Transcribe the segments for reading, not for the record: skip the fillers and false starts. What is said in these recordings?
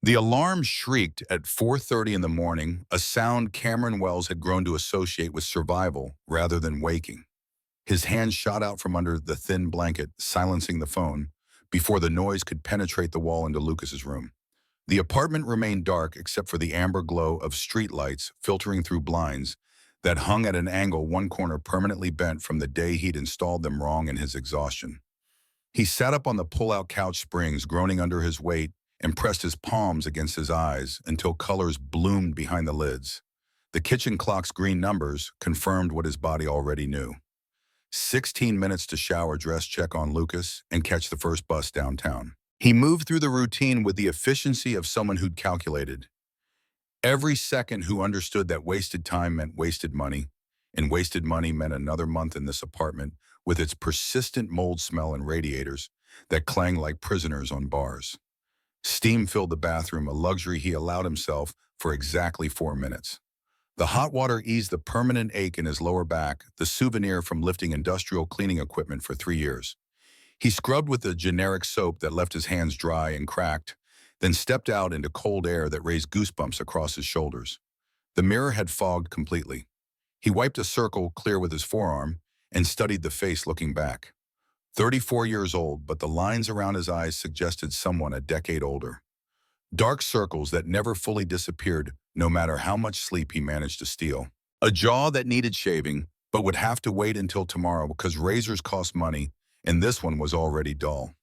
The alarm shrieked at 4:30 in the morning, a sound Cameron Wells had grown to associate with survival rather than waking. His hand shot out from under the thin blanket, silencing the phone, before the noise could penetrate the wall into Lucas's room. The apartment remained dark except for the amber glow of streetlights filtering through blinds that hung at an angle, one corner permanently bent from the day he'd installed them wrong in his exhaustion. He sat up on the pull-out couch springs, groaning under his weight, and pressed his palms against his eyes until colors bloomed behind the lids. The kitchen clock's green numbers confirmed what his body already knew. 16 minutes to shower, dress, check on Lucas, and catch the first bus downtown. He moved through the routine with the efficiency of someone who'd calculated. Every second, who understood that wasted time meant wasted money, and wasted money meant another month in this apartment with its persistent mold smell and radiators that clanged like prisoners on bars. Steam filled the bathroom, a luxury he allowed himself for exactly 4 minutes. The hot water eased the permanent ache in his lower back, the souvenir from lifting industrial cleaning equipment for 3 years. He scrubbed with a generic soap that left his hands dry and cracked, then stepped out into cold air that raised goosebumps across his shoulders. The mirror had fogged completely. He wiped a circle clear with his forearm and studied the face looking back. 34 years old, but the lines around his eyes suggested someone a decade older. Dark circles that never fully disappeared, no matter how much sleep he managed to steal. A jaw that needed shaving, but would have to wait until tomorrow because razors cost money, and this one was already dull.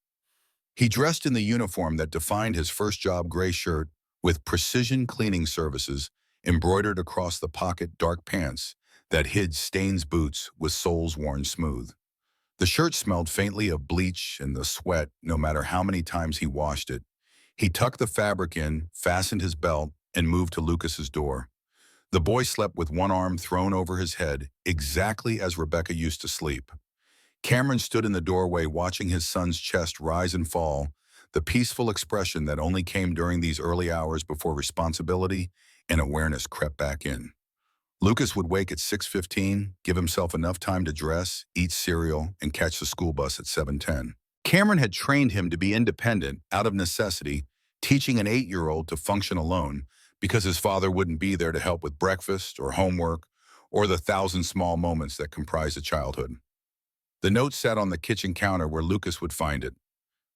He dressed in the uniform that defined his first job, gray shirt with precision cleaning services embroidered across the pocket, dark pants that hid Stain's boots with soles worn smooth. The shirt smelled faintly of bleach and the sweat, no matter how many times he washed it. He tucked the fabric in, fastened his belt, and moved to Lucas's door. The boy slept with one arm thrown over his head, exactly as Rebecca used to sleep. Cameron stood in the doorway watching his son's chest rise and fall, the peaceful expression that only came during these early hours before responsibility and awareness crept back in. Lucas would wake at 6:15, give himself enough time to dress, eat cereal, and catch the school bus at 7:10. Cameron had trained him to be independent out of necessity, teaching an 8-year-old to function alone because his father wouldn't be there to help with breakfast or homework or the 1,000 small moments that comprise a childhood. The note sat on the kitchen counter where Lucas would find it.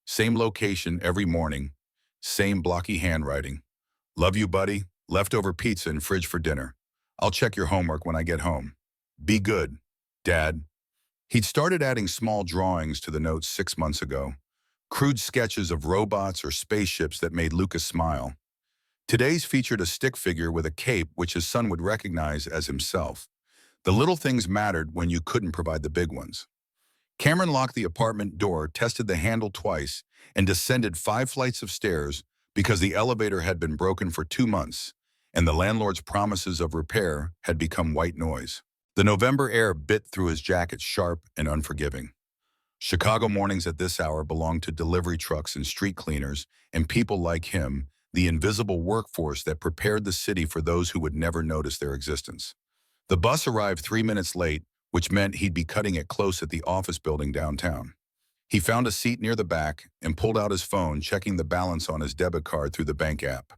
Same location every morning, same blocky handwriting. Love you, buddy. Leftover pizza in fridge for dinner. I'll check your homework when I get home. Be good, Dad. He'd started adding small drawings to the notes 6 months ago, crude sketches of robots or spaceships that made Lucas smile. Today's featured a stick figure with a cape which his son would recognize as himself. The little things mattered when you couldn't provide the big ones. Cameron locked the apartment door, tested the handle twice, and descended 5 flights of stairs because the elevator had been broken for 2 months, and the landlord's promises of repair had become white noise. The November air bit through his jacket, sharp and unforgiving. Chicago mornings at this hour belonged to delivery trucks and street cleaners and people like him, the invisible workforce that prepared the city for those who would never notice their existence. The bus arrived 3 minutes late, which meant he'd be cutting it close at the office building downtown. He found a seat near the back and pulled out his phone, checking the balance on his debit card through the bank app.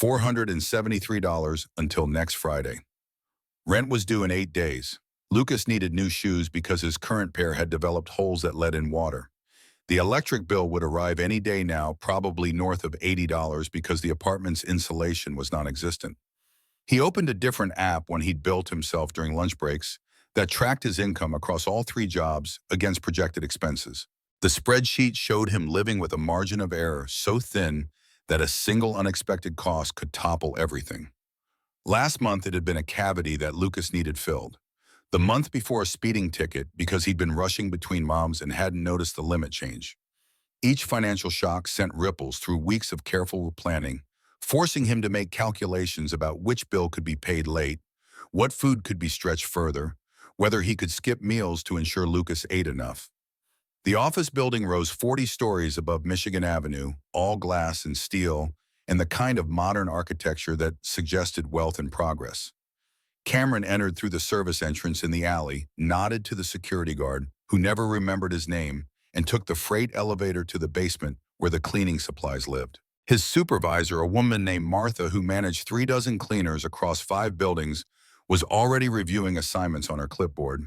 $473 until next Friday. Rent was due in 8 days. Lucas needed new shoes because his current pair had developed holes that let in water. The electric bill would arrive any day now, probably north of $80 because the apartment's insulation was non-existent. He opened a different app when he'd built himself during lunch breaks that tracked his income across all 3 jobs against projected expenses. The spreadsheet showed him living with a margin of error so thin that a single unexpected cost could topple everything. Last month, it had been a cavity that Lucas needed filled. The month before, a speeding ticket because he'd been rushing between moms and hadn't noticed the limit change. Each financial shock sent ripples through weeks of careful planning, forcing him to make calculations about which bill could be paid late, what food could be stretched further, whether he could skip meals to ensure Lucas ate enough. The office building rose 40 stories above Michigan Avenue, all glass and steel, and the kind of modern architecture that suggested wealth and progress. Cameron entered through the service entrance in the alley, nodded to the security guard, who never remembered his name, and took the freight elevator to the basement where the cleaning supplies lived. His supervisor, a woman named Martha who managed 3 dozen cleaners across 5 buildings, was already reviewing assignments on her clipboard.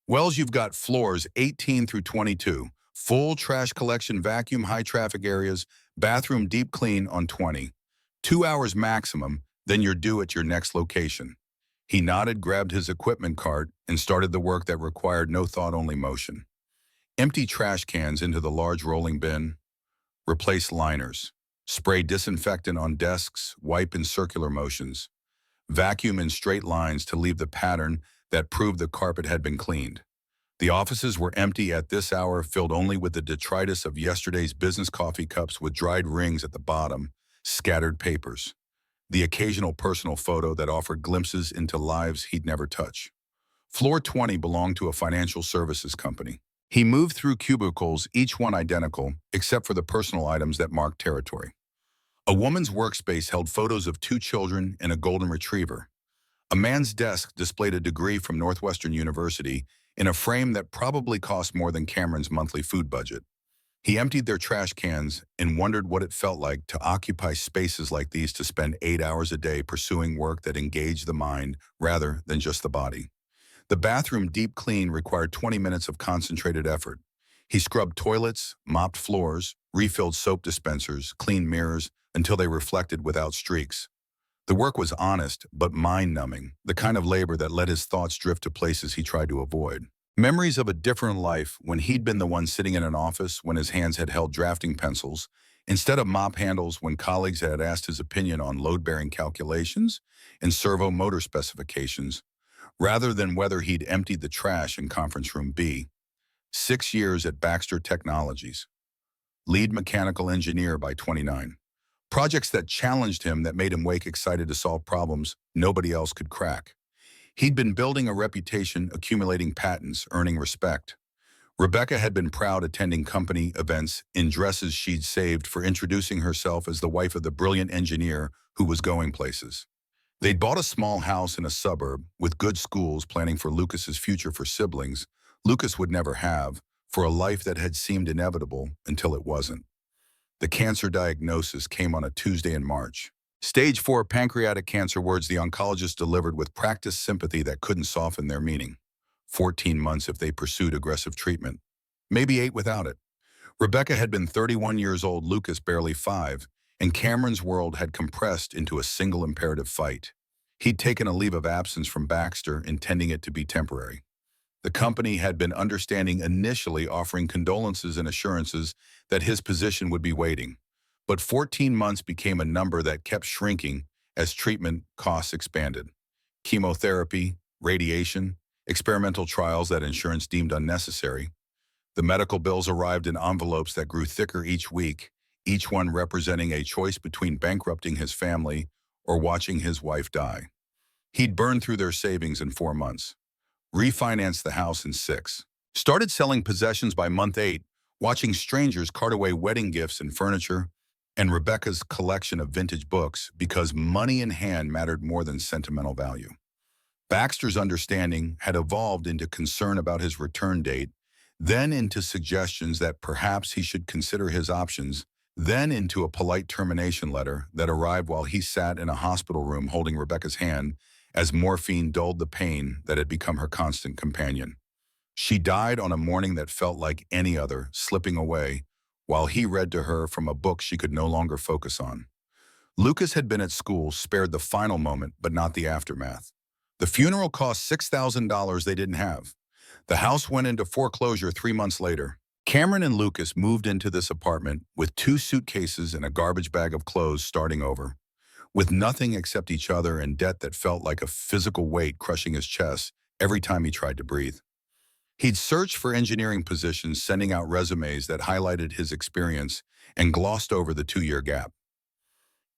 Wells, you've got floors 18 through 22, full trash collection vacuum high traffic areas, bathroom deep clean on 20. 2 hours maximum, then you're due at your next location. He nodded, grabbed his equipment cart, and started the work that required no thought, only motion. Empty trash cans into the large rolling bin, replace liners, spray disinfectant on desks, wipe in circular motions, vacuum in straight lines to leave the pattern that proved the carpet had been cleaned. The offices were empty at this hour, filled only with the detritus of yesterday's business coffee cups with dried rings at the bottom, scattered papers, the occasional personal photo that offered glimpses into lives he'd never touch. Floor 20 belonged to a financial services company. He moved through cubicles, each one identical, except for the personal items that marked territory. A woman's workspace held photos of 2 children and a golden retriever. A man's desk displayed a degree from Northwestern University in a frame that probably cost more than Cameron's monthly food budget. He emptied their trash cans and wondered what it felt like to occupy spaces like these, to spend 8 hours a day pursuing work that engaged the mind rather than just the body. The bathroom deep clean required 20 minutes of concentrated effort. He scrubbed toilets, mopped floors, refilled soap dispensers, cleaned mirrors until they reflected without streaks. The work was honest but mind-numbing, the kind of labor that let his thoughts drift to places he tried to avoid. Memories of a different life, when he'd been the one sitting in an office when his hands had held drafting pencils, instead of mop handles, when colleagues had asked his opinion on load-bearing calculations and servo motor specifications, rather than whether he'd emptied the trash in conference room B. 6 years at Baxter Technologies. Lead mechanical engineer by 29. Projects that challenged him, that made him wake excited to solve problems nobody else could crack. He'd been building a reputation, accumulating patents, earning respect. Rebecca had been proud, attending company events in dresses she'd saved for introducing herself as the wife of the brilliant engineer who was going places. They'd bought a small house in a suburb with good schools, planning for Lucas's future for siblings Lucas would never have, for a life that had seemed inevitable until it wasn't. The cancer diagnosis came on a Tuesday in March. Stage 4 pancreatic cancer, words the oncologist delivered with practiced sympathy that couldn't soften their meaning. 14 months if they pursued aggressive treatment. Maybe 8 without it. Rebecca had been 31 years old, Lucas barely 5, and Cameron's world had compressed into a single imperative fight. He'd taken a leave of absence from Baxter, intending it to be temporary. The company had been understanding, initially offering condolences and assurances that his position would be waiting. But 14 months became a number that kept shrinking as treatment costs expanded. Chemotherapy, radiation, experimental trials that insurance deemed unnecessary. The medical bills arrived in envelopes that grew thicker each week, each one representing a choice between bankrupting his family or watching his wife die. He'd burned through their savings in 4 months. Refinanced the house in 6. Started selling possessions by month 8, watching strangers cart away wedding gifts and furniture, and Rebecca's collection of vintage books, because money in hand mattered more than sentimental value. Baxter's understanding had evolved into concern about his return date, then into suggestions that perhaps he should consider his options, then into a polite termination letter that arrived while he sat in a hospital room holding Rebecca's hand as morphine dulled the pain that had become her constant companion. She died on a morning that felt like any other, slipping away, while he read to her from a book she could no longer focus on. Lucas had been at school, spared the final moment, but not the aftermath. The funeral cost $6,000 they didn't have. The house went into foreclosure 3 months later. Cameron and Lucas moved into this apartment with 2 suitcases and a garbage bag of clothes, starting over, with nothing except each other and debt that felt like a physical weight crushing his chest every time he tried to breathe. He'd searched for engineering positions, sending out resumes that highlighted his experience and glossed over the 2-year gap.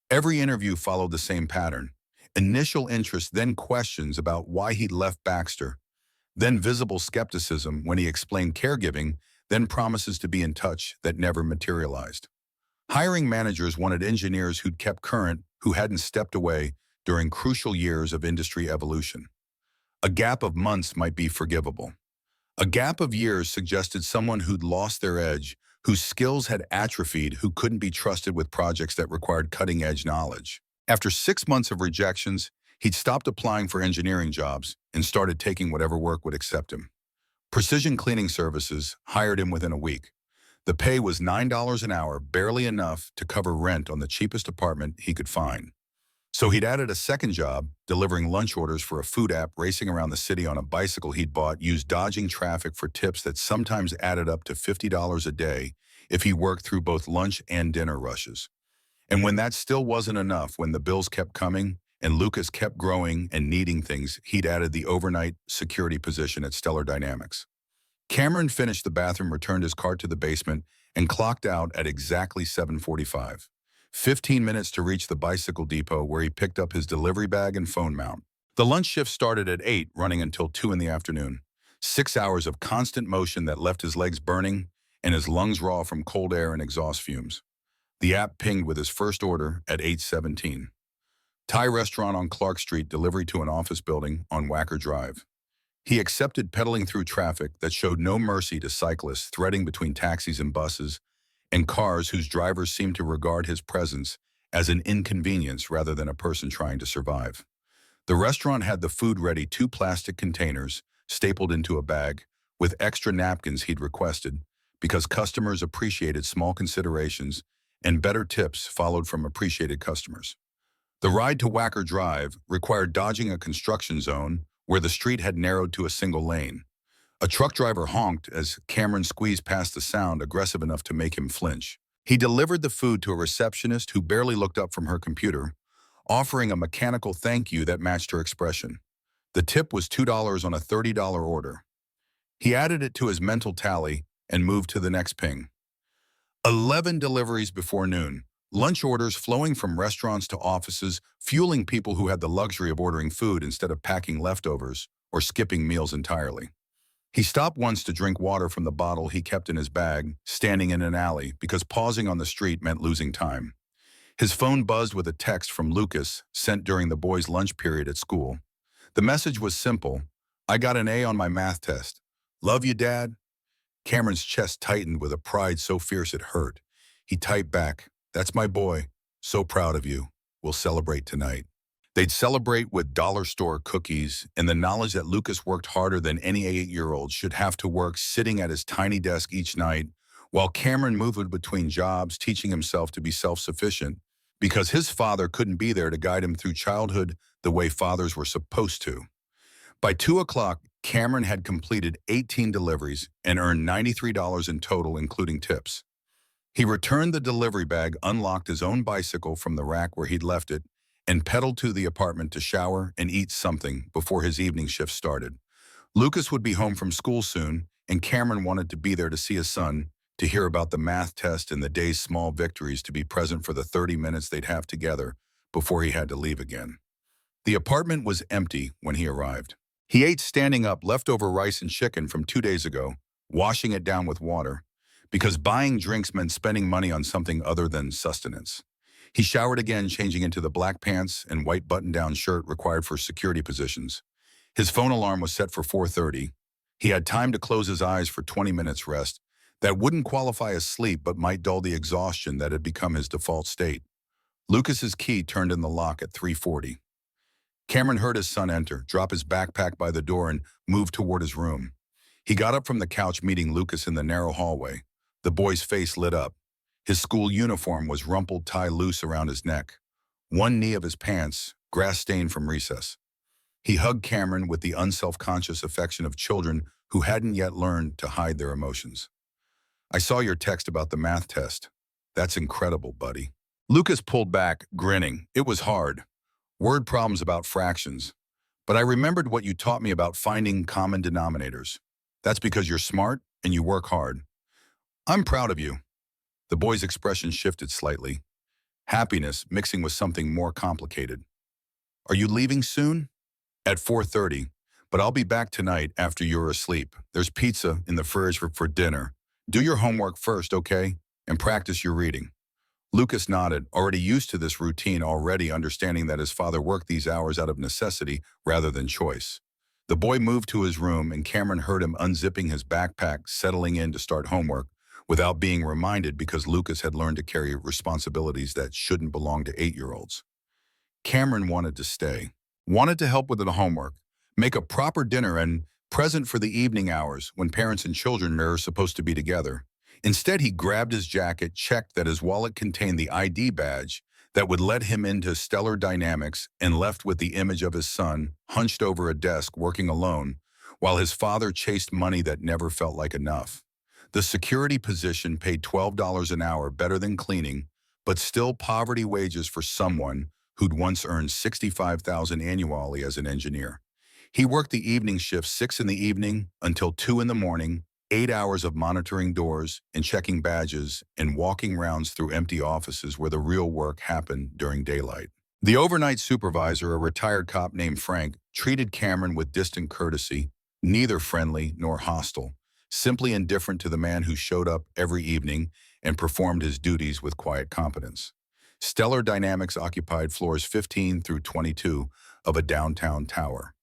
Every interview followed the same pattern: initial interest, then questions about why he'd left Baxter, then visible skepticism when he explained caregiving, then promises to be in touch that never materialized. Hiring managers wanted engineers who'd kept current, who hadn't stepped away during crucial years of industry evolution. A gap of months might be forgivable. A gap of years suggested someone who'd lost their edge, whose skills had atrophied, who couldn't be trusted with projects that required cutting-edge knowledge. After 6 months of rejections, he'd stopped applying for engineering jobs and started taking whatever work would accept him. Precision Cleaning Services hired him within a week. The pay was $9 an hour, barely enough to cover rent on the cheapest apartment he could find. So he'd added a second job, delivering lunch orders for a food app, racing around the city on a bicycle he'd bought, used dodging traffic for tips that sometimes added up to $50 a day if he worked through both lunch and dinner rushes. And when that still wasn't enough, when the bills kept coming and Lucas kept growing and needing things, he'd added the overnight security position at Stellar Dynamics. Cameron finished the bathroom, returned his car to the basement, and clocked out at exactly 7:45. 15 minutes to reach the bicycle depot where he picked up his delivery bag and phone mount. The lunch shift started at 8, running until 2 in the afternoon. 6 hours of constant motion that left his legs burning and his lungs raw from cold air and exhaust fumes. The app pinged with his first order at 8:17. Thai restaurant on Clark Street, delivery to an office building on Wacker Drive. He accepted, pedaling through traffic that showed no mercy to cyclists threading between taxis and buses, and cars whose drivers seemed to regard his presence as an inconvenience rather than a person trying to survive. The restaurant had the food ready, 2 plastic containers stapled into a bag, with extra napkins he'd requested, because customers appreciated small considerations, and better tips followed from appreciated customers. The ride to Wacker Drive required dodging a construction zone where the street had narrowed to a single lane. A truck driver honked as Cameron squeezed past the sound, aggressive enough to make him flinch. He delivered the food to a receptionist who barely looked up from her computer, offering a mechanical thank you that matched her expression. The tip was $2 on a $30 order. He added it to his mental tally and moved to the next ping. 11 deliveries before noon. Lunch orders flowing from restaurants to offices, fueling people who had the luxury of ordering food instead of packing leftovers or skipping meals entirely. He stopped once to drink water from the bottle he kept in his bag, standing in an alley, because pausing on the street meant losing time. His phone buzzed with a text from Lucas, sent during the boys' lunch period at school. The message was simple: "I got an A on my math test. Love you, Dad." Cameron's chest tightened with a pride so fierce it hurt. He typed back, "That's my boy. So proud of you. We'll celebrate tonight." They'd celebrate with dollar store cookies and the knowledge that Lucas worked harder than any 8-year-old should have to work, sitting at his tiny desk each night, while Cameron moved between jobs, teaching himself to be self-sufficient, because his father couldn't be there to guide him through childhood the way fathers were supposed to. By 2 o'clock, Cameron had completed 18 deliveries and earned $93 in total, including tips. He returned the delivery bag, unlocked his own bicycle from the rack where he'd left it, and pedaled to the apartment to shower and eat something before his evening shift started. Lucas would be home from school soon, and Cameron wanted to be there to see his son, to hear about the math test and the day's small victories, to be present for the 30 minutes they'd have together before he had to leave again. The apartment was empty when he arrived. He ate standing up leftover rice and chicken from 2 days ago, washing it down with water, because buying drinks meant spending money on something other than sustenance. He showered again, changing into the black pants and white button-down shirt required for security positions. His phone alarm was set for 4:30. He had time to close his eyes for 20 minutes rest. That wouldn't qualify as sleep, but might dull the exhaustion that had become his default state. Lucas's key turned in the lock at 3:40. Cameron heard his son enter, drop his backpack by the door, and move toward his room. He got up from the couch, meeting Lucas in the narrow hallway. The boy's face lit up. His school uniform was rumpled, tie loose around his neck. One knee of his pants, grass-stained from recess. He hugged Cameron with the unself-conscious affection of children who hadn't yet learned to hide their emotions. "I saw your text about the math test. That's incredible, buddy." Lucas pulled back, grinning. "It was hard. Word problems about fractions. But I remembered what you taught me about finding common denominators. That's because you're smart and you work hard. I'm proud of you." The boy's expression shifted slightly, happiness mixing with something more complicated. "Are you leaving soon?" "At 4:30, but I'll be back tonight after you're asleep. There's pizza in the fridge for dinner. Do your homework first, okay? And practice your reading." Lucas nodded, already used to this routine, already understanding that his father worked these hours out of necessity rather than choice. The boy moved to his room, and Cameron heard him unzipping his backpack, settling in to start homework, without being reminded because Lucas had learned to carry responsibilities that shouldn't belong to 8-year-olds. Cameron wanted to stay, wanted to help with the homework, make a proper dinner and present for the evening hours when parents and children are supposed to be together. Instead, he grabbed his jacket, checked that his wallet contained the ID badge that would let him into Stellar Dynamics, and left with the image of his son, hunched over a desk working alone, while his father chased money that never felt like enough. The security position paid $12 an hour, better than cleaning, but still poverty wages for someone who'd once earned $65,000 annually as an engineer. He worked the evening shift, 6 in the evening until 2 in the morning, 8 hours of monitoring doors and checking badges and walking rounds through empty offices where the real work happened during daylight. The overnight supervisor, a retired cop named Frank, treated Cameron with distant courtesy, neither friendly nor hostile, simply indifferent to the man who showed up every evening and performed his duties with quiet competence. Stellar Dynamics occupied floors 15 through 22 of a downtown tower.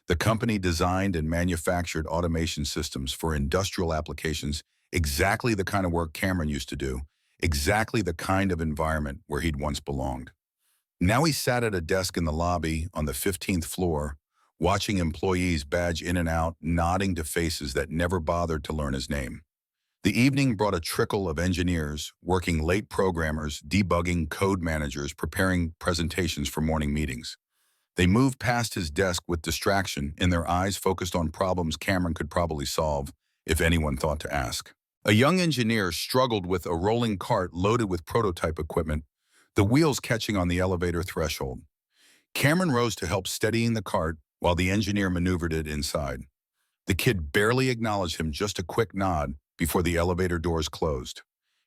The company designed and manufactured automation systems for industrial applications, exactly the kind of work Cameron used to do, exactly the kind of environment where he'd once belonged. Now he sat at a desk in the lobby on the 15th floor, watching employees badge in and out, nodding to faces that never bothered to learn his name. The evening brought a trickle of engineers, working late programmers, debugging code managers, preparing presentations for morning meetings. They moved past his desk with distraction and their eyes focused on problems Cameron could probably solve if anyone thought to ask. A young engineer struggled with a rolling cart loaded with prototype equipment, the wheels catching on the elevator threshold. Cameron rose to help steadying the cart while the engineer maneuvered it inside. The kid barely acknowledged him, just a quick nod before the elevator doors closed.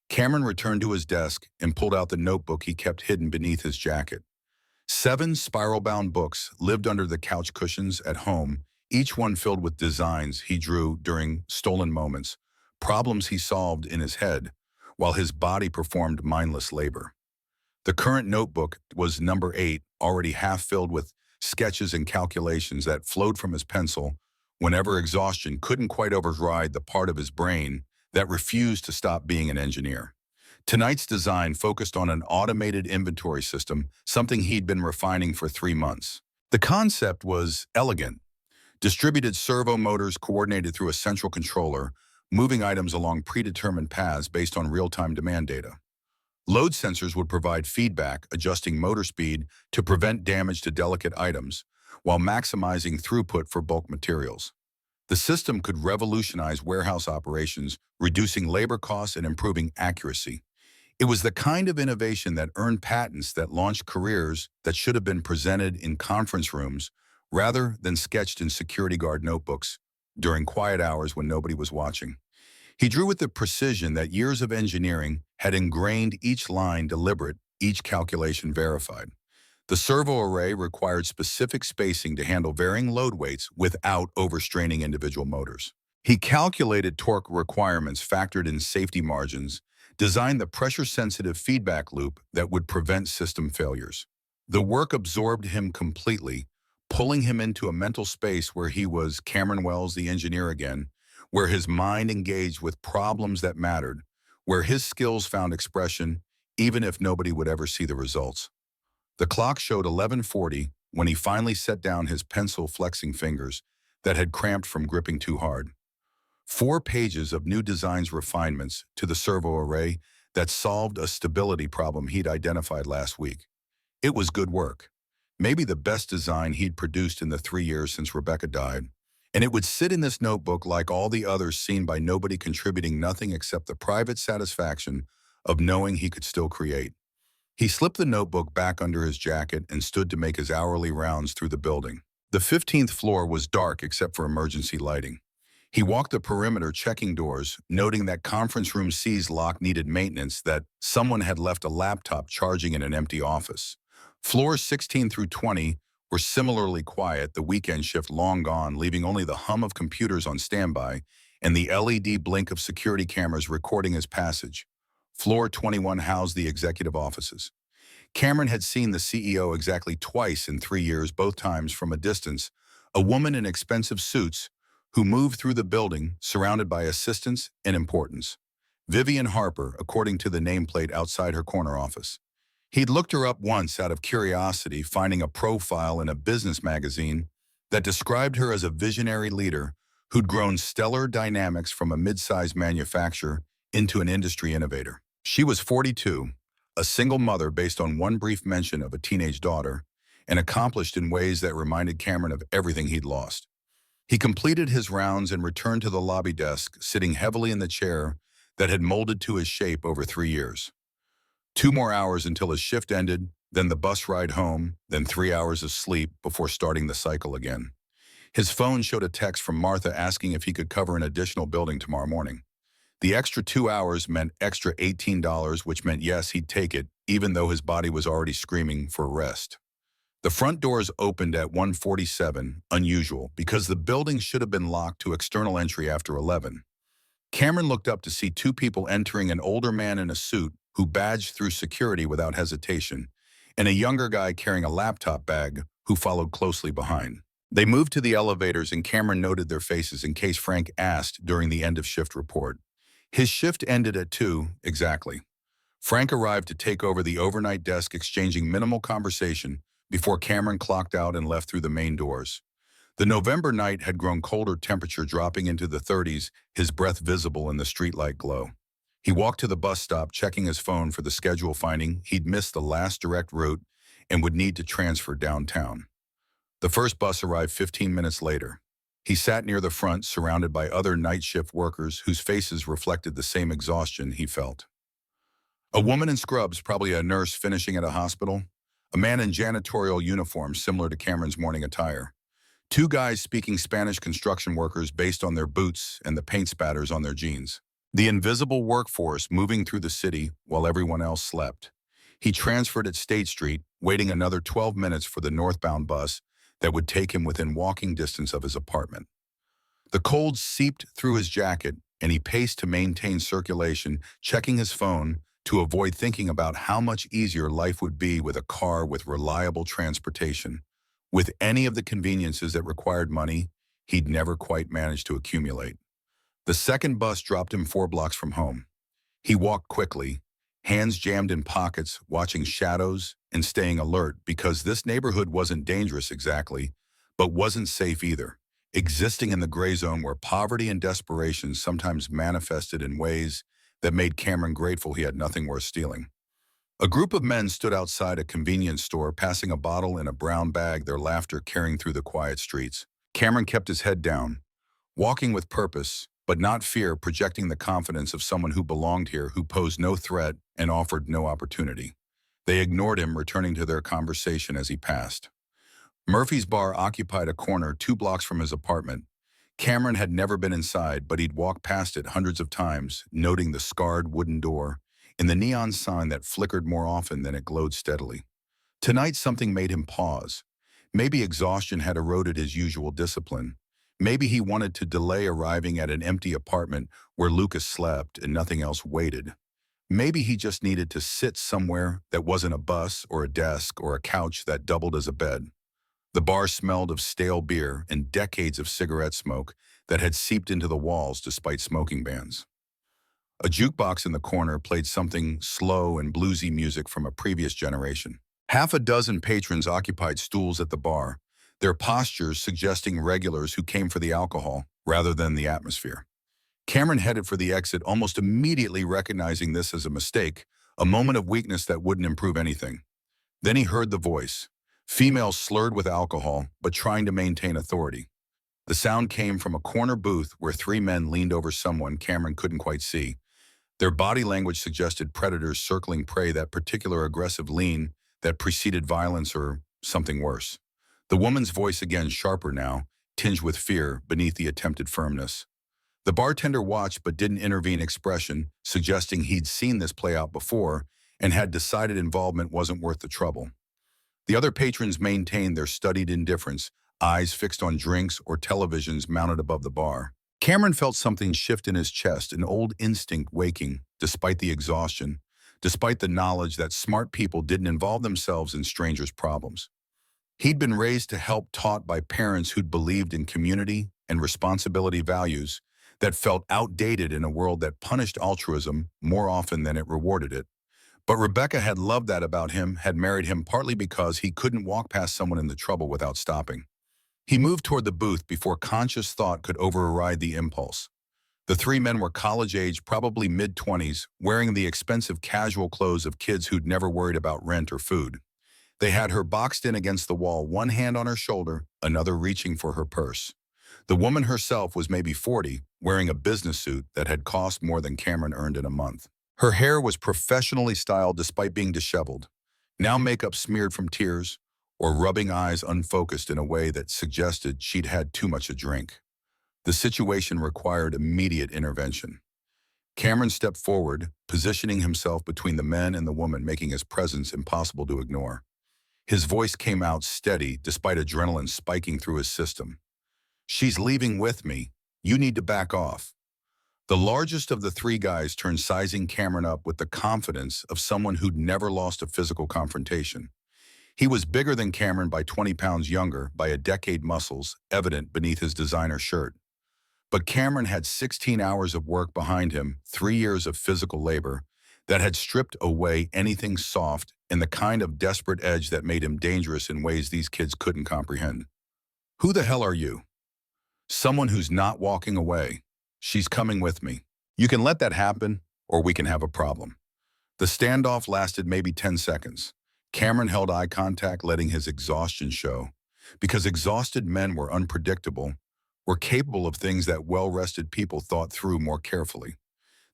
Cameron returned to his desk and pulled out the notebook he kept hidden beneath his jacket. 7 spiral-bound books lived under the couch cushions at home, each one filled with designs he drew during stolen moments, problems he solved in his head, while his body performed mindless labor. The current notebook was number 8, already half filled with sketches and calculations that flowed from his pencil whenever exhaustion couldn't quite override the part of his brain that refused to stop being an engineer. Tonight's design focused on an automated inventory system, something he'd been refining for 3 months. The concept was elegant. Distributed servo motors coordinated through a central controller, moving items along predetermined paths based on real-time demand data. Load sensors would provide feedback, adjusting motor speed to prevent damage to delicate items, while maximizing throughput for bulk materials. The system could revolutionize warehouse operations, reducing labor costs and improving accuracy. It was the kind of innovation that earned patents, that launched careers that should have been presented in conference rooms rather than sketched in security guard notebooks during quiet hours when nobody was watching. He drew with the precision that years of engineering had ingrained, each line deliberate, each calculation verified. The servo array required specific spacing to handle varying load weights without overstraining individual motors. He calculated torque requirements, factored in safety margins, designed the pressure-sensitive feedback loop that would prevent system failures. The work absorbed him completely, pulling him into a mental space where he was Cameron Wells, the engineer again, where his mind engaged with problems that mattered, where his skills found expression, even if nobody would ever see the results. The clock showed 11:40 when he finally set down his pencil-flexing fingers that had cramped from gripping too hard. 4 pages of new designs, refinements to the servo array that solved a stability problem he'd identified last week. It was good work. Maybe the best design he'd produced in the 3 years since Rebecca died. And it would sit in this notebook like all the others, seen by nobody, contributing nothing except the private satisfaction of knowing he could still create. He slipped the notebook back under his jacket and stood to make his hourly rounds through the building. The 15th floor was dark except for emergency lighting. He walked the perimeter, checking doors, noting that conference room C's lock needed maintenance, that someone had left a laptop charging in an empty office. Floors 16 through 20 were similarly quiet, the weekend shift long gone, leaving only the hum of computers on standby and the LED blink of security cameras recording his passage. Floor 21 housed the executive offices. Cameron had seen the CEO exactly twice in 3 years, both times from a distance, a woman in expensive suits who moved through the building surrounded by assistants and importance. Vivian Harper, according to the nameplate outside her corner office. He'd looked her up once out of curiosity, finding a profile in a business magazine that described her as a visionary leader who'd grown stellar dynamics from a mid-sized manufacturer into an industry innovator. She was 42, a single mother based on one brief mention of a teenage daughter, and accomplished in ways that reminded Cameron of everything he'd lost. He completed his rounds and returned to the lobby desk, sitting heavily in the chair that had molded to his shape over 3 years. 2 more hours until his shift ended, then the bus ride home, then 3 hours of sleep before starting the cycle again. His phone showed a text from Martha asking if he could cover an additional building tomorrow morning. The extra 2 hours meant extra $18, which meant yes, he'd take it, even though his body was already screaming for rest. The front doors opened at 1:47, unusual, because the building should have been locked to external entry after 11. Cameron looked up to see two people entering: an older man in a suit who badged through security without hesitation, and a younger guy carrying a laptop bag who followed closely behind. They moved to the elevators and Cameron noted their faces in case Frank asked during the end-of-shift report. His shift ended at 2 exactly. Frank arrived to take over the overnight desk, exchanging minimal conversation before Cameron clocked out and left through the main doors. The November night had grown colder, temperature dropping into the 30s, his breath visible in the streetlight glow. He walked to the bus stop, checking his phone for the schedule, finding he'd missed the last direct route and would need to transfer downtown. The first bus arrived 15 minutes later. He sat near the front, surrounded by other night shift workers whose faces reflected the same exhaustion he felt. A woman in scrubs, probably a nurse finishing at a hospital. A man in janitorial uniform similar to Cameron's morning attire. Two guys speaking Spanish, construction workers based on their boots and the paint spatters on their jeans. The invisible workforce moving through the city while everyone else slept. He transferred at State Street, waiting another 12 minutes for the northbound bus that would take him within walking distance of his apartment. The cold seeped through his jacket, and he paced to maintain circulation, checking his phone to avoid thinking about how much easier life would be with a car with reliable transportation. With any of the conveniences that required money, he'd never quite managed to accumulate. The second bus dropped him 4 blocks from home. He walked quickly, hands jammed in pockets, watching shadows and staying alert, because this neighborhood wasn't dangerous exactly, but wasn't safe either, existing in the gray zone where poverty and desperation sometimes manifested in ways that made Cameron grateful he had nothing worth stealing. A group of men stood outside a convenience store, passing a bottle in a brown bag, their laughter carrying through the quiet streets. Cameron kept his head down, walking with purpose, but not fear, projecting the confidence of someone who belonged here, who posed no threat and offered no opportunity. They ignored him, returning to their conversation as he passed. Murphy's Bar occupied a corner 2 blocks from his apartment. Cameron had never been inside, but he'd walked past it hundreds of times, noting the scarred wooden door and the neon sign that flickered more often than it glowed steadily. Tonight something made him pause. Maybe exhaustion had eroded his usual discipline. Maybe he wanted to delay arriving at an empty apartment where Lucas slept and nothing else waited. Maybe he just needed to sit somewhere that wasn't a bus or a desk or a couch that doubled as a bed. The bar smelled of stale beer and decades of cigarette smoke that had seeped into the walls despite smoking bans. A jukebox in the corner played something slow and bluesy music from a previous generation. Half a dozen patrons occupied stools at the bar, their postures suggesting regulars who came for the alcohol rather than the atmosphere. Cameron headed for the exit, almost immediately recognizing this as a mistake, a moment of weakness that wouldn't improve anything. Then he heard the voice, female slurred with alcohol, but trying to maintain authority. The sound came from a corner booth where 3 men leaned over someone Cameron couldn't quite see. Their body language suggested predators circling prey, that particular aggressive lean that preceded violence or something worse. The woman's voice again, sharper now, tinged with fear beneath the attempted firmness. The bartender watched but didn't intervene, expression suggesting he'd seen this play out before and had decided involvement wasn't worth the trouble. The other patrons maintained their studied indifference, eyes fixed on drinks or televisions mounted above the bar. Cameron felt something shift in his chest, an old instinct waking, despite the exhaustion, despite the knowledge that smart people didn't involve themselves in strangers' problems. He'd been raised to help, taught by parents who'd believed in community and responsibility values that felt outdated in a world that punished altruism more often than it rewarded it. But Rebecca had loved that about him, had married him partly because he couldn't walk past someone in the trouble without stopping. He moved toward the booth before conscious thought could override the impulse. The three men were college-age, probably mid-20s, wearing the expensive casual clothes of kids who'd never worried about rent or food. They had her boxed in against the wall, one hand on her shoulder, another reaching for her purse. The woman herself was maybe 40, wearing a business suit that had cost more than Cameron earned in a month. Her hair was professionally styled despite being disheveled, now makeup smeared from tears, or rubbing eyes unfocused in a way that suggested she'd had too much to drink. The situation required immediate intervention. Cameron stepped forward, positioning himself between the men and the woman, making his presence impossible to ignore. His voice came out steady despite adrenaline spiking through his system. "She's leaving with me. You need to back off." The largest of the three guys turned, sizing Cameron up with the confidence of someone who'd never lost a physical confrontation. He was bigger than Cameron by 20 pounds, younger by a decade, muscles evident beneath his designer shirt. But Cameron had 16 hours of work behind him, 3 years of physical labor that had stripped away anything soft and the kind of desperate edge that made him dangerous in ways these kids couldn't comprehend. "Who the hell are you?" "Someone who's not walking away. She's coming with me. You can let that happen, or we can have a problem." The standoff lasted maybe 10 seconds. Cameron held eye contact, letting his exhaustion show. Because exhausted men were unpredictable, were capable of things that well-rested people thought through more carefully.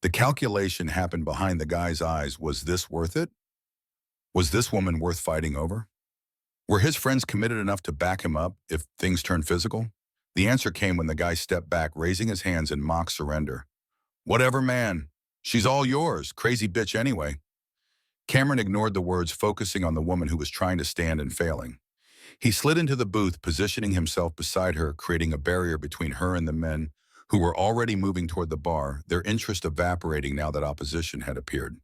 The calculation happened behind the guy's eyes. Was this worth it? Was this woman worth fighting over? Were his friends committed enough to back him up if things turned physical? The answer came when the guy stepped back, raising his hands in mock surrender. "Whatever, man. She's all yours. Crazy bitch anyway." Cameron ignored the words, focusing on the woman who was trying to stand and failing. He slid into the booth, positioning himself beside her, creating a barrier between her and the men who were already moving toward the bar, their interest evaporating now that opposition had appeared.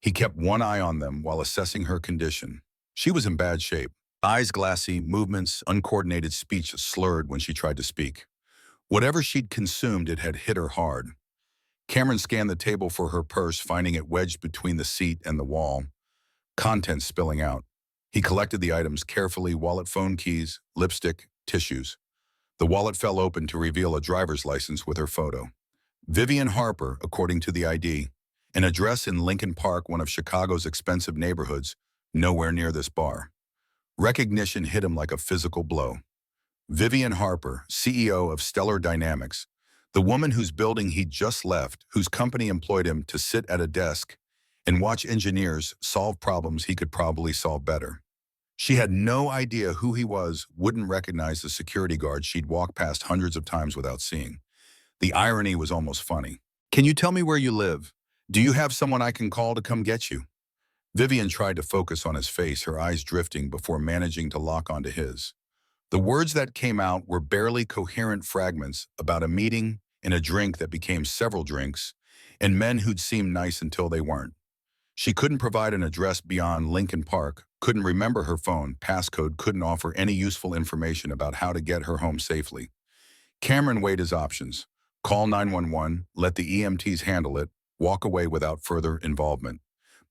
He kept one eye on them while assessing her condition. She was in bad shape. Eyes glassy, movements uncoordinated, speech slurred when she tried to speak. Whatever she'd consumed, it had hit her hard. Cameron scanned the table for her purse, finding it wedged between the seat and the wall, contents spilling out. He collected the items carefully: wallet, phone, keys, lipstick, tissues. The wallet fell open to reveal a driver's license with her photo. Vivian Harper, according to the ID. An address in Lincoln Park, one of Chicago's expensive neighborhoods, nowhere near this bar. Recognition hit him like a physical blow. Vivian Harper, CEO of Stellar Dynamics, the woman whose building he'd just left, whose company employed him to sit at a desk and watch engineers solve problems he could probably solve better. She had no idea who he was, wouldn't recognize the security guard she'd walked past hundreds of times without seeing. The irony was almost funny. "Can you tell me where you live? Do you have someone I can call to come get you?" Vivian tried to focus on his face, her eyes drifting before managing to lock onto his. The words that came out were barely coherent fragments about a meeting and a drink that became several drinks, and men who'd seemed nice until they weren't. She couldn't provide an address beyond Lincoln Park, couldn't remember her phone passcode, couldn't offer any useful information about how to get her home safely. Cameron weighed his options. Call 911, let the EMTs handle it, walk away without further involvement.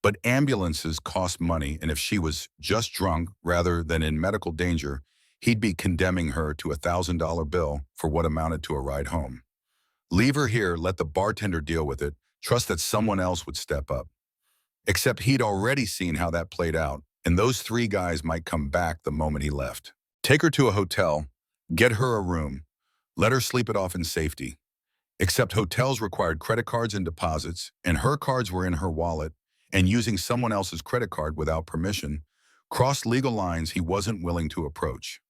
But ambulances cost money, and if she was just drunk rather than in medical danger, he'd be condemning her to a $1,000 bill for what amounted to a ride home. Leave her here, let the bartender deal with it, trust that someone else would step up. Except he'd already seen how that played out, and those three guys might come back the moment he left. Take her to a hotel, get her a room, let her sleep it off in safety. Except hotels required credit cards and deposits, and her cards were in her wallet, and using someone else's credit card without permission crossed legal lines he wasn't willing to approach.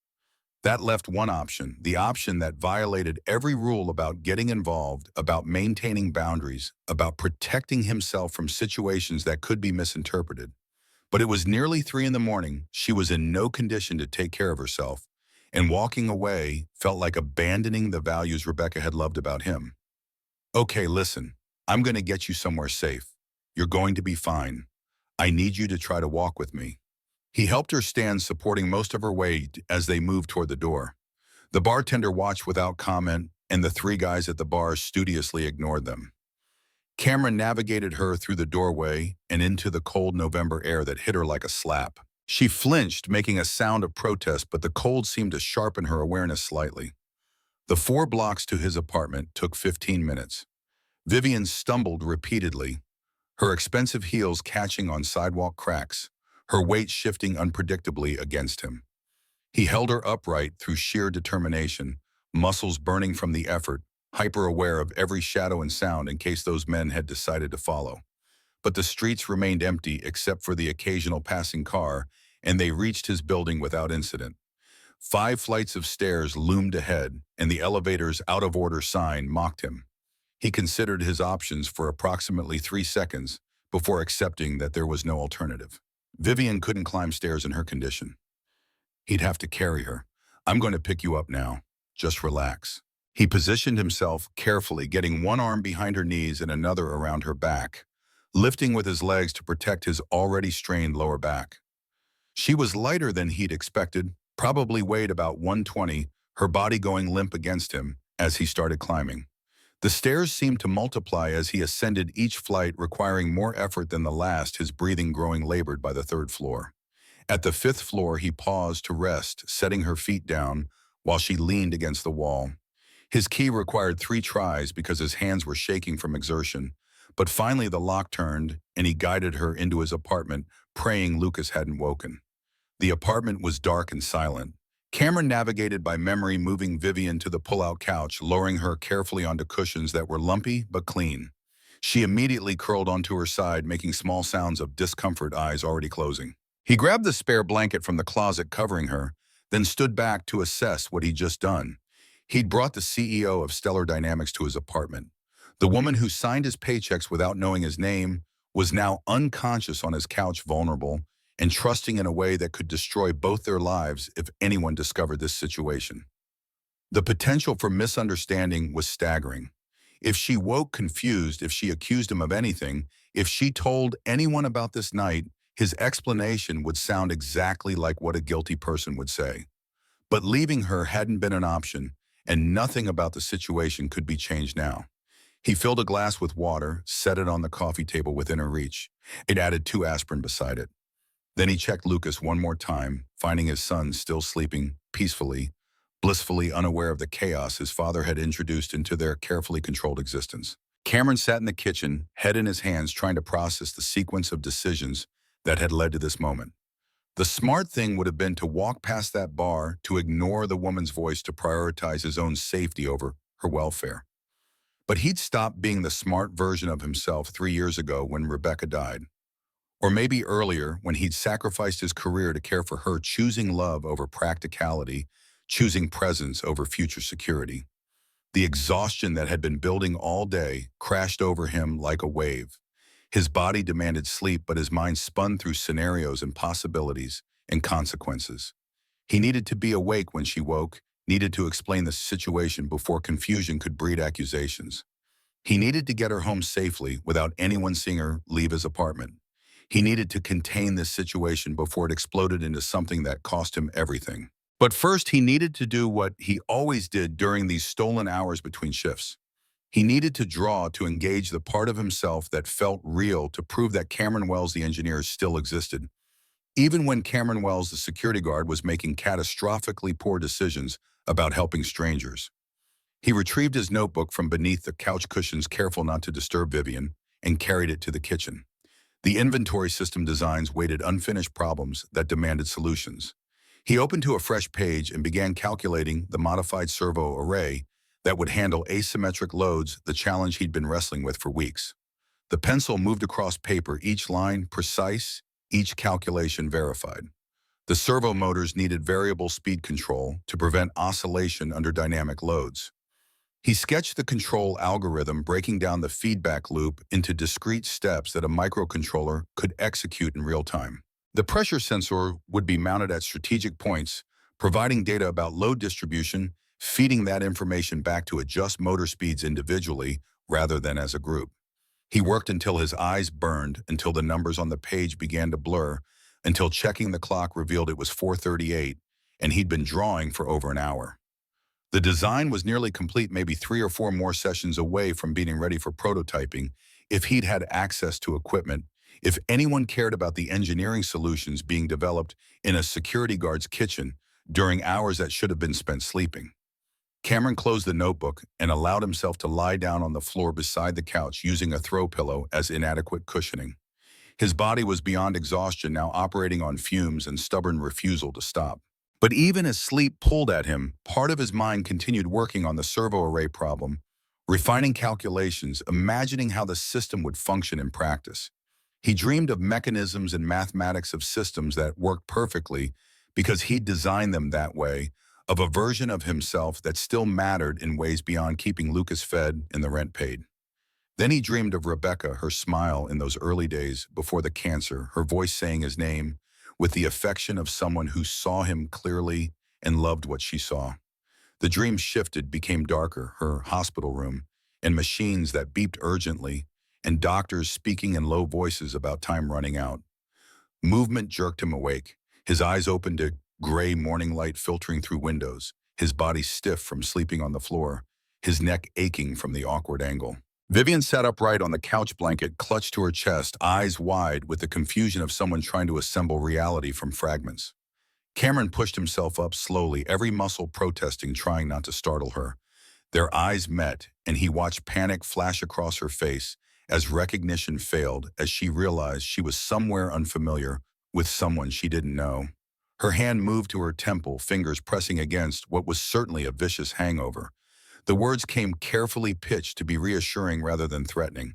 That left one option, the option that violated every rule about getting involved, about maintaining boundaries, about protecting himself from situations that could be misinterpreted. But it was nearly 3 in the morning, she was in no condition to take care of herself, and walking away felt like abandoning the values Rebecca had loved about him. "Okay, listen, I'm going to get you somewhere safe. You're going to be fine. I need you to try to walk with me." He helped her stand, supporting most of her weight as they moved toward the door. The bartender watched without comment, and the three guys at the bar studiously ignored them. Cameron navigated her through the doorway and into the cold November air that hit her like a slap. She flinched, making a sound of protest, but the cold seemed to sharpen her awareness slightly. The 4 blocks to his apartment took 15 minutes. Vivian stumbled repeatedly, her expensive heels catching on sidewalk cracks, her weight shifting unpredictably against him. He held her upright through sheer determination, muscles burning from the effort, hyper-aware of every shadow and sound in case those men had decided to follow. But the streets remained empty except for the occasional passing car, and they reached his building without incident. 5 flights of stairs loomed ahead, and the elevator's out-of-order sign mocked him. He considered his options for approximately 3 seconds before accepting that there was no alternative. Vivian couldn't climb stairs in her condition. He'd have to carry her. "I'm going to pick you up now. Just relax." He positioned himself carefully, getting one arm behind her knees and another around her back, lifting with his legs to protect his already strained lower back. She was lighter than he'd expected, probably weighed about 120, her body going limp against him as he started climbing. The stairs seemed to multiply as he ascended each flight, requiring more effort than the last, his breathing growing labored by the 3rd floor. At the 5th floor, he paused to rest, setting her feet down while she leaned against the wall. His key required 3 tries because his hands were shaking from exertion, but finally the lock turned and he guided her into his apartment, praying Lucas hadn't woken. The apartment was dark and silent. Cameron navigated by memory, moving Vivian to the pull-out couch, lowering her carefully onto cushions that were lumpy but clean. She immediately curled onto her side, making small sounds of discomfort, eyes already closing. He grabbed the spare blanket from the closet covering her, then stood back to assess what he'd just done. He'd brought the CEO of Stellar Dynamics to his apartment. The woman who signed his paychecks without knowing his name was now unconscious on his couch, vulnerable and trusting in a way that could destroy both their lives if anyone discovered this situation. The potential for misunderstanding was staggering. If she woke confused, if she accused him of anything, if she told anyone about this night, his explanation would sound exactly like what a guilty person would say. But leaving her hadn't been an option, and nothing about the situation could be changed now. He filled a glass with water, set it on the coffee table within her reach. It added 2 aspirin beside it. Then he checked Lucas one more time, finding his son still sleeping peacefully, blissfully unaware of the chaos his father had introduced into their carefully controlled existence. Cameron sat in the kitchen, head in his hands, trying to process the sequence of decisions that had led to this moment. The smart thing would have been to walk past that bar, to ignore the woman's voice, to prioritize his own safety over her welfare. But he'd stopped being the smart version of himself 3 years ago when Rebecca died. Or maybe earlier, when he'd sacrificed his career to care for her, choosing love over practicality, choosing presence over future security. The exhaustion that had been building all day crashed over him like a wave. His body demanded sleep, but his mind spun through scenarios and possibilities and consequences. He needed to be awake when she woke, needed to explain the situation before confusion could breed accusations. He needed to get her home safely without anyone seeing her leave his apartment. He needed to contain this situation before it exploded into something that cost him everything. But first, he needed to do what he always did during these stolen hours between shifts. He needed to draw, to engage the part of himself that felt real, to prove that Cameron Wells, the engineer, still existed. Even when Cameron Wells, the security guard, was making catastrophically poor decisions about helping strangers. He retrieved his notebook from beneath the couch cushions, careful not to disturb Vivian, and carried it to the kitchen. The inventory system designs waited unfinished problems that demanded solutions. He opened to a fresh page and began calculating the modified servo array that would handle asymmetric loads, the challenge he'd been wrestling with for weeks. The pencil moved across paper, each line precise, each calculation verified. The servo motors needed variable speed control to prevent oscillation under dynamic loads. He sketched the control algorithm, breaking down the feedback loop into discrete steps that a microcontroller could execute in real time. The pressure sensor would be mounted at strategic points, providing data about load distribution, feeding that information back to adjust motor speeds individually rather than as a group. He worked until his eyes burned, until the numbers on the page began to blur, until checking the clock revealed it was 4:38, and he'd been drawing for over an hour. The design was nearly complete, maybe 3 or 4 more sessions away from being ready for prototyping, if he'd had access to equipment, if anyone cared about the engineering solutions being developed in a security guard's kitchen during hours that should have been spent sleeping. Cameron closed the notebook and allowed himself to lie down on the floor beside the couch using a throw pillow as inadequate cushioning. His body was beyond exhaustion, now operating on fumes and stubborn refusal to stop. But even as sleep pulled at him, part of his mind continued working on the servo array problem, refining calculations, imagining how the system would function in practice. He dreamed of mechanisms and mathematics of systems that worked perfectly because he'd designed them that way, of a version of himself that still mattered in ways beyond keeping Lucas fed and the rent paid. Then he dreamed of Rebecca, her smile in those early days before the cancer, her voice saying his name, with the affection of someone who saw him clearly and loved what she saw. The dream shifted, became darker, her hospital room, and machines that beeped urgently, and doctors speaking in low voices about time running out. Movement jerked him awake. His eyes opened to gray morning light filtering through windows, his body stiff from sleeping on the floor, his neck aching from the awkward angle. Vivian sat upright on the couch blanket, clutched to her chest, eyes wide with the confusion of someone trying to assemble reality from fragments. Cameron pushed himself up slowly, every muscle protesting, trying not to startle her. Their eyes met, and he watched panic flash across her face as recognition failed, as she realized she was somewhere unfamiliar with someone she didn't know. Her hand moved to her temple, fingers pressing against what was certainly a vicious hangover. The words came carefully pitched to be reassuring rather than threatening.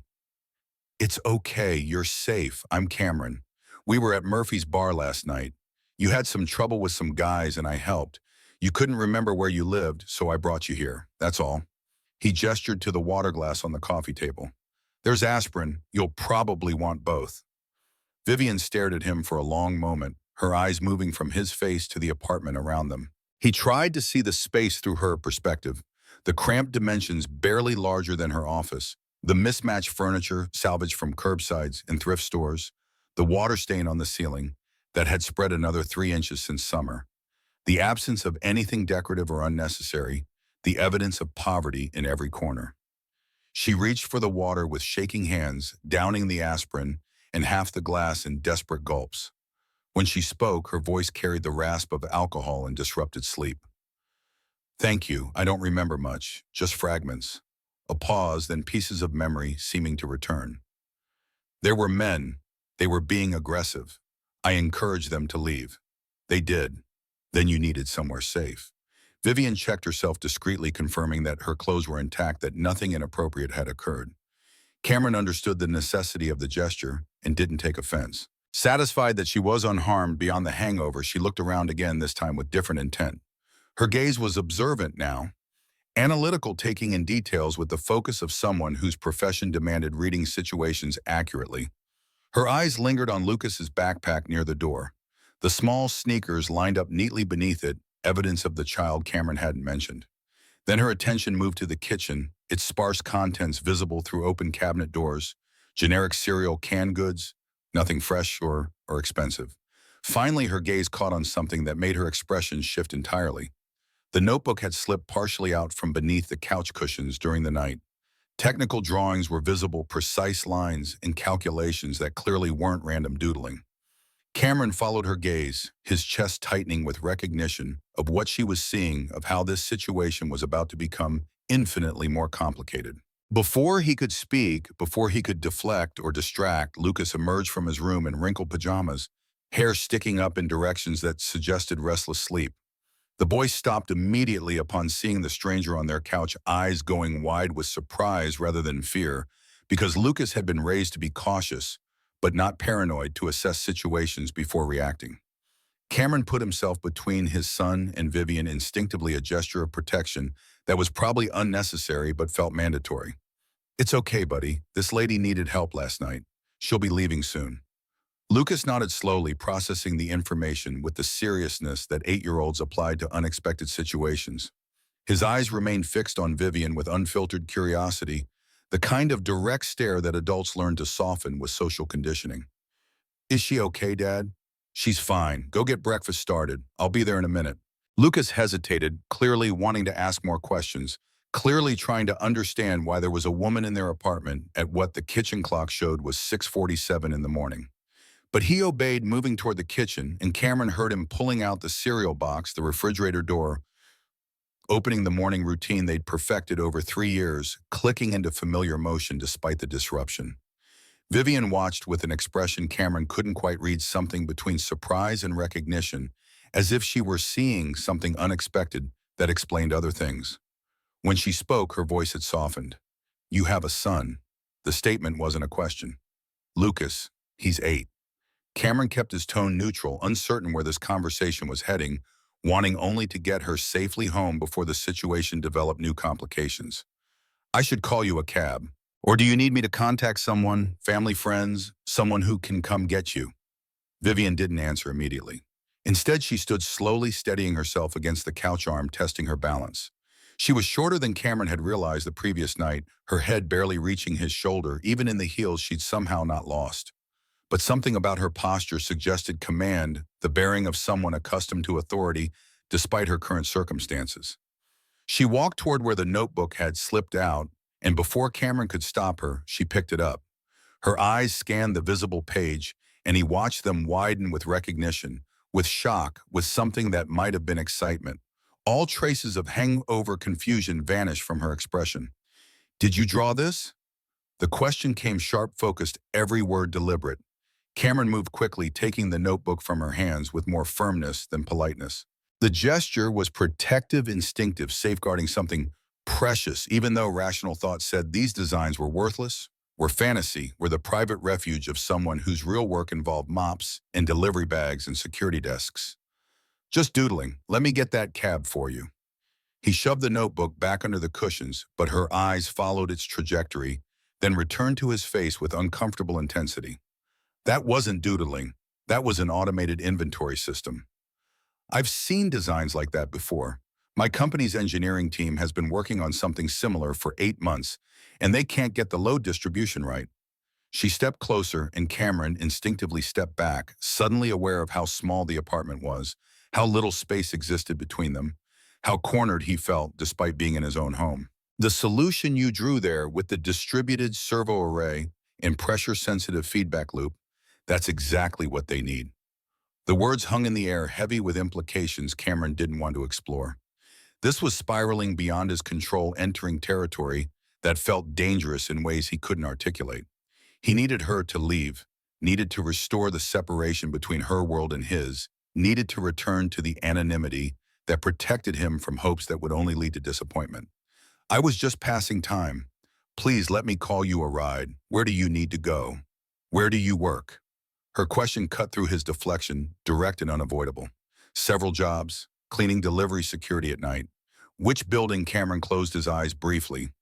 "It's okay, you're safe, I'm Cameron. We were at Murphy's bar last night. You had some trouble with some guys and I helped. You couldn't remember where you lived, so I brought you here, that's all." He gestured to the water glass on the coffee table. "There's aspirin, you'll probably want both." Vivian stared at him for a long moment, her eyes moving from his face to the apartment around them. He tried to see the space through her perspective, the cramped dimensions barely larger than her office, the mismatched furniture salvaged from curbsides and thrift stores, the water stain on the ceiling that had spread another 3 inches since summer, the absence of anything decorative or unnecessary, the evidence of poverty in every corner. She reached for the water with shaking hands, downing the aspirin and half the glass in desperate gulps. When she spoke, her voice carried the rasp of alcohol and disrupted sleep. "Thank you, I don't remember much, just fragments." A pause, then pieces of memory seeming to return. "There were men. They were being aggressive. I encouraged them to leave. They did. Then you needed somewhere safe." Vivian checked herself discreetly, confirming that her clothes were intact, that nothing inappropriate had occurred. Cameron understood the necessity of the gesture and didn't take offense. Satisfied that she was unharmed beyond the hangover, she looked around again, this time with different intent. Her gaze was observant now, analytical, taking in details with the focus of someone whose profession demanded reading situations accurately. Her eyes lingered on Lucas's backpack near the door, the small sneakers lined up neatly beneath it, evidence of the child Cameron hadn't mentioned. Then her attention moved to the kitchen, its sparse contents visible through open cabinet doors, generic cereal, canned goods, nothing fresh or expensive. Finally, her gaze caught on something that made her expression shift entirely. The notebook had slipped partially out from beneath the couch cushions during the night. Technical drawings were visible, precise lines and calculations that clearly weren't random doodling. Cameron followed her gaze, his chest tightening with recognition of what she was seeing, of how this situation was about to become infinitely more complicated. Before he could speak, before he could deflect or distract, Lucas emerged from his room in wrinkled pajamas, hair sticking up in directions that suggested restless sleep. The boy stopped immediately upon seeing the stranger on their couch, eyes going wide with surprise rather than fear, because Lucas had been raised to be cautious, but not paranoid, to assess situations before reacting. Cameron put himself between his son and Vivian, instinctively, a gesture of protection that was probably unnecessary but felt mandatory. "It's okay, buddy. This lady needed help last night. She'll be leaving soon." Lucas nodded slowly, processing the information with the seriousness that 8-year-olds applied to unexpected situations. His eyes remained fixed on Vivian with unfiltered curiosity, the kind of direct stare that adults learn to soften with social conditioning. "Is she okay, Dad?" "She's fine. Go get breakfast started. I'll be there in a minute." Lucas hesitated, clearly wanting to ask more questions, clearly trying to understand why there was a woman in their apartment at what the kitchen clock showed was 6:47 in the morning. But he obeyed, moving toward the kitchen, and Cameron heard him pulling out the cereal box, the refrigerator door, opening the morning routine they'd perfected over 3 years, clicking into familiar motion despite the disruption. Vivian watched with an expression Cameron couldn't quite read, something between surprise and recognition, as if she were seeing something unexpected that explained other things. When she spoke, her voice had softened. "You have a son." The statement wasn't a question. "Lucas, he's 8." Cameron kept his tone neutral, uncertain where this conversation was heading, wanting only to get her safely home before the situation developed new complications. "I should call you a cab. Or do you need me to contact someone, family, friends, someone who can come get you?" Vivian didn't answer immediately. Instead, she stood slowly, steadying herself against the couch arm, testing her balance. She was shorter than Cameron had realized the previous night, her head barely reaching his shoulder, even in the heels she'd somehow not lost. But something about her posture suggested command, the bearing of someone accustomed to authority, despite her current circumstances. She walked toward where the notebook had slipped out, and before Cameron could stop her, she picked it up. Her eyes scanned the visible page, and he watched them widen with recognition, with shock, with something that might have been excitement. All traces of hangover confusion vanished from her expression. "Did you draw this?" The question came sharp, focused, every word deliberate. Cameron moved quickly, taking the notebook from her hands with more firmness than politeness. The gesture was protective, instinctive, safeguarding something precious, even though rational thought said these designs were worthless, were fantasy, were the private refuge of someone whose real work involved mops and delivery bags and security desks. "Just doodling. Let me get that cab for you." He shoved the notebook back under the cushions, but her eyes followed its trajectory, then returned to his face with uncomfortable intensity. "That wasn't doodling. That was an automated inventory system." "I've seen designs like that before. My company's engineering team has been working on something similar for 8 months, and they can't get the load distribution right." She stepped closer, and Cameron instinctively stepped back, suddenly aware of how small the apartment was, how little space existed between them, how cornered he felt despite being in his own home. "The solution you drew there with the distributed servo array and pressure-sensitive feedback loop, that's exactly what they need." The words hung in the air, heavy with implications Cameron didn't want to explore. This was spiraling beyond his control, entering territory that felt dangerous in ways he couldn't articulate. He needed her to leave, needed to restore the separation between her world and his, needed to return to the anonymity that protected him from hopes that would only lead to disappointment. "I was just passing time. Please let me call you a ride. Where do you need to go? Where do you work?" Her question cut through his deflection, direct and unavoidable. "Several jobs, cleaning delivery security at night." Which building? Cameron closed his eyes briefly,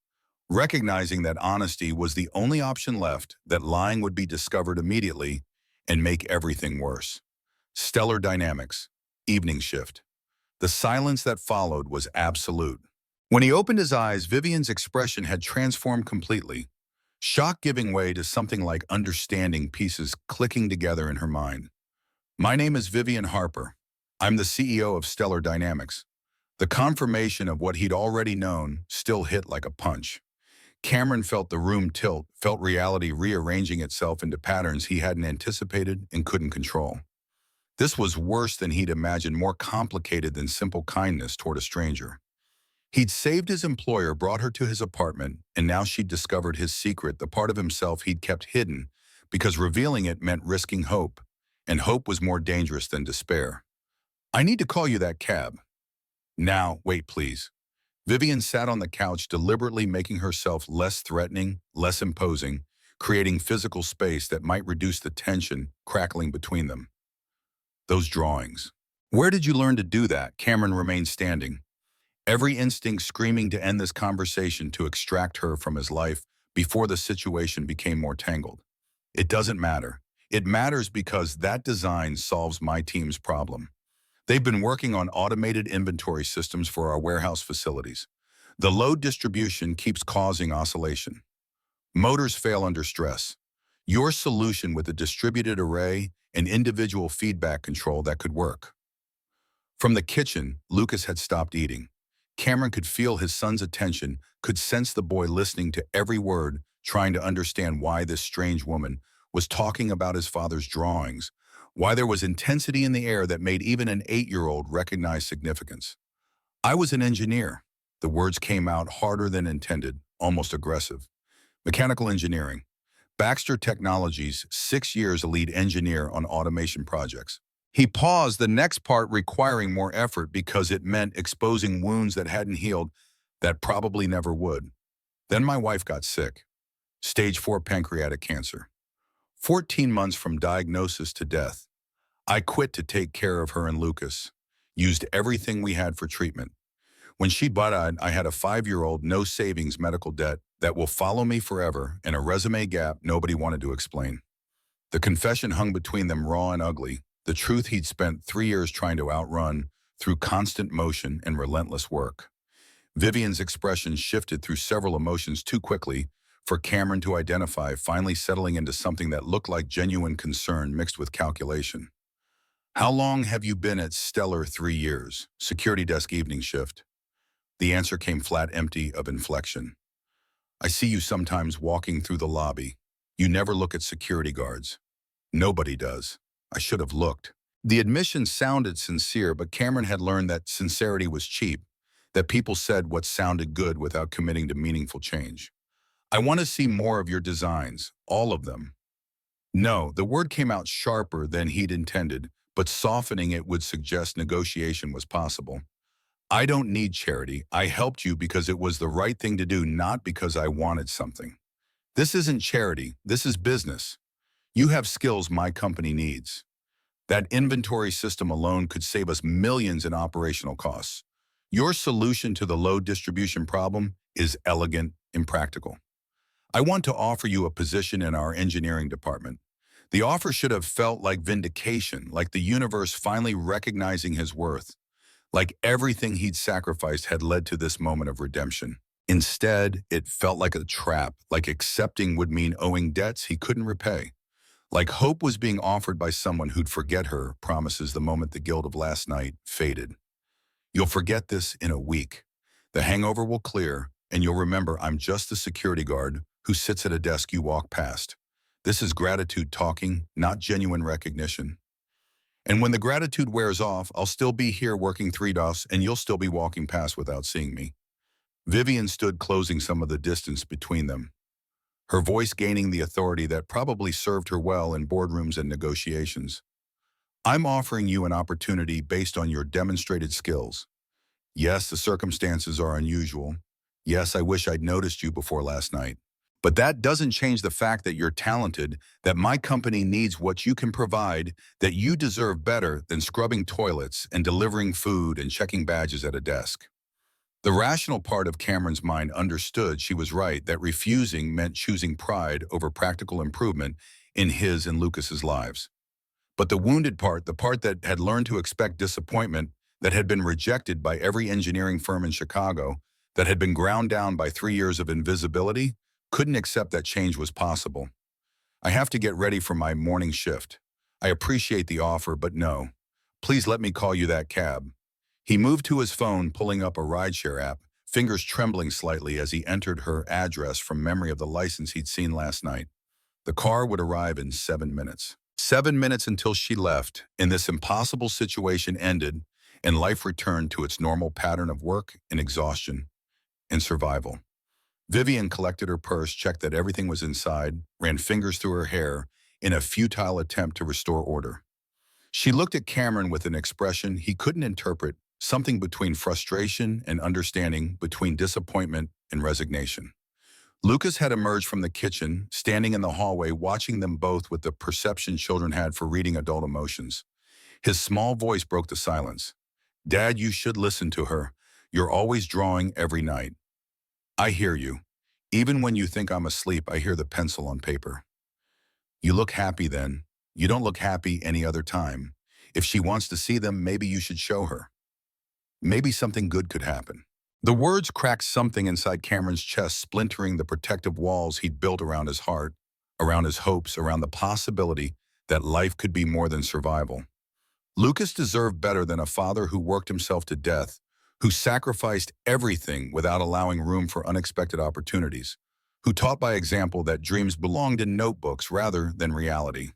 recognizing that honesty was the only option left, that lying would be discovered immediately and make everything worse. Stellar Dynamics, evening shift. The silence that followed was absolute. When he opened his eyes, Vivian's expression had transformed completely, shock giving way to something like understanding, pieces clicking together in her mind. "My name is Vivian Harper. I'm the CEO of Stellar Dynamics." The confirmation of what he'd already known still hit like a punch. Cameron felt the room tilt, felt reality rearranging itself into patterns he hadn't anticipated and couldn't control. This was worse than he'd imagined, more complicated than simple kindness toward a stranger. He'd saved his employer, brought her to his apartment, and now she'd discovered his secret, the part of himself he'd kept hidden, because revealing it meant risking hope, and hope was more dangerous than despair. "I need to call you that cab." "Now, wait, please." Vivian sat on the couch, deliberately making herself less threatening, less imposing, creating physical space that might reduce the tension crackling between them. "Those drawings. Where did you learn to do that?" Cameron remained standing, every instinct screaming to end this conversation, to extract her from his life before the situation became more tangled. "It doesn't matter. It matters because that design solves my team's problem. They've been working on automated inventory systems for our warehouse facilities. The load distribution keeps causing oscillation. Motors fail under stress. Your solution with a distributed array and individual feedback control, that could work." From the kitchen, Lucas had stopped eating. Cameron could feel his son's attention, could sense the boy listening to every word, trying to understand why this strange woman was talking about his father's drawings, why there was intensity in the air that made even an 8-year-old recognize significance. I was an engineer. The words came out harder than intended, almost aggressive. Mechanical engineering. Baxter Technologies, 6 years a lead engineer on automation projects. He paused, the next part requiring more effort because it meant exposing wounds that hadn't healed, that probably never would. Then my wife got sick. Stage 4 pancreatic cancer. 14 months from diagnosis to death. I quit to take care of her and Lucas. Used everything we had for treatment. When she died, I had a 5-year-old, no savings medical debt that will follow me forever and a resume gap nobody wanted to explain. The confession hung between them raw and ugly, the truth he'd spent 3 years trying to outrun through constant motion and relentless work. Vivian's expression shifted through several emotions too quickly for Cameron to identify, finally settling into something that looked like genuine concern mixed with calculation. How long have you been at Stellar? 3 years. Security desk evening shift. The answer came flat, empty of inflection. I see you sometimes walking through the lobby. You never look at security guards. Nobody does. I should have looked. The admission sounded sincere, but Cameron had learned that sincerity was cheap, that people said what sounded good without committing to meaningful change. I want to see more of your designs, all of them. No, the word came out sharper than he'd intended, but softening it would suggest negotiation was possible. I don't need charity. I helped you because it was the right thing to do, not because I wanted something. This isn't charity. This is business. You have skills my company needs. That inventory system alone could save us millions in operational costs. Your solution to the load distribution problem is elegant, impractical. I want to offer you a position in our engineering department. The offer should have felt like vindication, like the universe finally recognizing his worth, like everything he'd sacrificed had led to this moment of redemption. Instead, it felt like a trap, like accepting would mean owing debts he couldn't repay. Like hope was being offered by someone who'd forget her promises the moment the guilt of last night faded. You'll forget this in a week. The hangover will clear, and you'll remember I'm just the security guard who sits at a desk you walk past. This is gratitude talking, not genuine recognition. And when the gratitude wears off, I'll still be here working 3 DOS, and you'll still be walking past without seeing me. Vivian stood, closing some of the distance between them, her voice gaining the authority that probably served her well in boardrooms and negotiations. I'm offering you an opportunity based on your demonstrated skills. Yes, the circumstances are unusual. Yes, I wish I'd noticed you before last night. But that doesn't change the fact that you're talented, that my company needs what you can provide, that you deserve better than scrubbing toilets and delivering food and checking badges at a desk. The rational part of Cameron's mind understood she was right, that refusing meant choosing pride over practical improvement in his and Lucas's lives. But the wounded part, the part that had learned to expect disappointment, that had been rejected by every engineering firm in Chicago, that had been ground down by 3 years of invisibility, couldn't accept that change was possible. I have to get ready for my morning shift. I appreciate the offer, but no. Please let me call you that cab. He moved to his phone, pulling up a rideshare app, fingers trembling slightly as he entered her address from memory of the license he'd seen last night. The car would arrive in 7 minutes. 7 minutes until she left, and this impossible situation ended, and life returned to its normal pattern of work and exhaustion and survival. Vivian collected her purse, checked that everything was inside, ran fingers through her hair in a futile attempt to restore order. She looked at Cameron with an expression he couldn't interpret, something between frustration and understanding, between disappointment and resignation. Lucas had emerged from the kitchen, standing in the hallway, watching them both with the perception children had for reading adult emotions. His small voice broke the silence. Dad, you should listen to her. You're always drawing every night. I hear you. Even when you think I'm asleep, I hear the pencil on paper. You look happy then. You don't look happy any other time. If she wants to see them, maybe you should show her. Maybe something good could happen. The words cracked something inside Cameron's chest, splintering the protective walls he'd built around his heart, around his hopes, around the possibility that life could be more than survival. Lucas deserved better than a father who worked himself to death, who sacrificed everything without allowing room for unexpected opportunities, who taught by example that dreams belonged in notebooks rather than reality.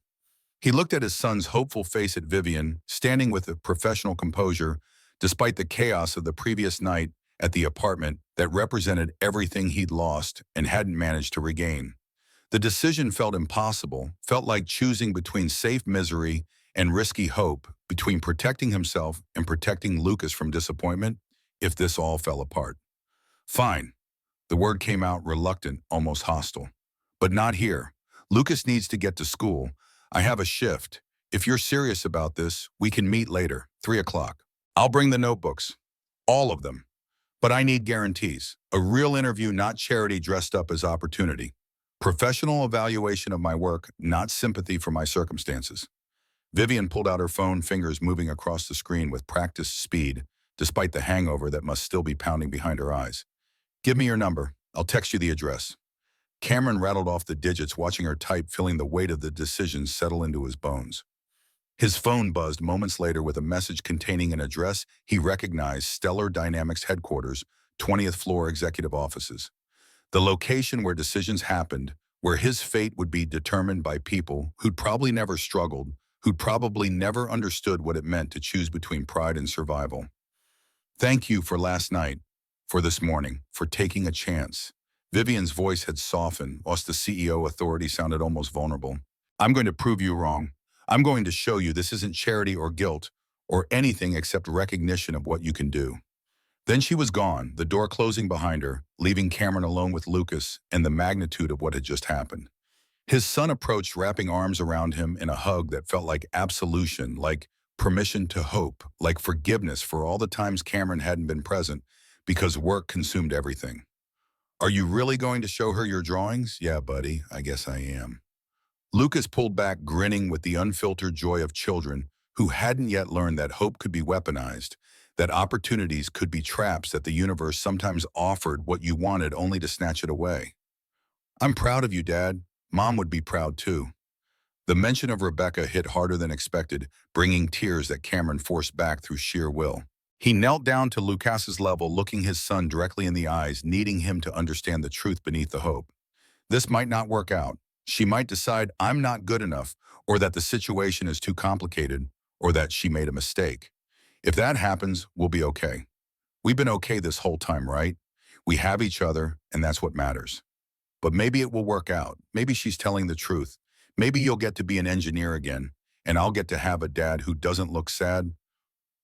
He looked at his son's hopeful face at Vivian, standing with a professional composure, despite the chaos of the previous night at the apartment that represented everything he'd lost and hadn't managed to regain. The decision felt impossible, felt like choosing between safe misery and risky hope, between protecting himself and protecting Lucas from disappointment, if this all fell apart. Fine. The word came out reluctant, almost hostile. But not here. Lucas needs to get to school. I have a shift. If you're serious about this, we can meet later, 3 o'clock. I'll bring the notebooks. All of them. But I need guarantees. A real interview, not charity dressed up as opportunity. Professional evaluation of my work, not sympathy for my circumstances. Vivian pulled out her phone, fingers moving across the screen with practiced speed, despite the hangover that must still be pounding behind her eyes. Give me your number. I'll text you the address. Cameron rattled off the digits, watching her type, feeling the weight of the decision settle into his bones. His phone buzzed moments later with a message containing an address he recognized: Stellar Dynamics headquarters, 20th floor executive offices. The location where decisions happened, where his fate would be determined by people who'd probably never struggled, who'd probably never understood what it meant to choose between pride and survival. Thank you for last night, for this morning, for taking a chance. Vivian's voice had softened, whilst the CEO authority sounded almost vulnerable. I'm going to prove you wrong. I'm going to show you this isn't charity or guilt, or anything except recognition of what you can do. Then she was gone, the door closing behind her, leaving Cameron alone with Lucas and the magnitude of what had just happened. His son approached, wrapping arms around him in a hug that felt like absolution, like permission to hope, like forgiveness for all the times Cameron hadn't been present because work consumed everything. Are you really going to show her your drawings? Yeah, buddy, I guess I am. Lucas pulled back, grinning with the unfiltered joy of children who hadn't yet learned that hope could be weaponized, that opportunities could be traps, that the universe sometimes offered what you wanted only to snatch it away. I'm proud of you, Dad. Mom would be proud too. The mention of Rebecca hit harder than expected, bringing tears that Cameron forced back through sheer will. He knelt down to Lucas's level, looking his son directly in the eyes, needing him to understand the truth beneath the hope. This might not work out. She might decide I'm not good enough, or that the situation is too complicated, or that she made a mistake. If that happens, we'll be okay. We've been okay this whole time, right? We have each other, and that's what matters. But maybe it will work out. Maybe she's telling the truth. Maybe you'll get to be an engineer again, and I'll get to have a dad who doesn't look sad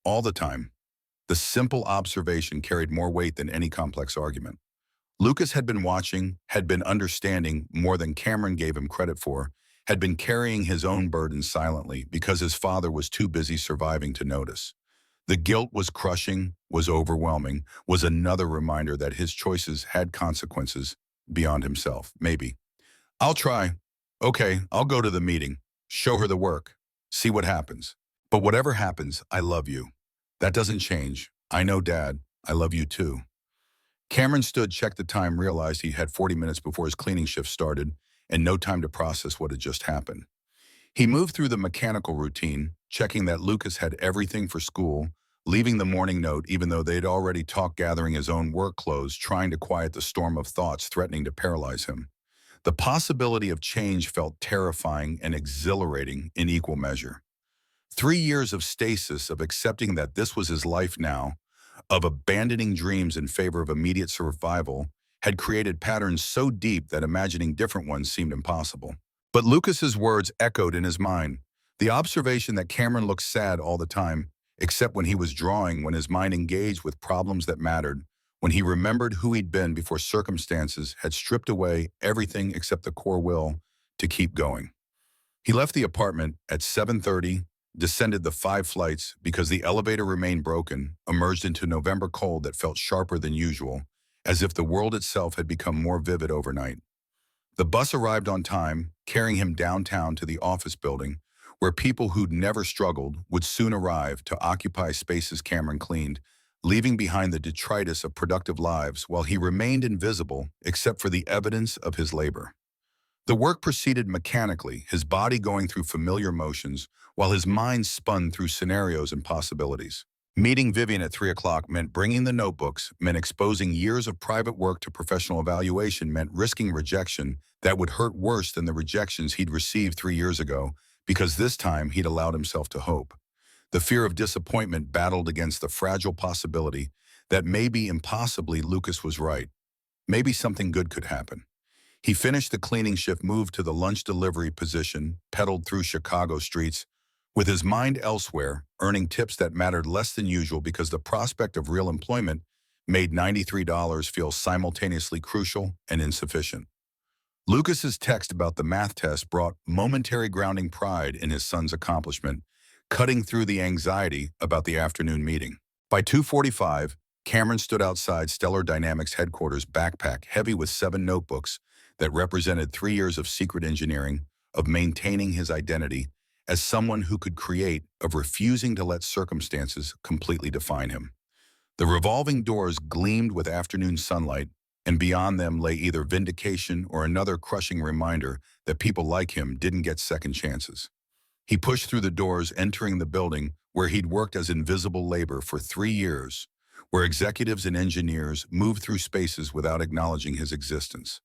all the time. The simple observation carried more weight than any complex argument. Lucas had been watching, had been understanding more than Cameron gave him credit for, had been carrying his own burdens silently because his father was too busy surviving to notice. The guilt was crushing, was overwhelming, was another reminder that his choices had consequences beyond himself. Maybe. I'll try. Okay, I'll go to the meeting. Show her the work. See what happens. But whatever happens, I love you. That doesn't change. I know, Dad. I love you too. Cameron stood, checked the time, realized he had 40 minutes before his cleaning shift started, and no time to process what had just happened. He moved through the mechanical routine, checking that Lucas had everything for school, leaving the morning note even though they'd already talked, gathering his own work clothes, trying to quiet the storm of thoughts threatening to paralyze him. The possibility of change felt terrifying and exhilarating in equal measure. 3 years of stasis, of accepting that this was his life now, of abandoning dreams in favor of immediate survival, had created patterns so deep that imagining different ones seemed impossible. But Lucas's words echoed in his mind. The observation that Cameron looked sad all the time, except when he was drawing, when his mind engaged with problems that mattered, when he remembered who he'd been before circumstances had stripped away everything except the core will to keep going. He left the apartment at 7:30, descended the 5 flights because the elevator remained broken, emerged into November cold that felt sharper than usual, as if the world itself had become more vivid overnight. The bus arrived on time, carrying him downtown to the office building, where people who'd never struggled would soon arrive to occupy spaces Cameron cleaned, leaving behind the detritus of productive lives while he remained invisible except for the evidence of his labor. The work proceeded mechanically, his body going through familiar motions, while his mind spun through scenarios and possibilities. Meeting Vivian at 3 o'clock meant bringing the notebooks, meant exposing years of private work to professional evaluation, meant risking rejection that would hurt worse than the rejections he'd received 3 years ago, because this time he'd allowed himself to hope. The fear of disappointment battled against the fragile possibility that maybe impossibly Lucas was right. Maybe something good could happen. He finished the cleaning shift, moved to the lunch delivery position, pedaled through Chicago streets, with his mind elsewhere, earning tips that mattered less than usual because the prospect of real employment made $93 feel simultaneously crucial and insufficient. Lucas's text about the math test brought momentary grounding pride in his son's accomplishment, cutting through the anxiety about the afternoon meeting. By 2:45, Cameron stood outside Stellar Dynamics headquarters, backpack heavy with 7 notebooks that represented 3 years of secret engineering, of maintaining his identity as someone who could create, of refusing to let circumstances completely define him. The revolving doors gleamed with afternoon sunlight, and beyond them lay either vindication or another crushing reminder that people like him didn't get second chances. He pushed through the doors, entering the building where he'd worked as invisible labor for 3 years, where executives and engineers moved through spaces without acknowledging his existence.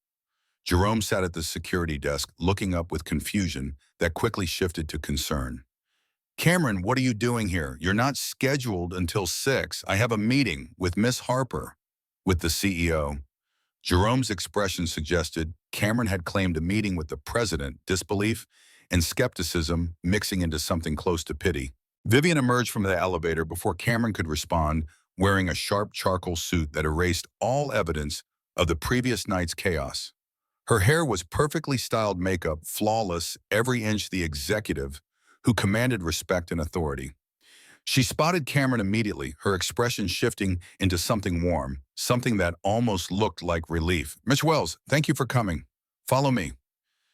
Jerome sat at the security desk, looking up with confusion that quickly shifted to concern. "Cameron, what are you doing here? You're not scheduled until 6. I have a meeting with Miss Harper." With the CEO. Jerome's expression suggested Cameron had claimed a meeting with the president, disbelief and skepticism mixing into something close to pity. Vivian emerged from the elevator before Cameron could respond, wearing a sharp charcoal suit that erased all evidence of the previous night's chaos. Her hair was perfectly styled makeup, flawless, every inch the executive who commanded respect and authority. She spotted Cameron immediately, her expression shifting into something warm, something that almost looked like relief. "Miss Wells, thank you for coming. Follow me."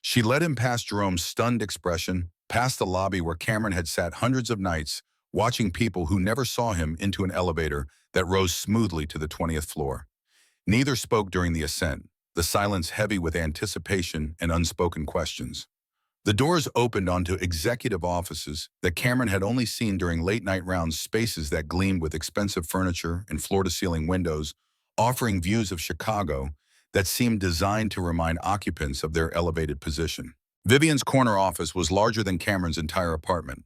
She led him past Jerome's stunned expression, past the lobby where Cameron had sat hundreds of nights, watching people who never saw him, into an elevator that rose smoothly to the 20th floor. Neither spoke during the ascent, the silence heavy with anticipation and unspoken questions. The doors opened onto executive offices that Cameron had only seen during late-night rounds, spaces that gleamed with expensive furniture and floor-to-ceiling windows, offering views of Chicago that seemed designed to remind occupants of their elevated position. Vivian's corner office was larger than Cameron's entire apartment.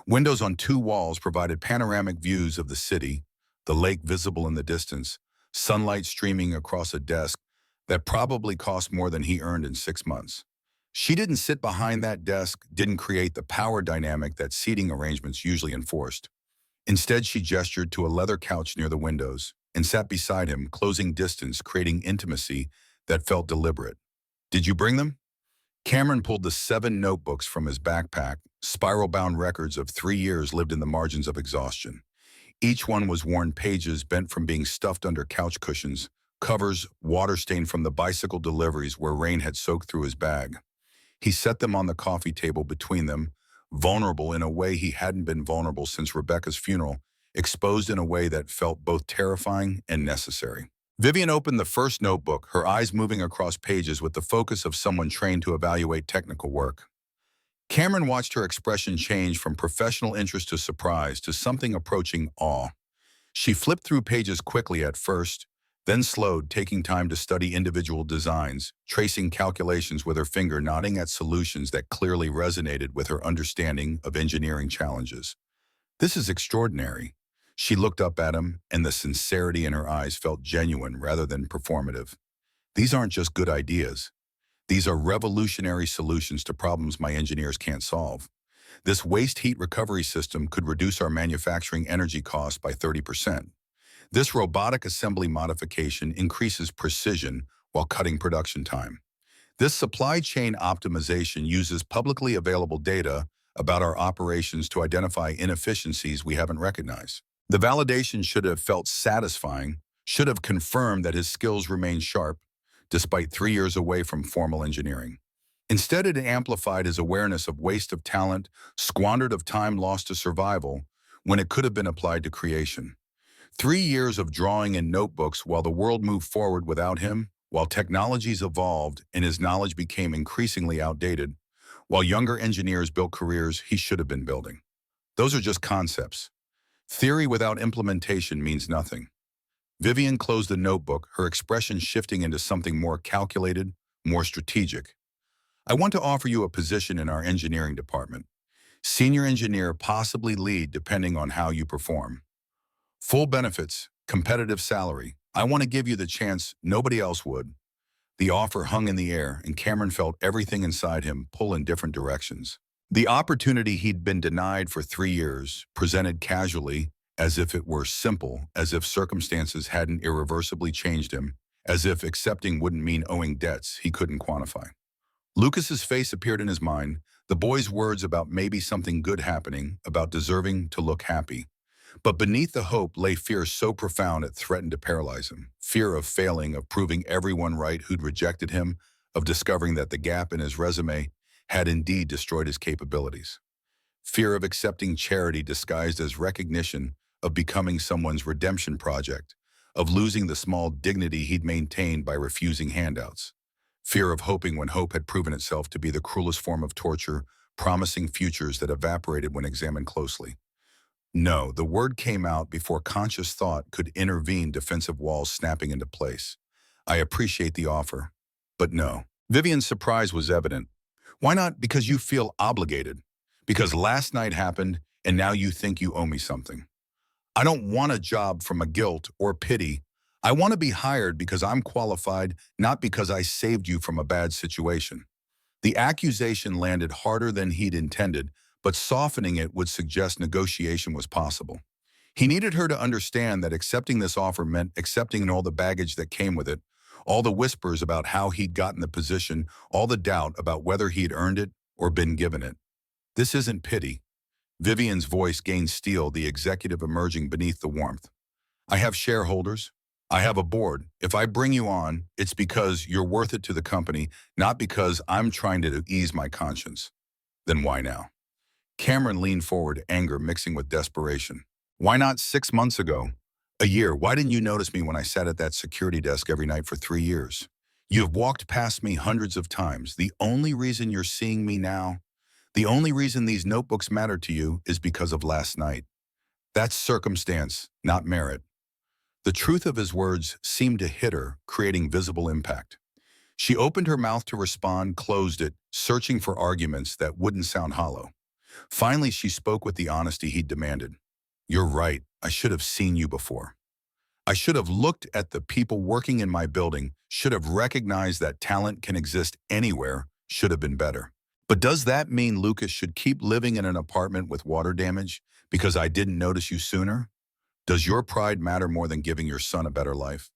Windows on 2 walls provided panoramic views of the city, the lake visible in the distance, sunlight streaming across a desk that probably cost more than he earned in 6 months. She didn't sit behind that desk, didn't create the power dynamic that seating arrangements usually enforced. Instead, she gestured to a leather couch near the windows and sat beside him, closing distance, creating intimacy that felt deliberate. "Did you bring them?" Cameron pulled the 7 notebooks from his backpack, spiral-bound records of 3 years lived in the margins of exhaustion. Each one was worn pages bent from being stuffed under couch cushions, covers water-stained from the bicycle deliveries where rain had soaked through his bag. He set them on the coffee table between them, vulnerable in a way he hadn't been vulnerable since Rebecca's funeral, exposed in a way that felt both terrifying and necessary. Vivian opened the first notebook, her eyes moving across pages with the focus of someone trained to evaluate technical work. Cameron watched her expression change from professional interest to surprise to something approaching awe. She flipped through pages quickly at first, then slowed, taking time to study individual designs, tracing calculations with her finger, nodding at solutions that clearly resonated with her understanding of engineering challenges. "This is extraordinary." She looked up at him, and the sincerity in her eyes felt genuine rather than performative. "These aren't just good ideas. These are revolutionary solutions to problems my engineers can't solve. This waste heat recovery system could reduce our manufacturing energy costs by 30%. This robotic assembly modification increases precision while cutting production time. This supply chain optimization uses publicly available data about our operations to identify inefficiencies we haven't recognized." The validation should have felt satisfying, should have confirmed that his skills remained sharp, despite 3 years away from formal engineering. Instead, it amplified his awareness of waste of talent, squandered of time lost to survival, when it could have been applied to creation. 3 years of drawing in notebooks while the world moved forward without him while technologies evolved and his knowledge became increasingly outdated, while younger engineers built careers he should have been building. Those are just concepts. Theory without implementation means nothing. Vivian closed the notebook, her expression shifting into something more calculated, more strategic. I want to offer you a position in our engineering department. Senior engineer, possibly lead, depending on how you perform. Full benefits, competitive salary. I want to give you the chance nobody else would. The offer hung in the air, and Cameron felt everything inside him pull in different directions. The opportunity he'd been denied for 3 years, presented casually, as if it were simple, as if circumstances hadn't irreversibly changed him, as if accepting wouldn't mean owing debts he couldn't quantify. Lucas's face appeared in his mind, the boy's words about maybe something good happening, about deserving to look happy. But beneath the hope lay fear so profound it threatened to paralyze him. Fear of failing, of proving everyone right who'd rejected him, of discovering that the gap in his resume had indeed destroyed his capabilities. Fear of accepting charity disguised as recognition, of becoming someone's redemption project, of losing the small dignity he'd maintained by refusing handouts. Fear of hoping when hope had proven itself to be the cruelest form of torture, promising futures that evaporated when examined closely. No, the word came out before conscious thought could intervene, defensive walls snapping into place. I appreciate the offer, but no. Vivian's surprise was evident. Why not? Because you feel obligated. Because last night happened, and now you think you owe me something. I don't want a job from a guilt or pity. I want to be hired because I'm qualified, not because I saved you from a bad situation. The accusation landed harder than he'd intended, but softening it would suggest negotiation was possible. He needed her to understand that accepting this offer meant accepting all the baggage that came with it, all the whispers about how he'd gotten the position, all the doubt about whether he'd earned it or been given it. This isn't pity. Vivian's voice gained steel, the executive emerging beneath the warmth. I have shareholders. I have a board. If I bring you on, it's because you're worth it to the company, not because I'm trying to ease my conscience. Then why now? Cameron leaned forward, anger mixing with desperation. Why not 6 months ago? A year? Why didn't you notice me when I sat at that security desk every night for 3 years? You have walked past me hundreds of times. The only reason you're seeing me now, the only reason these notebooks matter to you is because of last night. That's circumstance, not merit. The truth of his words seemed to hit her, creating visible impact. She opened her mouth to respond, closed it, searching for arguments that wouldn't sound hollow. Finally, she spoke with the honesty he'd demanded. You're right. I should have seen you before. I should have looked at the people working in my building, should have recognized that talent can exist anywhere, should have been better. But does that mean Lucas should keep living in an apartment with water damage because I didn't notice you sooner? Does your pride matter more than giving your son a better life?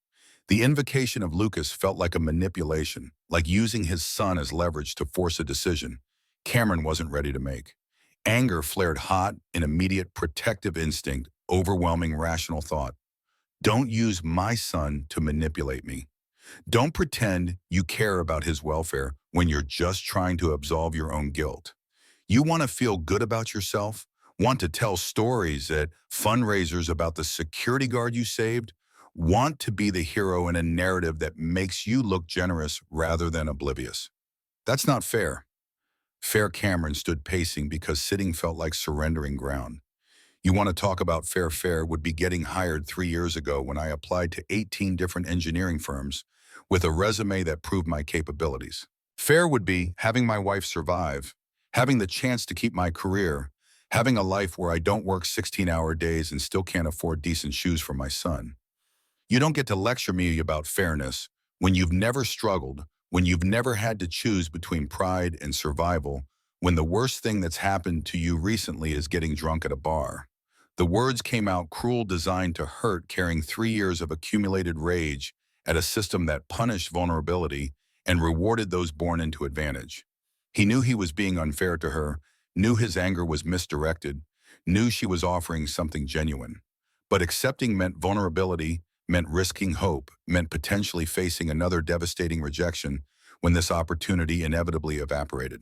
The invocation of Lucas felt like a manipulation, like using his son as leverage to force a decision Cameron wasn't ready to make. Anger flared hot, an immediate protective instinct, overwhelming rational thought. Don't use my son to manipulate me. Don't pretend you care about his welfare when you're just trying to absolve your own guilt. You want to feel good about yourself? Want to tell stories at fundraisers about the security guard you saved? Want to be the hero in a narrative that makes you look generous rather than oblivious? That's not fair. Fair Cameron stood pacing because sitting felt like surrendering ground. You want to talk about fair would be getting hired 3 years ago when I applied to 18 different engineering firms with a resume that proved my capabilities. Fair would be having my wife survive, having the chance to keep my career, having a life where I don't work 16-hour days and still can't afford decent shoes for my son. You don't get to lecture me about fairness when you've never struggled, when you've never had to choose between pride and survival, when the worst thing that's happened to you recently is getting drunk at a bar. The words came out cruel, designed to hurt, carrying 3 years of accumulated rage at a system that punished vulnerability and rewarded those born into advantage. He knew he was being unfair to her, knew his anger was misdirected, knew she was offering something genuine. But accepting meant vulnerability, meant risking hope, meant potentially facing another devastating rejection when this opportunity inevitably evaporated.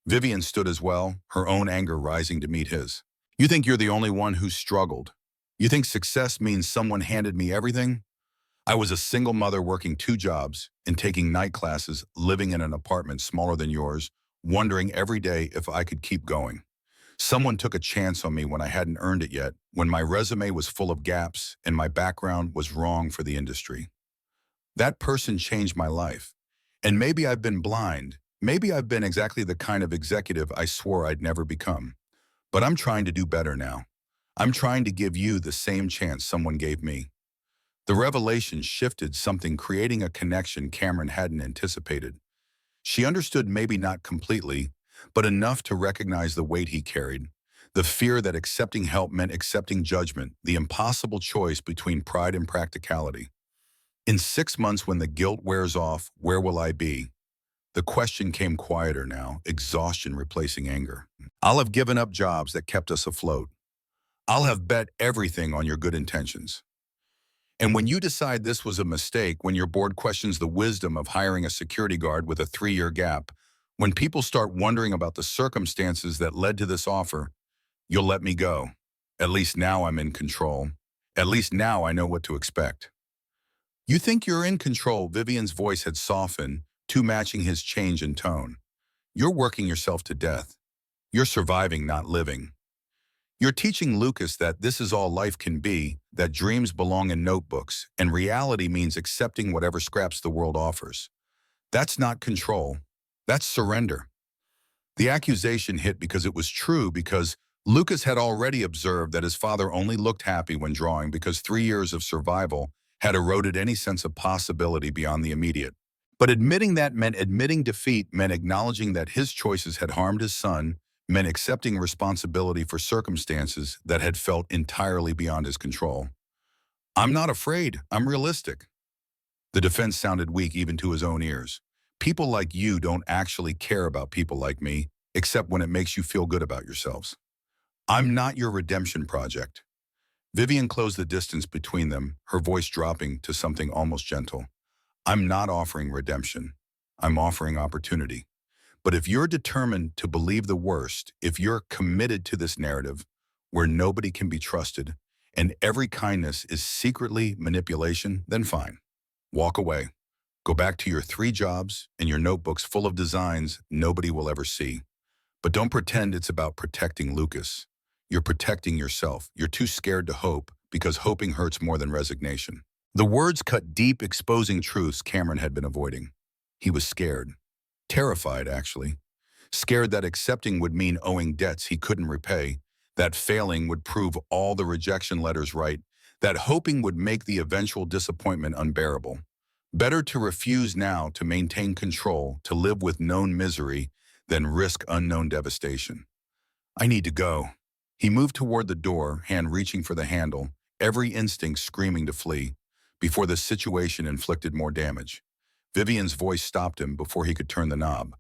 Vivian stood as well, her own anger rising to meet his. You think you're the only one who struggled? You think success means someone handed me everything? I was a single mother working 2 jobs and taking night classes, living in an apartment smaller than yours, wondering every day if I could keep going. Someone took a chance on me when I hadn't earned it yet, when my resume was full of gaps and my background was wrong for the industry. That person changed my life. And maybe I've been blind. Maybe I've been exactly the kind of executive I swore I'd never become. But I'm trying to do better now. I'm trying to give you the same chance someone gave me. The revelation shifted something, creating a connection Cameron hadn't anticipated. She understood, maybe not completely, but enough to recognize the weight he carried, the fear that accepting help meant accepting judgment, the impossible choice between pride and practicality. In 6 months, when the guilt wears off, where will I be? The question came quieter now, exhaustion replacing anger. I'll have given up jobs that kept us afloat. I'll have bet everything on your good intentions. And when you decide this was a mistake, when your board questions the wisdom of hiring a security guard with a 3-year gap, when people start wondering about the circumstances that led to this offer, you'll let me go. At least now I'm in control. At least now I know what to expect. You think you're in control? Vivian's voice had softened, too matching his change in tone. You're working yourself to death. You're surviving, not living. You're teaching Lucas that this is all life can be, that dreams belong in notebooks, and reality means accepting whatever scraps the world offers. That's not control. That's surrender. The accusation hit because it was true, because Lucas had already observed that his father only looked happy when drawing, because 3 years of survival had eroded any sense of possibility beyond the immediate. But admitting that meant admitting defeat, meant acknowledging that his choices had harmed his son, meant accepting responsibility for circumstances that had felt entirely beyond his control. I'm not afraid. I'm realistic. The defense sounded weak even to his own ears. People like you don't actually care about people like me, except when it makes you feel good about yourselves. I'm not your redemption project. Vivian closed the distance between them, her voice dropping to something almost gentle. I'm not offering redemption. I'm offering opportunity. But if you're determined to believe the worst, if you're committed to this narrative where nobody can be trusted and every kindness is secretly manipulation, then fine. Walk away. Go back to your 3 jobs and your notebooks full of designs nobody will ever see. But don't pretend it's about protecting Lucas. You're protecting yourself. You're too scared to hope, because hoping hurts more than resignation. The words cut deep, exposing truths Cameron had been avoiding. He was scared. Terrified, actually. Scared that accepting would mean owing debts he couldn't repay, that failing would prove all the rejection letters right, that hoping would make the eventual disappointment unbearable. Better to refuse now, to maintain control, to live with known misery, than risk unknown devastation. I need to go. He moved toward the door, hand reaching for the handle, every instinct screaming to flee, before the situation inflicted more damage. Vivian's voice stopped him before he could turn the knob.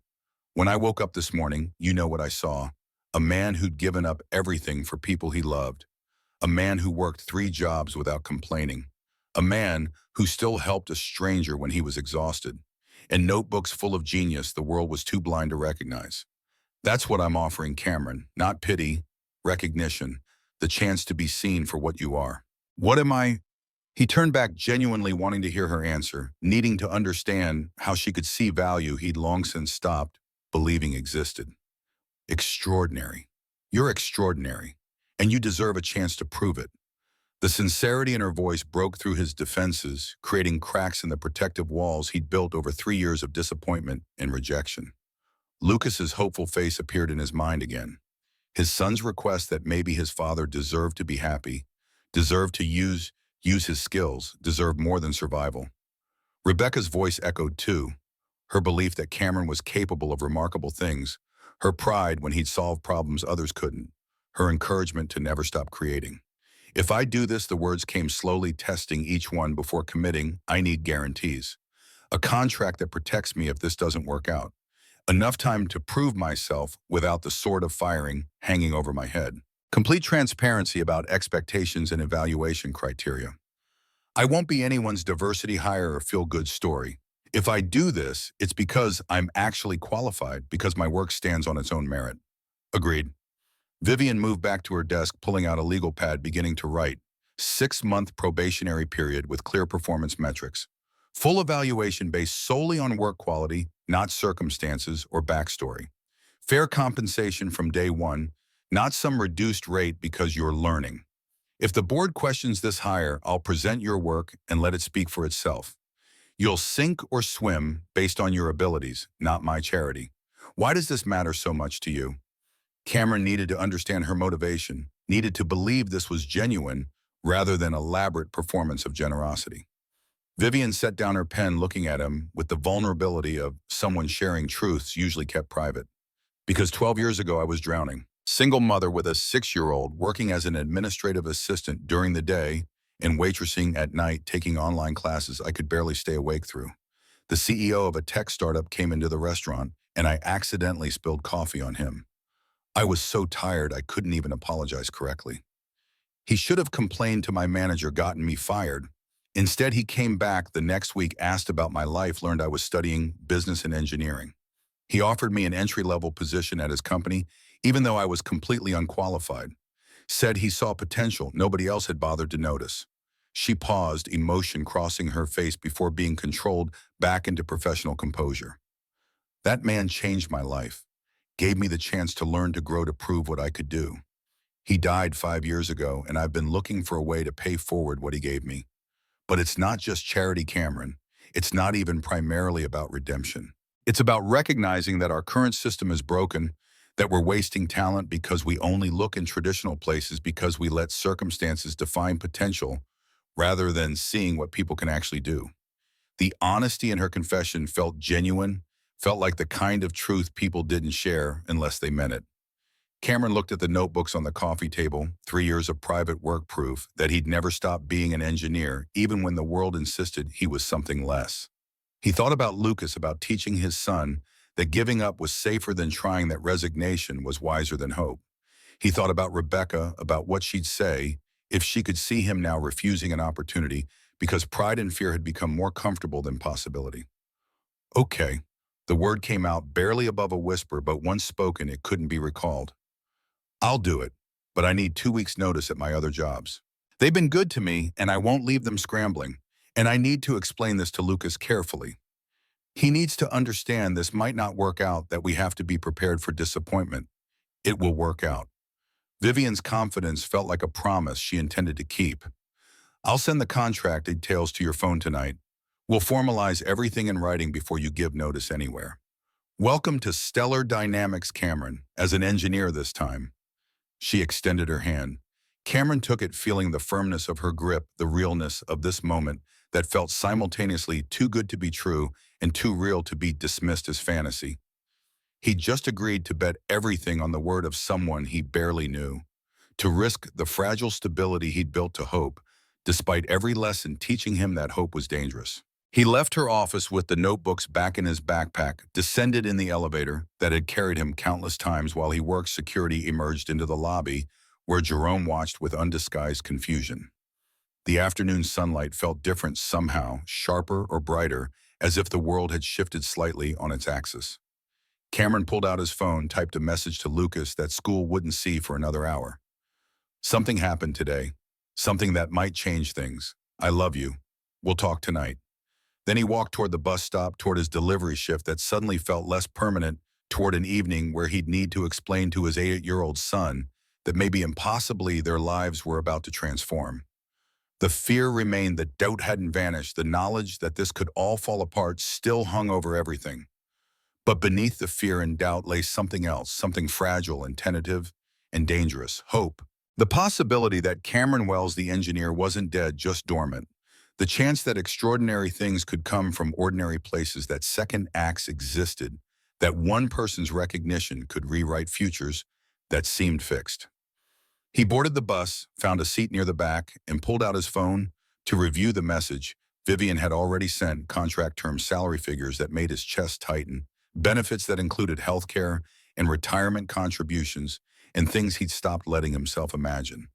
When I woke up this morning, you know what I saw. A man who'd given up everything for people he loved. A man who worked 3 jobs without complaining. A man who still helped a stranger when he was exhausted. And notebooks full of genius the world was too blind to recognize. That's what I'm offering, Cameron. Not pity, recognition, the chance to be seen for what you are. What am I? He turned back, genuinely wanting to hear her answer, needing to understand how she could see value he'd long since stopped believing existed. Extraordinary. You're extraordinary, and you deserve a chance to prove it. The sincerity in her voice broke through his defenses, creating cracks in the protective walls he'd built over 3 years of disappointment and rejection. Lucas's hopeful face appeared in his mind again. His son's request that maybe his father deserved to be happy, deserved to use his skills, deserved more than survival. Rebecca's voice echoed too, her belief that Cameron was capable of remarkable things, her pride when he'd solved problems others couldn't, her encouragement to never stop creating. If I do this, the words came slowly, testing each one before committing, I need guarantees. A contract that protects me if this doesn't work out. Enough time to prove myself without the sword of firing hanging over my head. Complete transparency about expectations and evaluation criteria. I won't be anyone's diversity hire or feel-good story. If I do this, it's because I'm actually qualified, because my work stands on its own merit. Agreed. Vivian moved back to her desk, pulling out a legal pad, beginning to write. 6-month probationary period with clear performance metrics. Full evaluation based solely on work quality, not circumstances or backstory. Fair compensation from day one, not some reduced rate because you're learning. If the board questions this hire, I'll present your work and let it speak for itself. You'll sink or swim based on your abilities, not my charity. Why does this matter so much to you? Cameron needed to understand her motivation, needed to believe this was genuine rather than elaborate performance of generosity. Vivian set down her pen looking at him with the vulnerability of someone sharing truths usually kept private. Because 12 years ago I was drowning. Single mother with a 6-year-old working as an administrative assistant during the day and waitressing at night taking online classes I could barely stay awake through. The CEO of a tech startup came into the restaurant and I accidentally spilled coffee on him. I was so tired I couldn't even apologize correctly. He should have complained to my manager, gotten me fired. Instead, he came back the next week, asked about my life, learned I was studying business and engineering. He offered me an entry-level position at his company, even though I was completely unqualified. Said he saw potential nobody else had bothered to notice. She paused, emotion crossing her face before being controlled back into professional composure. That man changed my life, gave me the chance to learn, to grow, to prove what I could do. He died 5 years ago, and I've been looking for a way to pay forward what he gave me. But it's not just charity, Cameron. It's not even primarily about redemption. It's about recognizing that our current system is broken, that we're wasting talent because we only look in traditional places, because we let circumstances define potential rather than seeing what people can actually do. The honesty in her confession felt genuine, felt like the kind of truth people didn't share unless they meant it. Cameron looked at the notebooks on the coffee table, 3 years of private work proof that he'd never stopped being an engineer, even when the world insisted he was something less. He thought about Lucas, about teaching his son that giving up was safer than trying, that resignation was wiser than hope. He thought about Rebecca, about what she'd say if she could see him now refusing an opportunity because pride and fear had become more comfortable than possibility. Okay, the word came out barely above a whisper, but once spoken, it couldn't be recalled. I'll do it, but I need 2 weeks' notice at my other jobs. They've been good to me, and I won't leave them scrambling. And I need to explain this to Lucas carefully. He needs to understand this might not work out, that we have to be prepared for disappointment. It will work out. Vivian's confidence felt like a promise she intended to keep. I'll send the contract details to your phone tonight. We'll formalize everything in writing before you give notice anywhere. Welcome to Stellar Dynamics, Cameron, as an engineer this time. She extended her hand. Cameron took it, feeling the firmness of her grip, the realness of this moment that felt simultaneously too good to be true and too real to be dismissed as fantasy. He'd just agreed to bet everything on the word of someone he barely knew, to risk the fragile stability he'd built to hope, despite every lesson teaching him that hope was dangerous. He left her office with the notebooks back in his backpack, descended in the elevator that had carried him countless times while he worked. Security emerged into the lobby, where Jerome watched with undisguised confusion. The afternoon sunlight felt different somehow, sharper or brighter, as if the world had shifted slightly on its axis. Cameron pulled out his phone, typed a message to Lucas that school wouldn't see for another hour. Something happened today, something that might change things. I love you. We'll talk tonight. Then he walked toward the bus stop, toward his delivery shift that suddenly felt less permanent, toward an evening where he'd need to explain to his 8-year-old son that maybe impossibly their lives were about to transform. The fear remained, the doubt hadn't vanished, the knowledge that this could all fall apart still hung over everything. But beneath the fear and doubt lay something else, something fragile and tentative and dangerous: hope. The possibility that Cameron Wells, the engineer, wasn't dead, just dormant. The chance that extraordinary things could come from ordinary places, that second acts existed, that one person's recognition could rewrite futures that seemed fixed. He boarded the bus, found a seat near the back, and pulled out his phone to review the message Vivian had already sent: contract terms, salary figures that made his chest tighten, benefits that included health care and retirement contributions, and things he'd stopped letting himself imagine.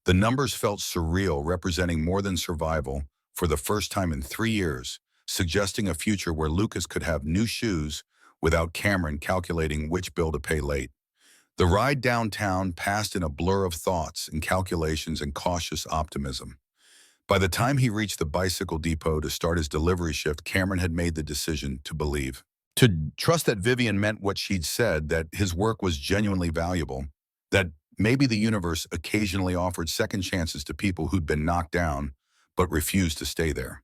The numbers felt surreal, representing more than survival for the first time in 3 years, suggesting a future where Lucas could have new shoes without Cameron calculating which bill to pay late. The ride downtown passed in a blur of thoughts and calculations and cautious optimism. By the time he reached the bicycle depot to start his delivery shift, Cameron had made the decision to believe. To trust that Vivian meant what she'd said, that his work was genuinely valuable, that maybe the universe occasionally offered second chances to people who'd been knocked down but refused to stay there.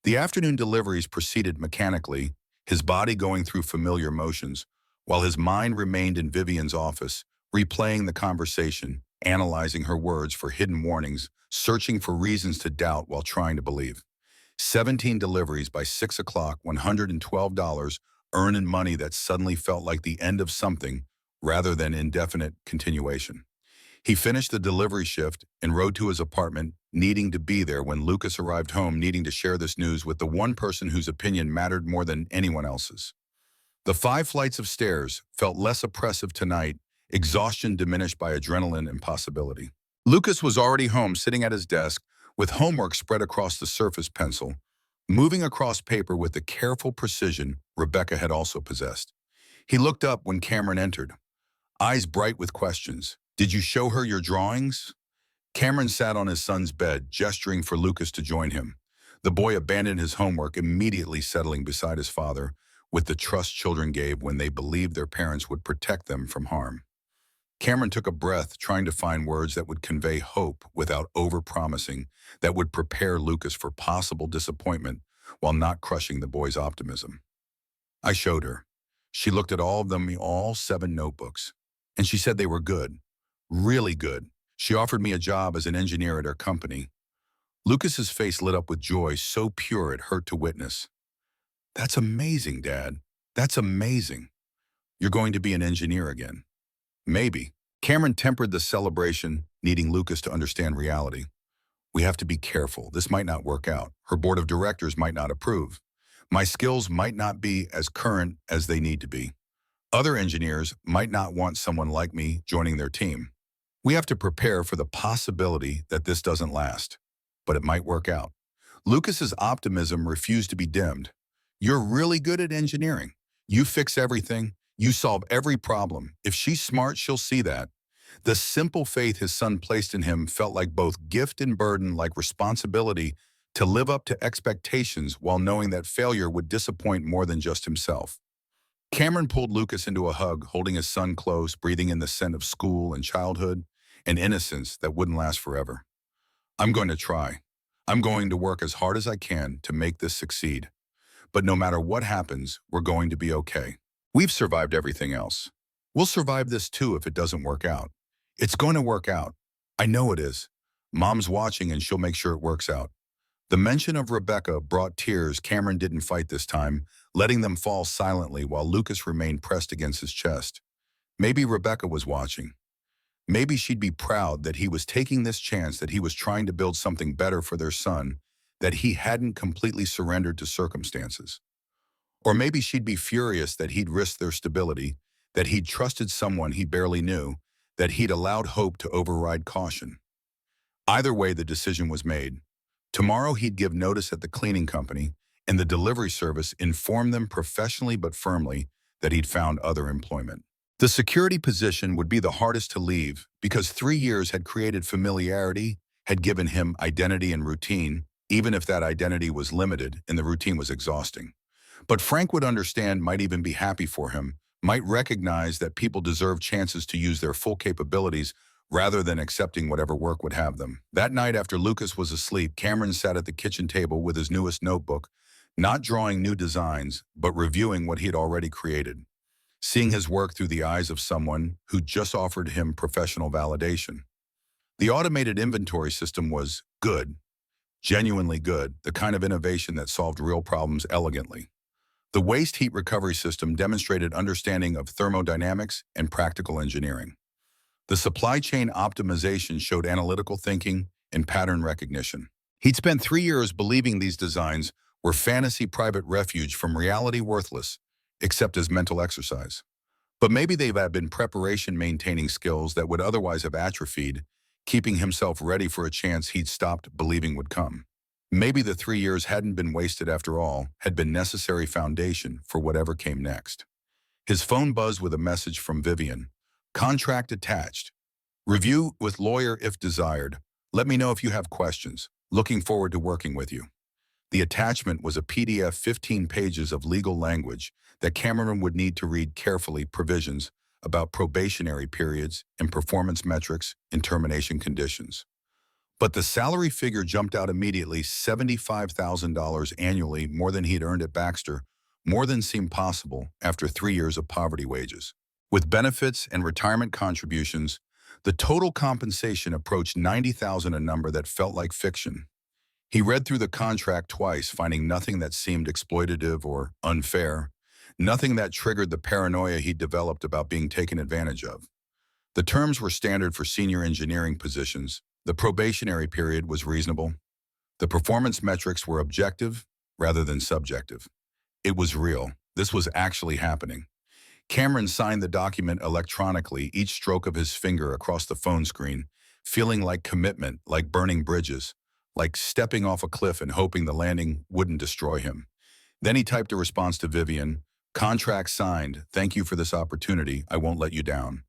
The afternoon deliveries proceeded mechanically, his body going through familiar motions, while his mind remained in Vivian's office, replaying the conversation, analyzing her words for hidden warnings, searching for reasons to doubt while trying to believe. 17 deliveries by 6 o'clock, $112, earning money that suddenly felt like the end of something rather than indefinite continuation. He finished the delivery shift and rode to his apartment, needing to be there when Lucas arrived home, needing to share this news with the one person whose opinion mattered more than anyone else's. The 5 flights of stairs felt less oppressive tonight, exhaustion diminished by adrenaline and possibility. Lucas was already home, sitting at his desk, with homework spread across the Surface pencil, moving across paper with the careful precision Rebecca had also possessed. He looked up when Cameron entered, eyes bright with questions. "Did you show her your drawings?" Cameron sat on his son's bed, gesturing for Lucas to join him. The boy abandoned his homework, immediately settling beside his father, with the trust children gave when they believed their parents would protect them from harm. Cameron took a breath, trying to find words that would convey hope without over-promising, that would prepare Lucas for possible disappointment while not crushing the boy's optimism. "I showed her. She looked at all of them, all 7 notebooks, and she said they were good. Really good. She offered me a job as an engineer at her company." Lucas's face lit up with joy so pure it hurt to witness. "That's amazing, Dad. That's amazing. You're going to be an engineer again." "Maybe." Cameron tempered the celebration, needing Lucas to understand reality. "We have to be careful. This might not work out. Her board of directors might not approve. My skills might not be as current as they need to be. Other engineers might not want someone like me joining their team. We have to prepare for the possibility that this doesn't last, but it might work out." Lucas's optimism refused to be dimmed. "You're really good at engineering. You fix everything. You solve every problem. If she's smart, she'll see that." The simple faith his son placed in him felt like both gift and burden, like responsibility to live up to expectations while knowing that failure would disappoint more than just himself. Cameron pulled Lucas into a hug, holding his son close, breathing in the scent of school and childhood, and innocence that wouldn't last forever. "I'm going to try. I'm going to work as hard as I can to make this succeed. But no matter what happens, we're going to be okay. We've survived everything else. We'll survive this too if it doesn't work out. It's going to work out. I know it is. Mom's watching and she'll make sure it works out." The mention of Rebecca brought tears. Cameron didn't fight this time, letting them fall silently while Lucas remained pressed against his chest. Maybe Rebecca was watching. Maybe she'd be proud that he was taking this chance, that he was trying to build something better for their son, that he hadn't completely surrendered to circumstances. Or maybe she'd be furious that he'd risked their stability, that he'd trusted someone he barely knew, that he'd allowed hope to override caution. Either way, the decision was made. Tomorrow he'd give notice at the cleaning company, and the delivery service informed them professionally but firmly that he'd found other employment. The security position would be the hardest to leave because 3 years had created familiarity, had given him identity and routine, even if that identity was limited and the routine was exhausting. But Frank would understand, might even be happy for him, might recognize that people deserve chances to use their full capabilities rather than accepting whatever work would have them. That night after Lucas was asleep, Cameron sat at the kitchen table with his newest notebook, not drawing new designs, but reviewing what he had already created, seeing his work through the eyes of someone who just offered him professional validation. The automated inventory system was good, genuinely good, the kind of innovation that solved real problems elegantly. The waste heat recovery system demonstrated understanding of thermodynamics and practical engineering. The supply chain optimization showed analytical thinking and pattern recognition. He'd spent 3 years believing these designs were fantasy private refuge from reality, worthless, except as mental exercise. But maybe they had been preparation maintaining skills that would otherwise have atrophied, keeping himself ready for a chance he'd stopped believing would come. Maybe the 3 years hadn't been wasted after all, had been necessary foundation for whatever came next. His phone buzzed with a message from Vivian. Contract attached. Review with lawyer if desired. Let me know if you have questions. Looking forward to working with you. The attachment was a PDF 15 pages of legal language that Cameron would need to read carefully provisions about probationary periods and performance metrics and termination conditions. But the salary figure jumped out immediately, $75,000 annually, more than he'd earned at Baxter, more than seemed possible after 3 years of poverty wages. With benefits and retirement contributions, the total compensation approached $90,000, a number that felt like fiction. He read through the contract twice, finding nothing that seemed exploitative or unfair, nothing that triggered the paranoia he'd developed about being taken advantage of. The terms were standard for senior engineering positions. The probationary period was reasonable. The performance metrics were objective rather than subjective. It was real. This was actually happening. Cameron signed the document electronically, each stroke of his finger across the phone screen, feeling like commitment, like burning bridges, like stepping off a cliff and hoping the landing wouldn't destroy him. Then he typed a response to Vivian, "Contract signed. Thank you for this opportunity. I won't let you down."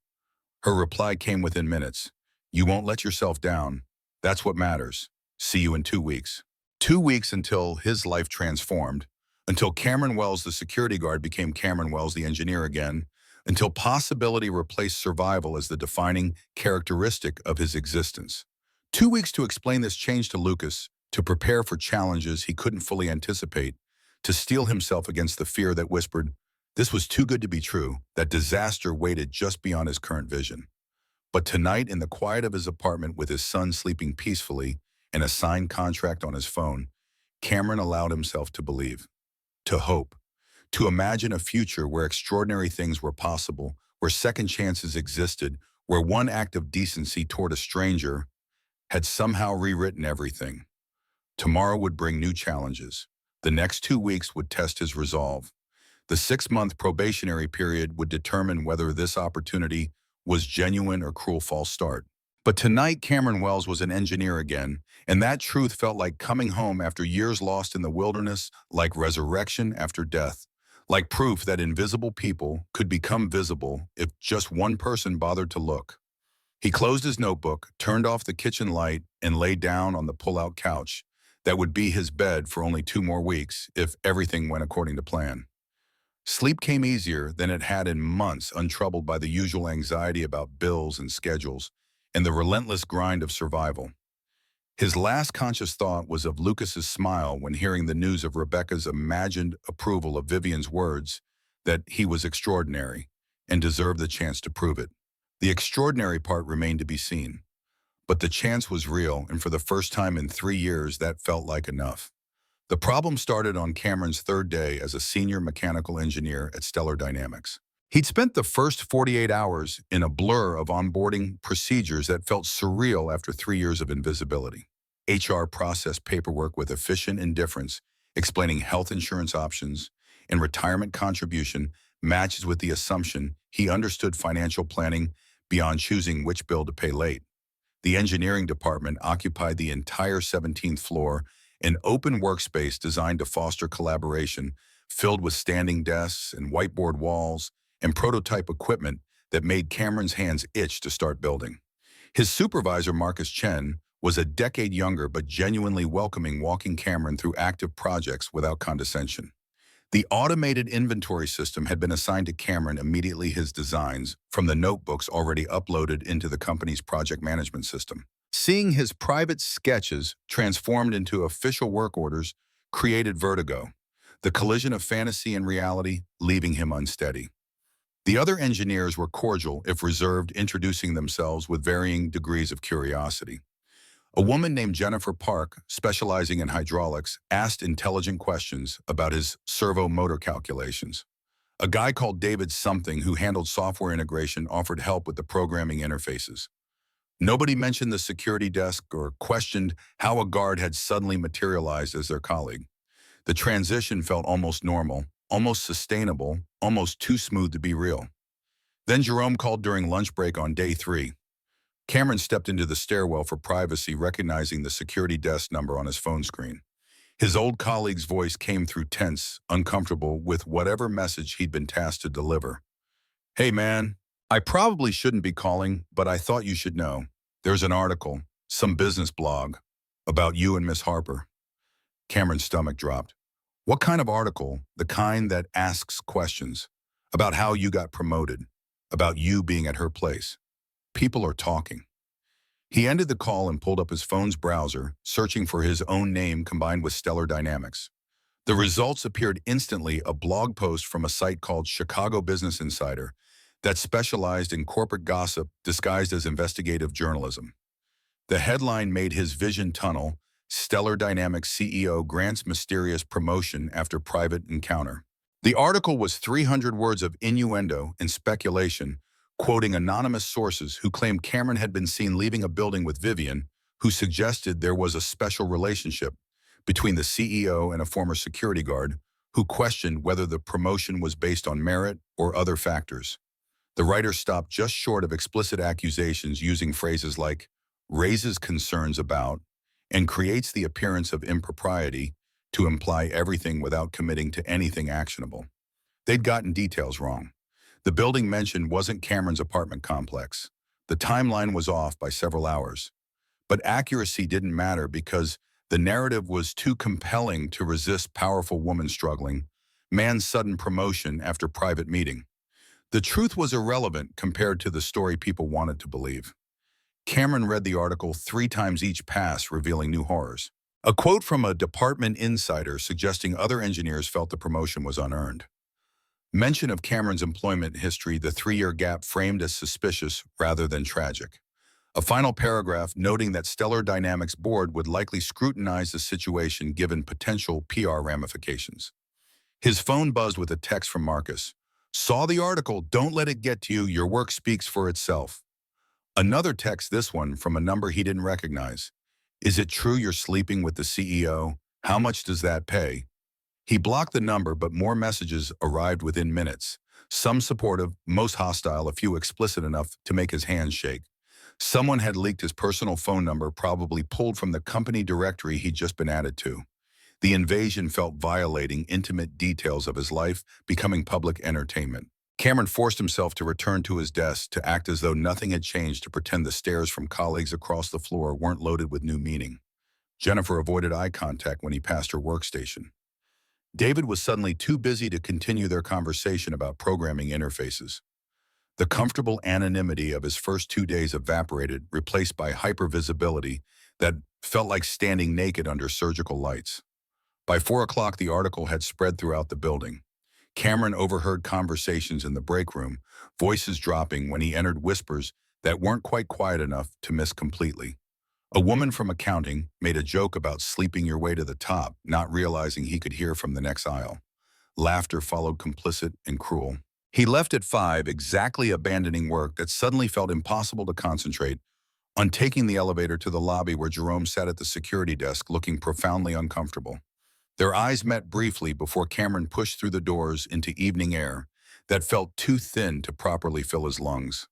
Her reply came within minutes. "You won't let yourself down. That's what matters. See you in 2 weeks." 2 weeks until his life transformed, until Cameron Wells, the security guard, became Cameron Wells, the engineer again, until possibility replaced survival as the defining characteristic of his existence. 2 weeks to explain this change to Lucas, to prepare for challenges he couldn't fully anticipate, to steel himself against the fear that whispered, this was too good to be true, that disaster waited just beyond his current vision. But tonight, in the quiet of his apartment with his son sleeping peacefully and a signed contract on his phone, Cameron allowed himself to believe, to hope, to imagine a future where extraordinary things were possible, where second chances existed, where one act of decency toward a stranger had somehow rewritten everything. Tomorrow would bring new challenges. The next 2 weeks would test his resolve. The 6-month probationary period would determine whether this opportunity was genuine or cruel false start. But tonight, Cameron Wells was an engineer again, and that truth felt like coming home after years lost in the wilderness, like resurrection after death, like proof that invisible people could become visible if just one person bothered to look. He closed his notebook, turned off the kitchen light, and lay down on the pull-out couch that would be his bed for only 2 more weeks if everything went according to plan. Sleep came easier than it had in months, untroubled by the usual anxiety about bills and schedules and the relentless grind of survival. His last conscious thought was of Lucas's smile when hearing the news of Rebecca's imagined approval of Vivian's words that he was extraordinary and deserved the chance to prove it. The extraordinary part remained to be seen. But the chance was real, and for the first time in 3 years, that felt like enough. The problem started on Cameron's 3rd day as a senior mechanical engineer at Stellar Dynamics. He'd spent the first 48 hours in a blur of onboarding procedures that felt surreal after 3 years of invisibility. HR processed paperwork with efficient indifference, explaining health insurance options and retirement contribution matches with the assumption he understood financial planning beyond choosing which bill to pay late. The engineering department occupied the entire 17th floor, an open workspace designed to foster collaboration, filled with standing desks and whiteboard walls and prototype equipment that made Cameron's hands itch to start building. His supervisor, Marcus Chen, was a decade younger but genuinely welcoming, walking Cameron through active projects without condescension. The automated inventory system had been assigned to Cameron immediately his designs from the notebooks already uploaded into the company's project management system. Seeing his private sketches transformed into official work orders created vertigo, the collision of fantasy and reality leaving him unsteady. The other engineers were cordial, if reserved, introducing themselves with varying degrees of curiosity. A woman named Jennifer Park, specializing in hydraulics, asked intelligent questions about his servo motor calculations. A guy called David Something, who handled software integration, offered help with the programming interfaces. Nobody mentioned the security desk or questioned how a guard had suddenly materialized as their colleague. The transition felt almost normal, almost sustainable, almost too smooth to be real. Then Jerome called during lunch break on day 3. Cameron stepped into the stairwell for privacy, recognizing the security desk number on his phone screen. His old colleague's voice came through, tense, uncomfortable with whatever message he'd been tasked to deliver. "Hey man, I probably shouldn't be calling, but I thought you should know. There's an article, some business blog, about you and Miss Harper. Cameron's stomach dropped. What kind of article? The kind that asks questions. About how you got promoted. About you being at her place. People are talking. He ended the call and pulled up his phone's browser, searching for his own name combined with Stellar Dynamics. The results appeared instantly, a blog post from a site called Chicago Business Insider that specialized in corporate gossip disguised as investigative journalism. The headline made his vision tunnel: Stellar Dynamics CEO grants mysterious promotion after private encounter. The article was 300 words of innuendo and speculation, quoting anonymous sources who claimed Cameron had been seen leaving a building with Vivian, who suggested there was a special relationship between the CEO and a former security guard, who questioned whether the promotion was based on merit or other factors. The writer stopped just short of explicit accusations, using phrases like raises concerns about and creates the appearance of impropriety to imply everything without committing to anything actionable. They'd gotten details wrong. The building mentioned wasn't Cameron's apartment complex. The timeline was off by several hours. But accuracy didn't matter because the narrative was too compelling to resist powerful woman struggling, man's sudden promotion after private meeting. The truth was irrelevant compared to the story people wanted to believe. Cameron read the article 3 times each pass, revealing new horrors. A quote from a department insider suggesting other engineers felt the promotion was unearned. Mention of Cameron's employment history, the 3-year gap framed as suspicious rather than tragic. A final paragraph noting that Stellar Dynamics board would likely scrutinize the situation given potential PR ramifications. His phone buzzed with a text from Marcus. Saw the article, don't let it get to you, your work speaks for itself. Another text, this one from a number he didn't recognize. Is it true you're sleeping with the CEO? How much does that pay? He blocked the number, but more messages arrived within minutes. Some supportive, most hostile, a few explicit enough to make his hands shake. Someone had leaked his personal phone number, probably pulled from the company directory he'd just been added to. The invasion felt violating intimate details of his life, becoming public entertainment. Cameron forced himself to return to his desk, to act as though nothing had changed, to pretend the stares from colleagues across the floor weren't loaded with new meaning. Jennifer avoided eye contact when he passed her workstation. David was suddenly too busy to continue their conversation about programming interfaces. The comfortable anonymity of his first 2 days evaporated, replaced by hypervisibility that felt like standing naked under surgical lights. By 4 o'clock, the article had spread throughout the building. Cameron overheard conversations in the break room, voices dropping when he entered, whispers that weren't quite quiet enough to miss completely. A woman from accounting made a joke about sleeping your way to the top, not realizing he could hear from the next aisle. Laughter followed, complicit and cruel. He left at 5, exactly, abandoning work that suddenly felt impossible to concentrate on taking the elevator to the lobby where Jerome sat at the security desk, looking profoundly uncomfortable. Their eyes met briefly before Cameron pushed through the doors into evening air that felt too thin to properly fill his lungs.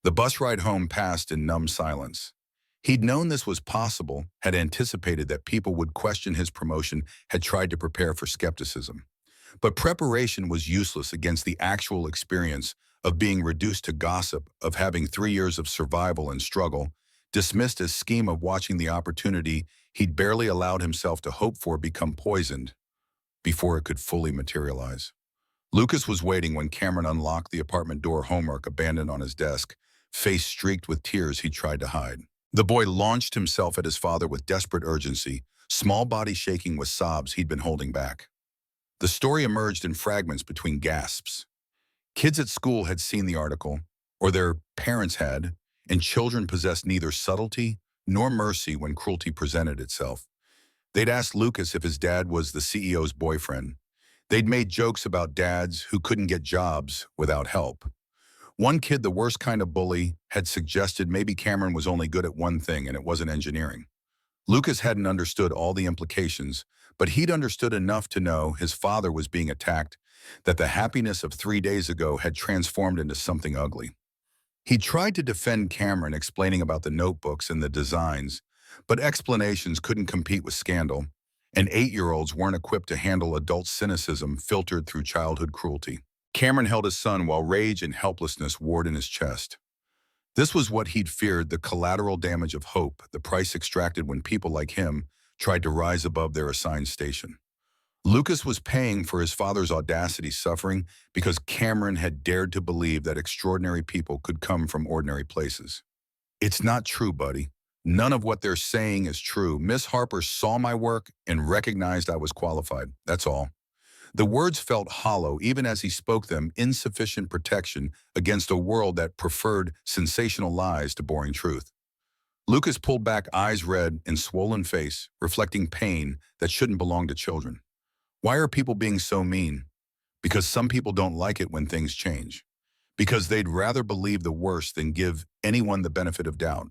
The bus ride home passed in numb silence. He'd known this was possible, had anticipated that people would question his promotion, had tried to prepare for skepticism. But preparation was useless against the actual experience of being reduced to gossip, of having 3 years of survival and struggle, dismissed as scheme, of watching the opportunity he'd barely allowed himself to hope for become poisoned before it could fully materialize. Lucas was waiting when Cameron unlocked the apartment door, homework abandoned on his desk, face streaked with tears he tried to hide. The boy launched himself at his father with desperate urgency, small body shaking with sobs he'd been holding back. The story emerged in fragments between gasps. Kids at school had seen the article, or their parents had, and children possessed neither subtlety nor mercy when cruelty presented itself. They'd asked Lucas if his dad was the CEO's boyfriend. They'd made jokes about dads who couldn't get jobs without help. One kid, the worst kind of bully, had suggested maybe Cameron was only good at one thing, and it wasn't engineering. Lucas hadn't understood all the implications, but he'd understood enough to know his father was being attacked, that the happiness of 3 days ago had transformed into something ugly. He tried to defend Cameron, explaining about the notebooks and the designs, but explanations couldn't compete with scandal, and 8-year-olds weren't equipped to handle adult cynicism filtered through childhood cruelty. Cameron held his son while rage and helplessness warred in his chest. This was what he'd feared, the collateral damage of hope, the price extracted when people like him tried to rise above their assigned station. Lucas was paying for his father's audacity suffering because Cameron had dared to believe that extraordinary people could come from ordinary places. It's not true, buddy. None of what they're saying is true. Miss Harper saw my work and recognized I was qualified. That's all. The words felt hollow, even as he spoke them, insufficient protection against a world that preferred sensational lies to boring truth. Lucas pulled back, eyes red and swollen face, reflecting pain that shouldn't belong to children. Why are people being so mean? Because some people don't like it when things change. Because they'd rather believe the worst than give anyone the benefit of doubt.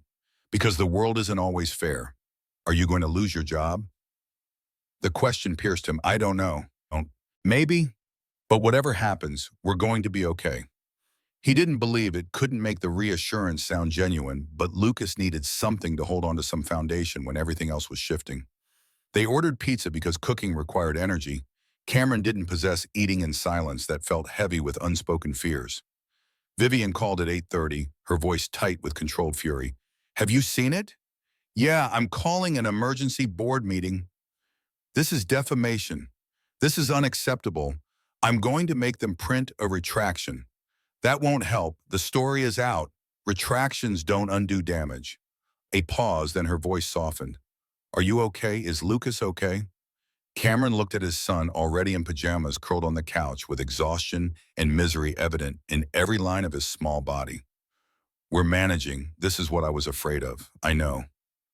Because the world isn't always fair. Are you going to lose your job? The question pierced him. I don't know. Maybe, but whatever happens, we're going to be okay. He didn't believe it, couldn't make the reassurance sound genuine, but Lucas needed something to hold on to, some foundation when everything else was shifting. They ordered pizza because cooking required energy. Cameron didn't possess eating in silence that felt heavy with unspoken fears. Vivian called at 8:30, her voice tight with controlled fury. Have you seen it? Yeah, I'm calling an emergency board meeting. This is defamation. This is unacceptable. I'm going to make them print a retraction. That won't help. The story is out. Retractions don't undo damage. A pause, then her voice softened. Are you okay? Is Lucas okay? Cameron looked at his son, already in pajamas, curled on the couch with exhaustion and misery evident in every line of his small body. We're managing. This is what I was afraid of. I know.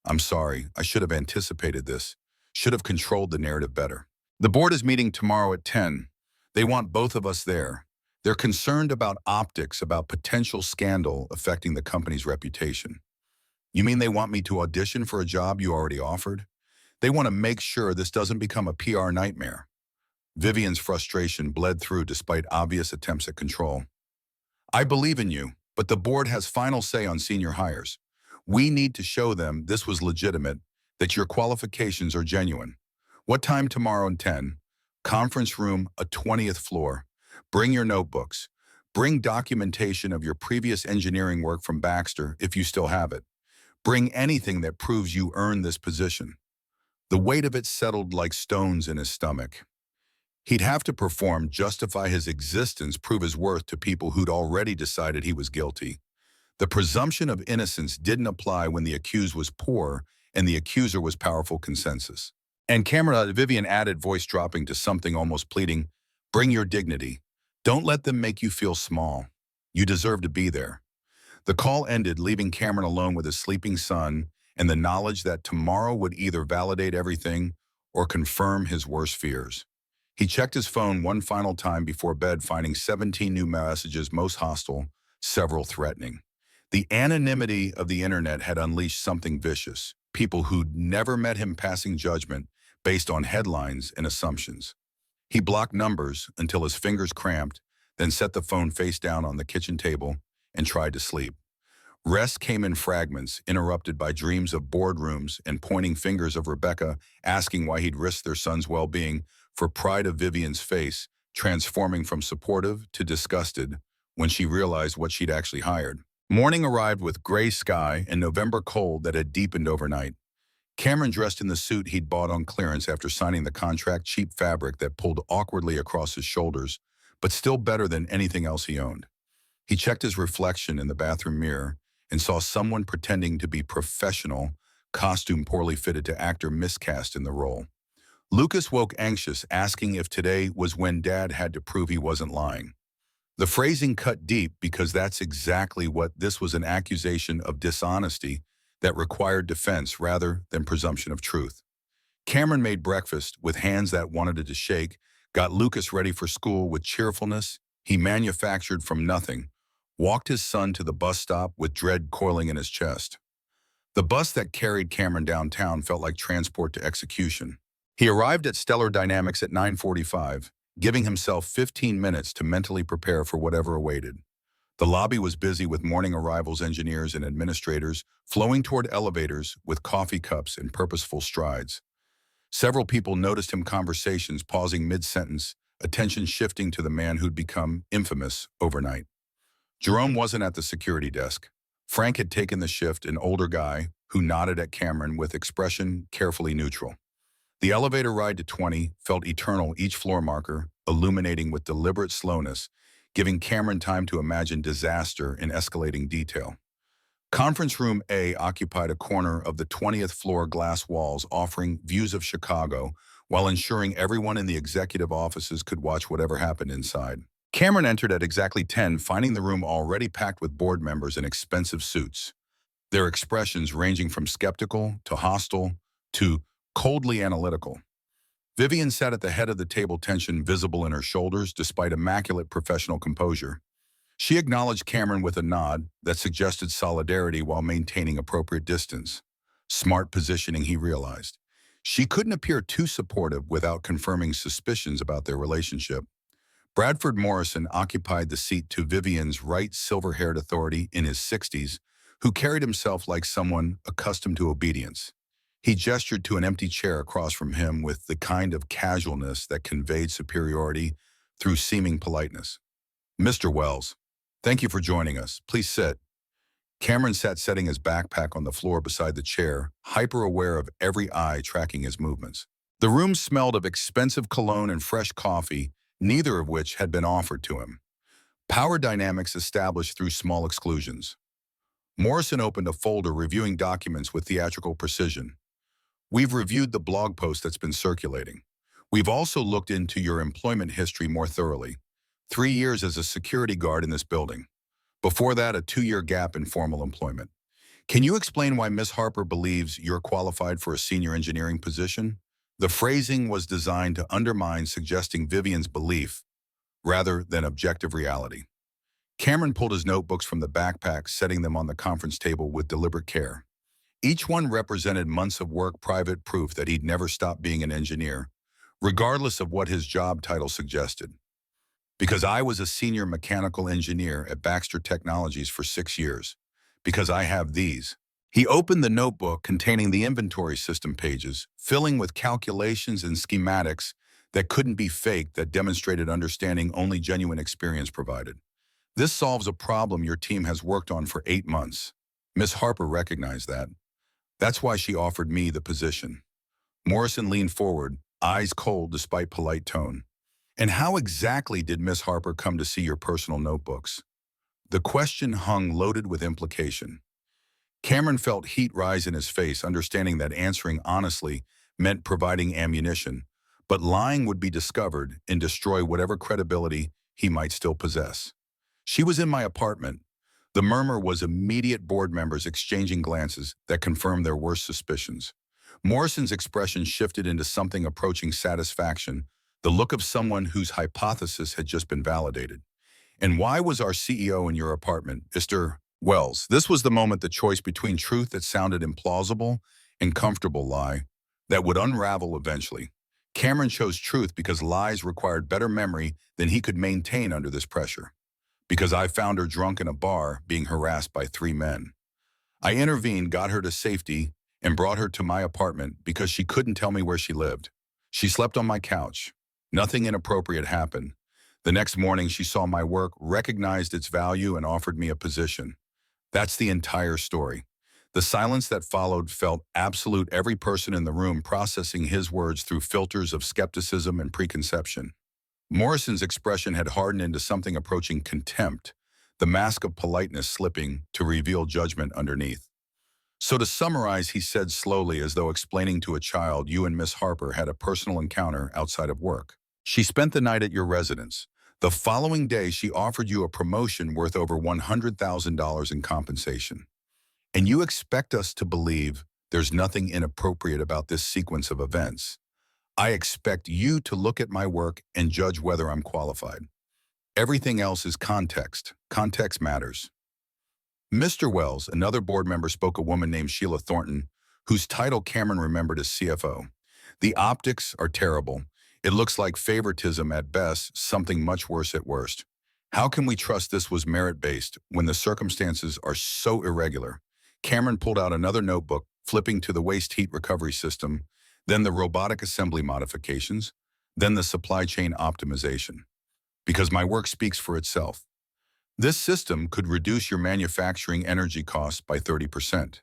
I'm sorry. I should have anticipated this. Should have controlled the narrative better. The board is meeting tomorrow at 10. They want both of us there. They're concerned about optics, about potential scandal affecting the company's reputation. You mean they want me to audition for a job you already offered? They want to make sure this doesn't become a PR nightmare. Vivian's frustration bled through despite obvious attempts at control. I believe in you, but the board has final say on senior hires. We need to show them this was legitimate, that your qualifications are genuine. What time tomorrow at 10? Conference room, a 20th floor. Bring your notebooks. Bring documentation of your previous engineering work from Baxter, if you still have it. Bring anything that proves you earned this position. The weight of it settled like stones in his stomach. He'd have to perform, justify his existence, prove his worth to people who'd already decided he was guilty. The presumption of innocence didn't apply when the accused was poor and the accuser was powerful consensus. And Vivian added, voice dropping to something almost pleading, bring your dignity. Don't let them make you feel small. You deserve to be there. The call ended, leaving Cameron alone with his sleeping son and the knowledge that tomorrow would either validate everything or confirm his worst fears. He checked his phone one final time before bed, finding 17 new messages, most hostile, several threatening. The anonymity of the internet had unleashed something vicious. People who'd never met him passing judgment based on headlines and assumptions. He blocked numbers until his fingers cramped, then set the phone face down on the kitchen table and tried to sleep. Rest came in fragments, interrupted by dreams of boardrooms and pointing fingers of Rebecca asking why he'd risked their son's well-being for pride of Vivian's face, transforming from supportive to disgusted when she realized what she'd actually hired. Morning arrived with gray sky and November cold that had deepened overnight. Cameron dressed in the suit he'd bought on clearance after signing the contract, cheap fabric that pulled awkwardly across his shoulders, but still better than anything else he owned. He checked his reflection in the bathroom mirror and saw someone pretending to be professional, costume poorly fitted to actor miscast in the role. Lucas woke anxious, asking if today was when Dad had to prove he wasn't lying. The phrasing cut deep because that's exactly what this was, an accusation of dishonesty that required defense rather than presumption of truth. Cameron made breakfast with hands that wanted to shake, got Lucas ready for school with cheerfulness he manufactured from nothing, walked his son to the bus stop with dread coiling in his chest. The bus that carried Cameron downtown felt like transport to execution. He arrived at Stellar Dynamics at 9:45, giving himself 15 minutes to mentally prepare for whatever awaited. The lobby was busy with morning arrivals, engineers and administrators flowing toward elevators with coffee cups and purposeful strides. Several people noticed him conversations pausing mid-sentence, attention shifting to the man who'd become infamous overnight. Jerome wasn't at the security desk. Frank had taken the shift, an older guy who nodded at Cameron with expression carefully neutral. The elevator ride to 20 felt eternal, each floor marker illuminating with deliberate slowness, giving Cameron time to imagine disaster in escalating detail. Conference Room A occupied a corner of the 20th floor, glass walls offering views of Chicago, while ensuring everyone in the executive offices could watch whatever happened inside. Cameron entered at exactly 10, finding the room already packed with board members in expensive suits, their expressions ranging from skeptical to hostile to coldly analytical. Vivian sat at the head of the table, tension visible in her shoulders despite immaculate professional composure. She acknowledged Cameron with a nod that suggested solidarity while maintaining appropriate distance. Smart positioning, he realized. She couldn't appear too supportive without confirming suspicions about their relationship. Bradford Morrison occupied the seat to Vivian's right, silver-haired authority in his 60s, who carried himself like someone accustomed to obedience. He gestured to an empty chair across from him with the kind of casualness that conveyed superiority through seeming politeness. "Mr. Wells, thank you for joining us. Please sit." Cameron sat, setting his backpack on the floor beside the chair, hyper-aware of every eye tracking his movements. The room smelled of expensive cologne and fresh coffee, neither of which had been offered to him. Power dynamics established through small exclusions. Morrison opened a folder, reviewing documents with theatrical precision. "We've reviewed the blog post that's been circulating. We've also looked into your employment history more thoroughly. 3 years as a security guard in this building. Before that, a 2-year gap in formal employment. Can you explain why Miss Harper believes you're qualified for a senior engineering position?" The phrasing was designed to undermine, suggesting Vivian's belief rather than objective reality. Cameron pulled his notebooks from the backpack, setting them on the conference table with deliberate care. Each one represented months of work, private proof that he'd never stopped being an engineer, regardless of what his job title suggested. "Because I was a senior mechanical engineer at Baxter Technologies for 6 years. Because I have these." He opened the notebook containing the inventory system pages, filling with calculations and schematics that couldn't be faked, that demonstrated understanding only genuine experience provided. "This solves a problem your team has worked on for 8 months. Miss Harper recognized that. That's why she offered me the position." Morrison leaned forward, eyes cold despite polite tone. "And how exactly did Miss Harper come to see your personal notebooks?" The question hung loaded with implication. Cameron felt heat rise in his face, understanding that answering honestly meant providing ammunition, but lying would be discovered and destroy whatever credibility he might still possess. "She was in my apartment." The murmur was immediate, board members exchanging glances that confirmed their worst suspicions. Morrison's expression shifted into something approaching satisfaction, the look of someone whose hypothesis had just been validated. "And why was our CEO in your apartment, Mr. Wells?" This was the moment, the choice between truth that sounded implausible and comfortable lie that would unravel eventually. Cameron chose truth because lies required better memory than he could maintain under this pressure. "Because I found her drunk in a bar, being harassed by 3 men. I intervened, got her to safety, and brought her to my apartment because she couldn't tell me where she lived. She slept on my couch. Nothing inappropriate happened. The next morning, she saw my work, recognized its value, and offered me a position." That's the entire story. The silence that followed felt absolute, every person in the room processing his words through filters of skepticism and preconception. Morrison's expression had hardened into something approaching contempt, the mask of politeness slipping to reveal judgment underneath. "So to summarize," he said slowly, as though explaining to a child, "you and Miss Harper had a personal encounter outside of work. She spent the night at your residence. The following day, she offered you a promotion worth over $100,000 in compensation. And you expect us to believe there's nothing inappropriate about this sequence of events. I expect you to look at my work and judge whether I'm qualified. Everything else is context. Context matters." "Mr. Wells," another board member spoke, a woman named Sheila Thornton, whose title Cameron remembered as CFO. "The optics are terrible. It looks like favoritism at best, something much worse at worst. How can we trust this was merit-based when the circumstances are so irregular?" Cameron pulled out another notebook, flipping to the waste heat recovery system, then the robotic assembly modifications. Then the supply chain optimization, because my work speaks for itself. This system could reduce your manufacturing energy costs by 30%.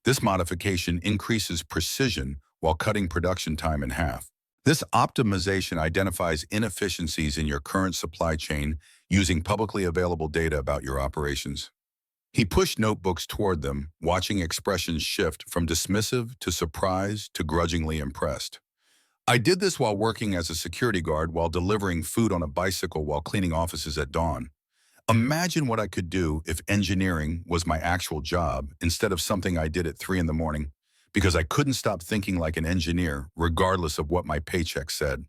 This modification increases precision while cutting production time in half. This optimization identifies inefficiencies in your current supply chain using publicly available data about your operations. He pushed notebooks toward them, watching expressions shift from dismissive to surprised to grudgingly impressed. I did this while working as a security guard while delivering food on a bicycle while cleaning offices at dawn. Imagine what I could do if engineering was my actual job instead of something I did at 3 in the morning, because I couldn't stop thinking like an engineer regardless of what my paycheck said.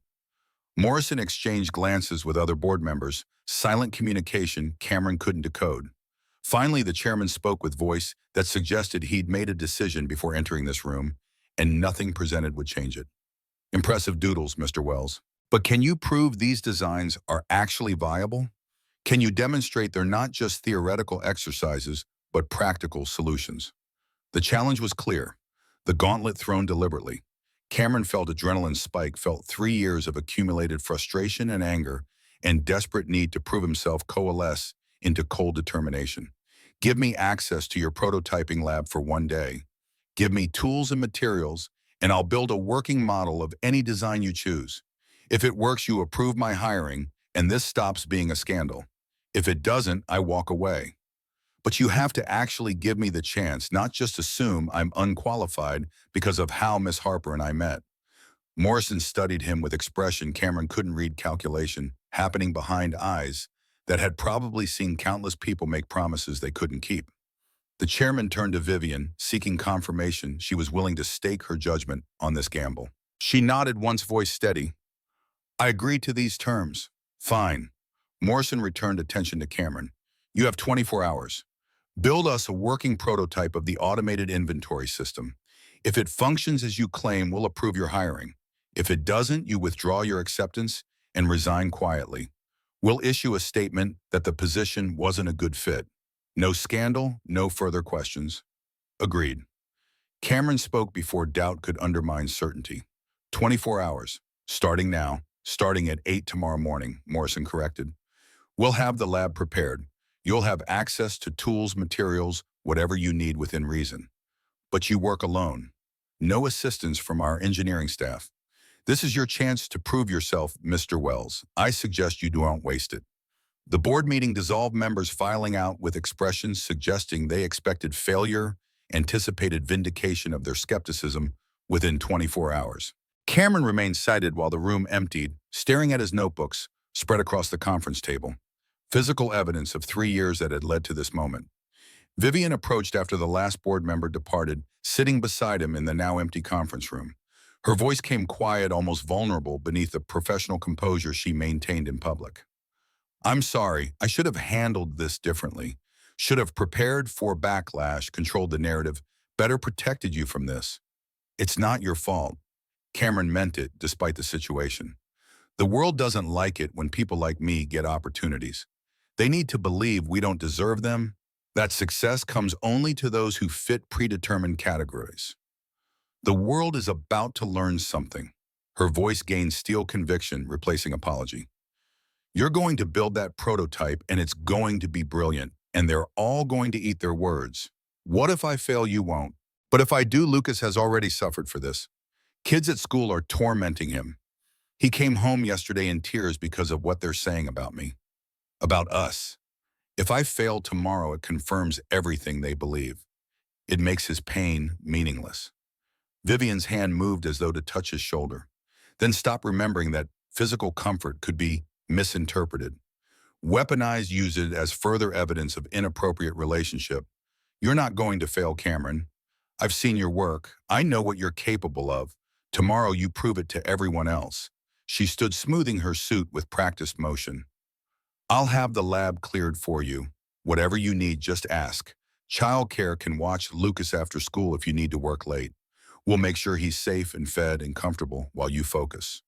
Morrison exchanged glances with other board members, silent communication Cameron couldn't decode. Finally, the chairman spoke with voice that suggested he'd made a decision before entering this room, and nothing presented would change it. Impressive doodles, Mr. Wells. But can you prove these designs are actually viable? Can you demonstrate they're not just theoretical exercises, but practical solutions? The challenge was clear. The gauntlet thrown deliberately. Cameron felt adrenaline spike, felt 3 years of accumulated frustration and anger, and desperate need to prove himself coalesce into cold determination. Give me access to your prototyping lab for 1 day. Give me tools and materials, and I'll build a working model of any design you choose. If it works, you approve my hiring, and this stops being a scandal. If it doesn't, I walk away. But you have to actually give me the chance, not just assume I'm unqualified because of how Miss Harper and I met. Morrison studied him with expression Cameron couldn't read, calculation happening behind eyes that had probably seen countless people make promises they couldn't keep. The chairman turned to Vivian, seeking confirmation she was willing to stake her judgment on this gamble. She nodded, once voice steady. I agree to these terms. Fine. Morrison returned attention to Cameron. You have 24 hours. Build us a working prototype of the automated inventory system. If it functions as you claim, we'll approve your hiring. If it doesn't, you withdraw your acceptance and resign quietly. We'll issue a statement that the position wasn't a good fit. No scandal, no further questions. Agreed. Cameron spoke before doubt could undermine certainty. 24 hours. Starting now. Starting at 8 tomorrow morning, Morrison corrected. We'll have the lab prepared. You'll have access to tools, materials, whatever you need within reason. But you work alone. No assistance from our engineering staff. This is your chance to prove yourself, Mr. Wells. I suggest you don't waste it. The board meeting dissolved, members filing out with expressions suggesting they expected failure, anticipated vindication of their skepticism within 24 hours. Cameron remained sighted while the room emptied, staring at his notebooks spread across the conference table. Physical evidence of 3 years that had led to this moment. Vivian approached after the last board member departed, sitting beside him in the now empty conference room. Her voice came quiet, almost vulnerable beneath the professional composure she maintained in public. I'm sorry, I should have handled this differently. Should have prepared for backlash, controlled the narrative, better protected you from this. It's not your fault. Cameron meant it, despite the situation. The world doesn't like it when people like me get opportunities. They need to believe we don't deserve them, that success comes only to those who fit predetermined categories. The world is about to learn something. Her voice gained steel conviction, replacing apology. You're going to build that prototype, and it's going to be brilliant, and they're all going to eat their words. What if I fail? You won't. But if I do, Lucas has already suffered for this. Kids at school are tormenting him. He came home yesterday in tears because of what they're saying about me, about us. If I fail tomorrow, it confirms everything they believe. It makes his pain meaningless. Vivian's hand moved as though to touch his shoulder, then stopped, remembering that physical comfort could be misinterpreted. Weaponized, use it as further evidence of inappropriate relationship. You're not going to fail, Cameron. I've seen your work. I know what you're capable of. Tomorrow you prove it to everyone else. She stood, smoothing her suit with practiced motion. I'll have the lab cleared for you. Whatever you need, just ask. Childcare can watch Lucas after school if you need to work late. We'll make sure he's safe and fed and comfortable while you focus.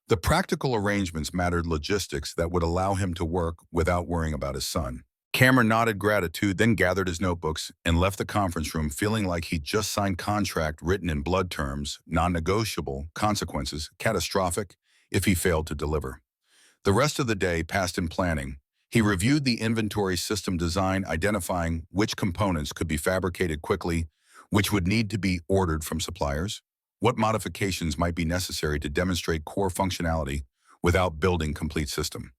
The practical arrangements mattered, logistics that would allow him to work without worrying about his son. Cameron nodded gratitude, then gathered his notebooks and left the conference room feeling like he'd just signed contract written in blood terms, non-negotiable, consequences, catastrophic. if he failed to deliver. The rest of the day passed in planning. He reviewed the inventory system design, identifying which components could be fabricated quickly, which would need to be ordered from suppliers, what modifications might be necessary to demonstrate core functionality without building complete system.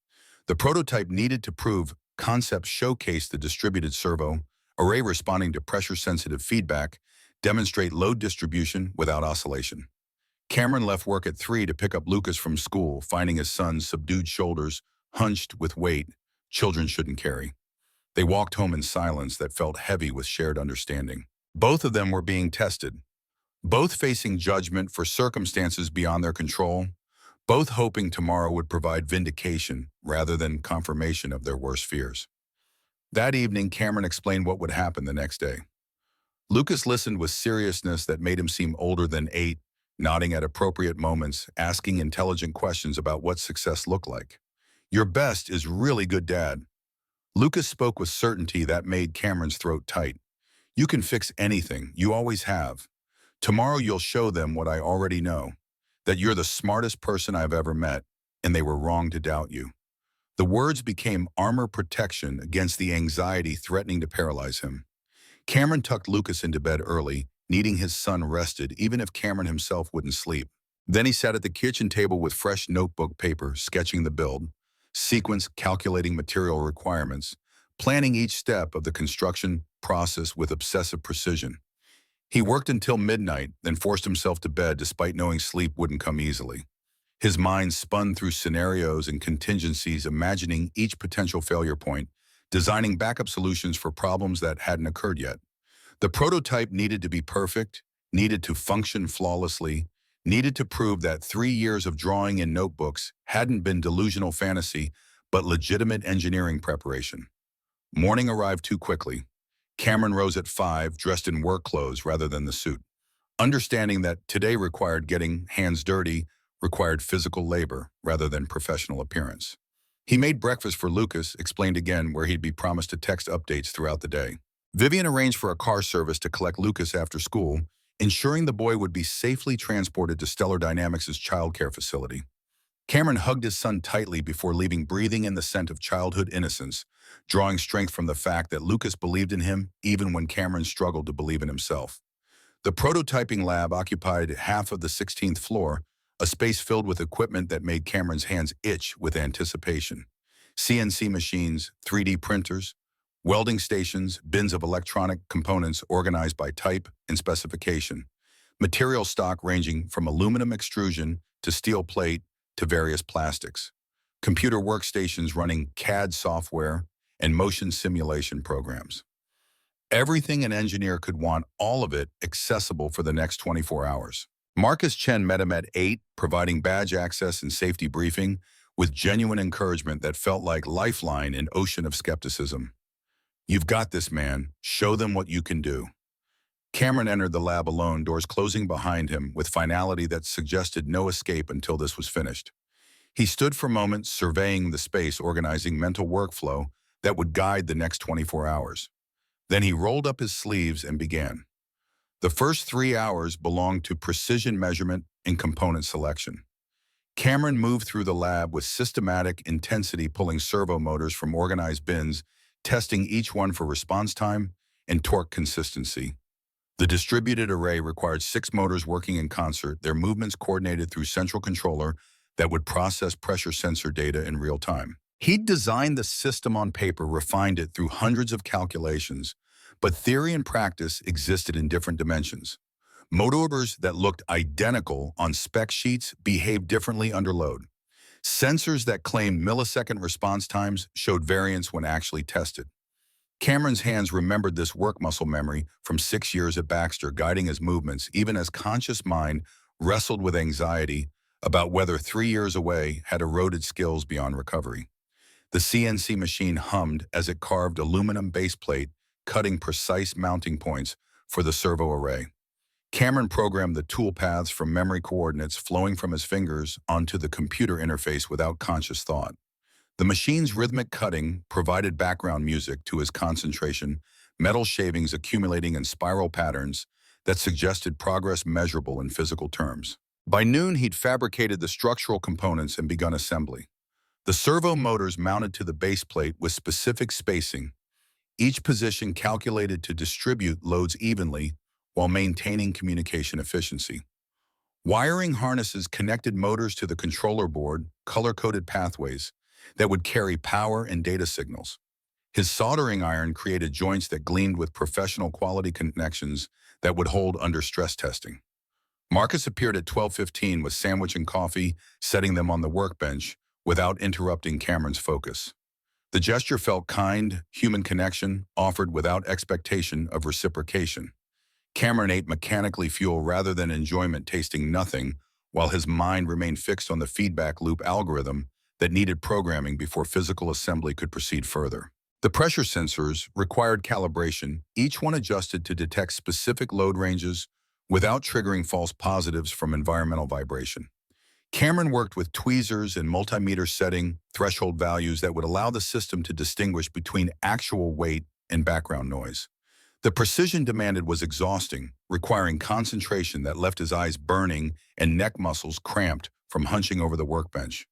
The prototype needed to prove concepts showcase the distributed servo, array responding to pressure-sensitive feedback, demonstrate load distribution without oscillation. Cameron left work at 3 to pick up Lucas from school, finding his son's subdued shoulders hunched with weight children shouldn't carry. They walked home in silence that felt heavy with shared understanding. Both of them were being tested, both facing judgment for circumstances beyond their control, both hoping tomorrow would provide vindication rather than confirmation of their worst fears. That evening, Cameron explained what would happen the next day. Lucas listened with seriousness that made him seem older than 8, nodding at appropriate moments, asking intelligent questions about what success looked like. "Your best is really good, Dad." Lucas spoke with certainty that made Cameron's throat tight. "You can fix anything, you always have. Tomorrow you'll show them what I already know, that you're the smartest person I've ever met, and they were wrong to doubt you." The words became armor protection against the anxiety threatening to paralyze him. Cameron tucked Lucas into bed early, needing his son rested even if Cameron himself wouldn't sleep. Then he sat at the kitchen table with fresh notebook paper, sketching the build, sequence, calculating material requirements, planning each step of the construction process with obsessive precision. He worked until midnight, then forced himself to bed despite knowing sleep wouldn't come easily. His mind spun through scenarios and contingencies, imagining each potential failure point, designing backup solutions for problems that hadn't occurred yet. The prototype needed to be perfect, needed to function flawlessly, needed to prove that 3 years of drawing in notebooks hadn't been delusional fantasy, but legitimate engineering preparation. Morning arrived too quickly. Cameron rose at 5, dressed in work clothes rather than the suit. Understanding that today required getting hands dirty, required physical labor rather than professional appearance. He made breakfast for Lucas, explained again where he'd be promised to text updates throughout the day. Vivian arranged for a car service to collect Lucas after school, ensuring the boy would be safely transported to Stellar Dynamics' childcare facility. Cameron hugged his son tightly before leaving, breathing in the scent of childhood innocence, drawing strength from the fact that Lucas believed in him even when Cameron struggled to believe in himself. The prototyping lab occupied half of the 16th floor, a space filled with equipment that made Cameron's hands itch with anticipation. CNC machines, 3D printers, welding stations, bins of electronic components organized by type and specification. Material stock ranging from aluminum extrusion to steel plate to various plastics. Computer workstations running CAD software and motion simulation programs. Everything an engineer could want, all of it accessible for the next 24 hours. Marcus Chen met him at 8, providing badge access and safety briefing with genuine encouragement that felt like lifeline in an ocean of skepticism. "You've got this, man. Show them what you can do." Cameron entered the lab alone, doors closing behind him with finality that suggested no escape until this was finished. He stood for moments, surveying the space, organizing mental workflow that would guide the next 24 hours. Then he rolled up his sleeves and began. The first 3 hours belonged to precision measurement and component selection. Cameron moved through the lab with systematic intensity, pulling servo motors from organized bins, testing each one for response time and torque consistency. The distributed array required 6 motors working in concert, their movements coordinated through central controller that would process pressure sensor data in real time. He'd designed the system on paper, refined it through hundreds of calculations, but theory and practice existed in different dimensions. Motors that looked identical on spec sheets behaved differently under load. Sensors that claimed millisecond response times showed variance when actually tested. Cameron's hands remembered this work muscle memory from 6 years at Baxter, guiding his movements, even as conscious mind wrestled with anxiety about whether 3 years away had eroded skills beyond recovery. The CNC machine hummed as it carved aluminum base plate, cutting precise mounting points for the servo array. Cameron programmed the tool paths from memory coordinates flowing from his fingers onto the computer interface without conscious thought. The machine's rhythmic cutting provided background music to his concentration, metal shavings accumulating in spiral patterns that suggested progress measurable in physical terms. By noon, he'd fabricated the structural components and begun assembly. The servo motors mounted to the base plate with specific spacing, each position calculated to distribute loads evenly while maintaining communication efficiency. Wiring harnesses connected motors to the controller board, color-coded pathways that would carry power and data signals. His soldering iron created joints that gleamed with professional quality connections that would hold under stress testing. Marcus appeared at 12:15 with sandwich and coffee, setting them on the workbench without interrupting Cameron's focus. The gesture felt kind, human connection, offered without expectation of reciprocation. Cameron ate mechanically fuel rather than enjoyment, tasting nothing, while his mind remained fixed on the feedback loop algorithm that needed programming before physical assembly could proceed further. The pressure sensors required calibration, each one adjusted to detect specific load ranges without triggering false positives from environmental vibration. Cameron worked with tweezers and multimeter setting threshold values that would allow the system to distinguish between actual weight and background noise. The precision demanded was exhausting, requiring concentration that left his eyes burning and neck muscles cramped from hunching over the workbench.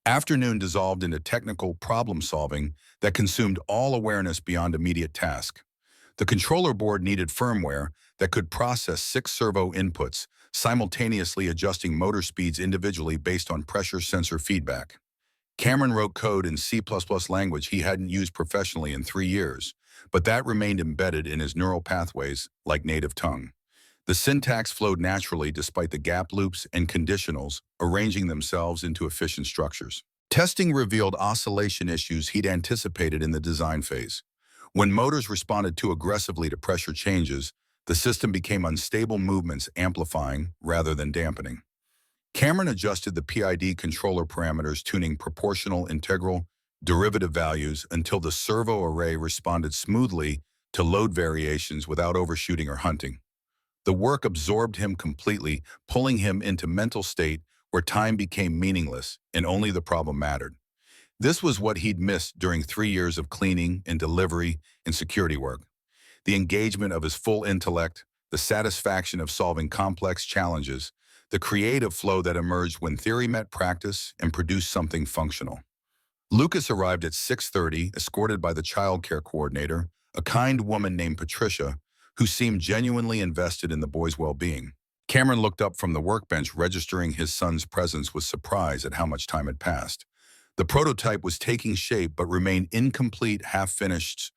Afternoon dissolved into technical problem-solving that consumed all awareness beyond immediate task. The controller board needed firmware that could process 6 servo inputs, simultaneously adjusting motor speeds individually based on pressure sensor feedback. Cameron wrote code in C++ language he hadn't used professionally in 3 years, but that remained embedded in his neural pathways like native tongue. The syntax flowed naturally despite the gap loops and conditionals arranging themselves into efficient structures. Testing revealed oscillation issues he'd anticipated in the design phase. When motors responded too aggressively to pressure changes, the system became unstable movements, amplifying rather than dampening. Cameron adjusted the PID controller parameters, tuning proportional, integral, derivative values until the servo array responded smoothly to load variations without overshooting or hunting. The work absorbed him completely, pulling him into mental state where time became meaningless and only the problem mattered. This was what he'd missed during 3 years of cleaning and delivery and security work. The engagement of his full intellect, the satisfaction of solving complex challenges, the creative flow that emerged when theory met practice and produced something functional. Lucas arrived at 6:30, escorted by the childcare coordinator, a kind woman named Patricia, who seemed genuinely invested in the boy's well-being. Cameron looked up from the workbench, registering his son's presence with surprise at how much time had passed. The prototype was taking shape but remained incomplete, half-finished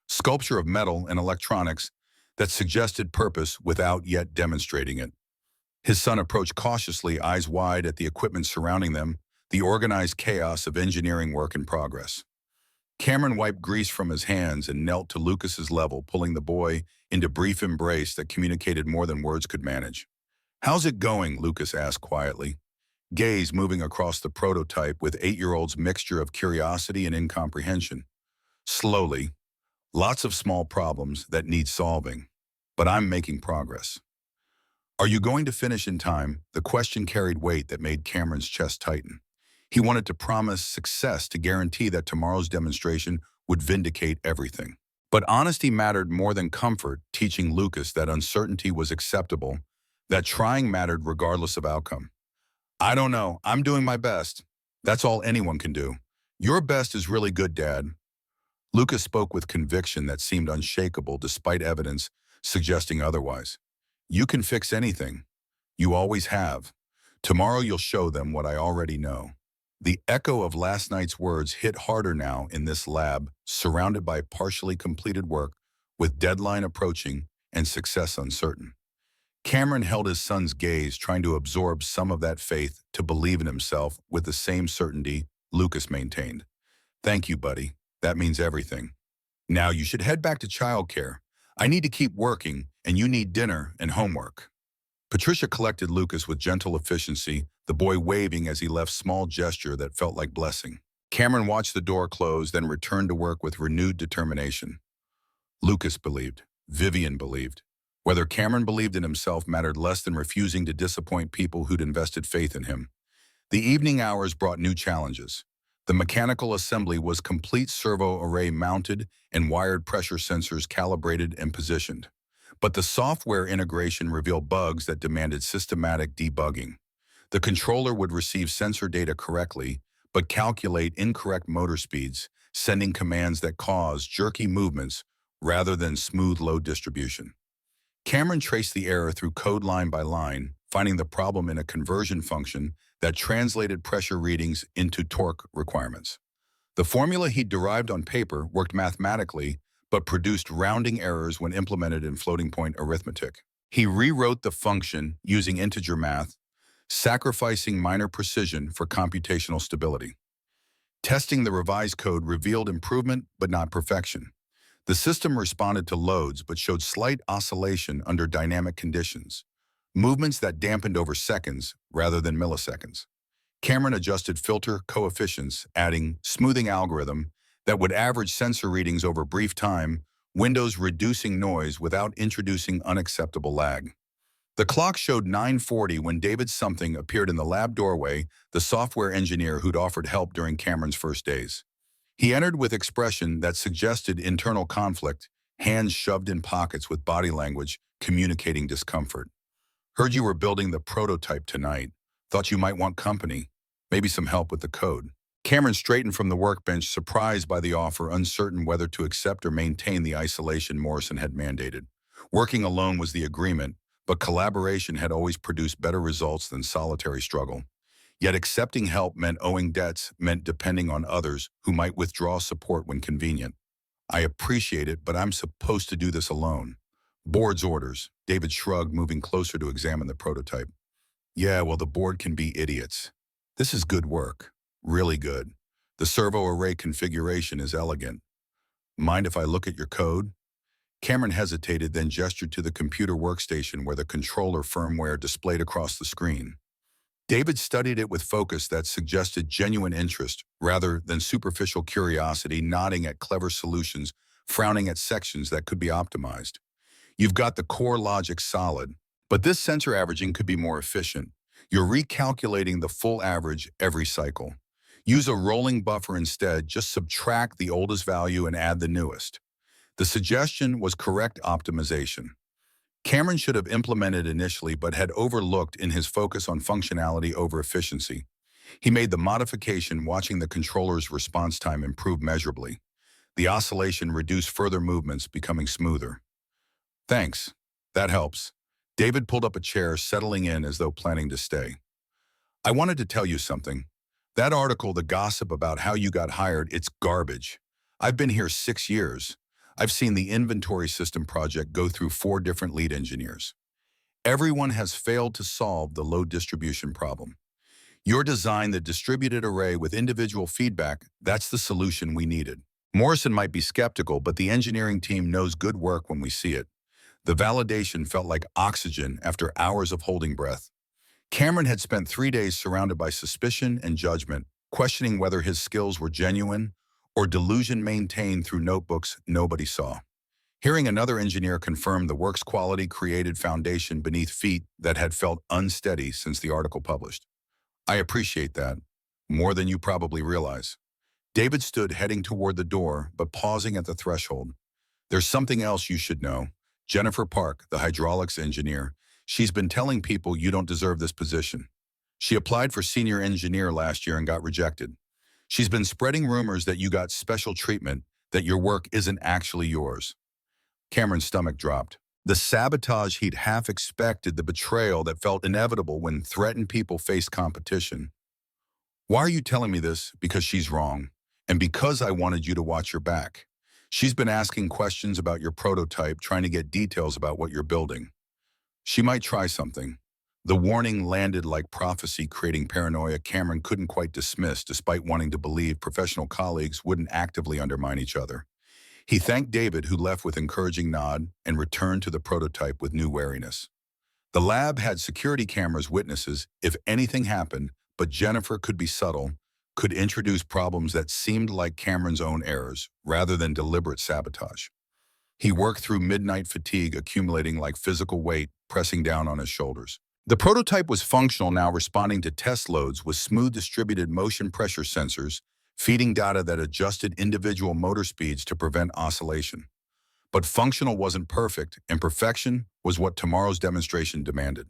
sculpture of metal and electronics that suggested purpose without yet demonstrating it. His son approached cautiously, eyes wide at the equipment surrounding them, the organized chaos of engineering work in progress. Cameron wiped grease from his hands and knelt to Lucas's level, pulling the boy into brief embrace that communicated more than words could manage. "How's it going?" Lucas asked quietly, gaze moving across the prototype with 8-year-old's mixture of curiosity and incomprehension. "Slowly. Lots of small problems that need solving, but I'm making progress." "Are you going to finish in time?" The question carried weight that made Cameron's chest tighten. He wanted to promise success, to guarantee that tomorrow's demonstration would vindicate everything. But honesty mattered more than comfort, teaching Lucas that uncertainty was acceptable, that trying mattered regardless of outcome. "I don't know. I'm doing my best. That's all anyone can do." "Your best is really good, Dad." Lucas spoke with conviction that seemed unshakable despite evidence suggesting otherwise. "You can fix anything. You always have. Tomorrow you'll show them what I already know." The echo of last night's words hit harder now in this lab, surrounded by partially completed work, with deadline approaching and success uncertain. Cameron held his son's gaze, trying to absorb some of that faith to believe in himself with the same certainty Lucas maintained. "Thank you, buddy. That means everything. Now you should head back to childcare. I need to keep working, and you need dinner and homework." Patricia collected Lucas with gentle efficiency, the boy waving as he left, small gesture that felt like blessing. Cameron watched the door close, then returned to work with renewed determination. Lucas believed. Vivian believed. Whether Cameron believed in himself mattered less than refusing to disappoint people who'd invested faith in him. The evening hours brought new challenges. The mechanical assembly was complete, servo array mounted and wired pressure sensors calibrated and positioned. But the software integration revealed bugs that demanded systematic debugging. The controller would receive sensor data correctly, but calculate incorrect motor speeds, sending commands that cause jerky movements rather than smooth load distribution. Cameron traced the error through code line by line, finding the problem in a conversion function that translated pressure readings into torque requirements. The formula he'd derived on paper worked mathematically, but produced rounding errors when implemented in floating-point arithmetic. He rewrote the function using integer math, sacrificing minor precision for computational stability. Testing the revised code revealed improvement but not perfection. The system responded to loads but showed slight oscillation under dynamic conditions, movements that dampened over seconds rather than milliseconds. Cameron adjusted filter coefficients, adding smoothing algorithm that would average sensor readings over brief time, windows reducing noise without introducing unacceptable lag. The clock showed 9:40 when David Something appeared in the lab doorway, the software engineer who'd offered help during Cameron's first days. He entered with expression that suggested internal conflict, hands shoved in pockets with body language communicating discomfort. Heard you were building the prototype tonight. Thought you might want company. Maybe some help with the code. Cameron straightened from the workbench, surprised by the offer, uncertain whether to accept or maintain the isolation Morrison had mandated. Working alone was the agreement, but collaboration had always produced better results than solitary struggle. Yet accepting help meant owing debts, meant depending on others who might withdraw support when convenient. I appreciate it, but I'm supposed to do this alone. Board's orders. David shrugged, moving closer to examine the prototype. Yeah, well, the board can be idiots. This is good work. Really good. The servo array configuration is elegant. Mind if I look at your code? Cameron hesitated, then gestured to the computer workstation where the controller firmware displayed across the screen. David studied it with focus that suggested genuine interest rather than superficial curiosity, nodding at clever solutions, frowning at sections that could be optimized. You've got the core logic solid, but this sensor averaging could be more efficient. You're recalculating the full average every cycle. Use a rolling buffer instead, just subtract the oldest value and add the newest. The suggestion was correct optimization. Cameron should have implemented initially but had overlooked in his focus on functionality over efficiency. He made the modification watching the controller's response time improve measurably. The oscillation reduced further movements, becoming smoother. Thanks. That helps. David pulled up a chair, settling in as though planning to stay. I wanted to tell you something. That article, the gossip about how you got hired, it's garbage. I've been here 6 years. I've seen the inventory system project go through 4 different lead engineers. Everyone has failed to solve the load distribution problem. Your design, the distributed array with individual feedback, that's the solution we needed. Morrison might be skeptical, but the engineering team knows good work when we see it. The validation felt like oxygen after hours of holding breath. Cameron had spent 3 days surrounded by suspicion and judgment, questioning whether his skills were genuine or delusion maintained through notebooks nobody saw. Hearing another engineer confirm the work's quality created foundation beneath feet that had felt unsteady since the article published. I appreciate that, more than you probably realize. David stood heading toward the door, but pausing at the threshold. There's something else you should know. Jennifer Park, the hydraulics engineer, she's been telling people you don't deserve this position. She applied for senior engineer last year and got rejected. She's been spreading rumors that you got special treatment, that your work isn't actually yours. Cameron's stomach dropped. The sabotage he'd half expected, the betrayal that felt inevitable when threatened people faced competition. Why are you telling me this? Because she's wrong. And because I wanted you to watch your back. She's been asking questions about your prototype, trying to get details about what you're building. She might try something. The warning landed like prophecy, creating paranoia Cameron couldn't quite dismiss, despite wanting to believe professional colleagues wouldn't actively undermine each other. He thanked David, who left with encouraging nod, and returned to the prototype with new wariness. The lab had security cameras witnesses if anything happened, but Jennifer could be subtle, could introduce problems that seemed like Cameron's own errors, rather than deliberate sabotage. He worked through midnight fatigue, accumulating like physical weight, pressing down on his shoulders. The prototype was functional now, responding to test loads with smooth distributed motion pressure sensors, feeding data that adjusted individual motor speeds to prevent oscillation. But functional wasn't perfect, and perfection was what tomorrow's demonstration demanded.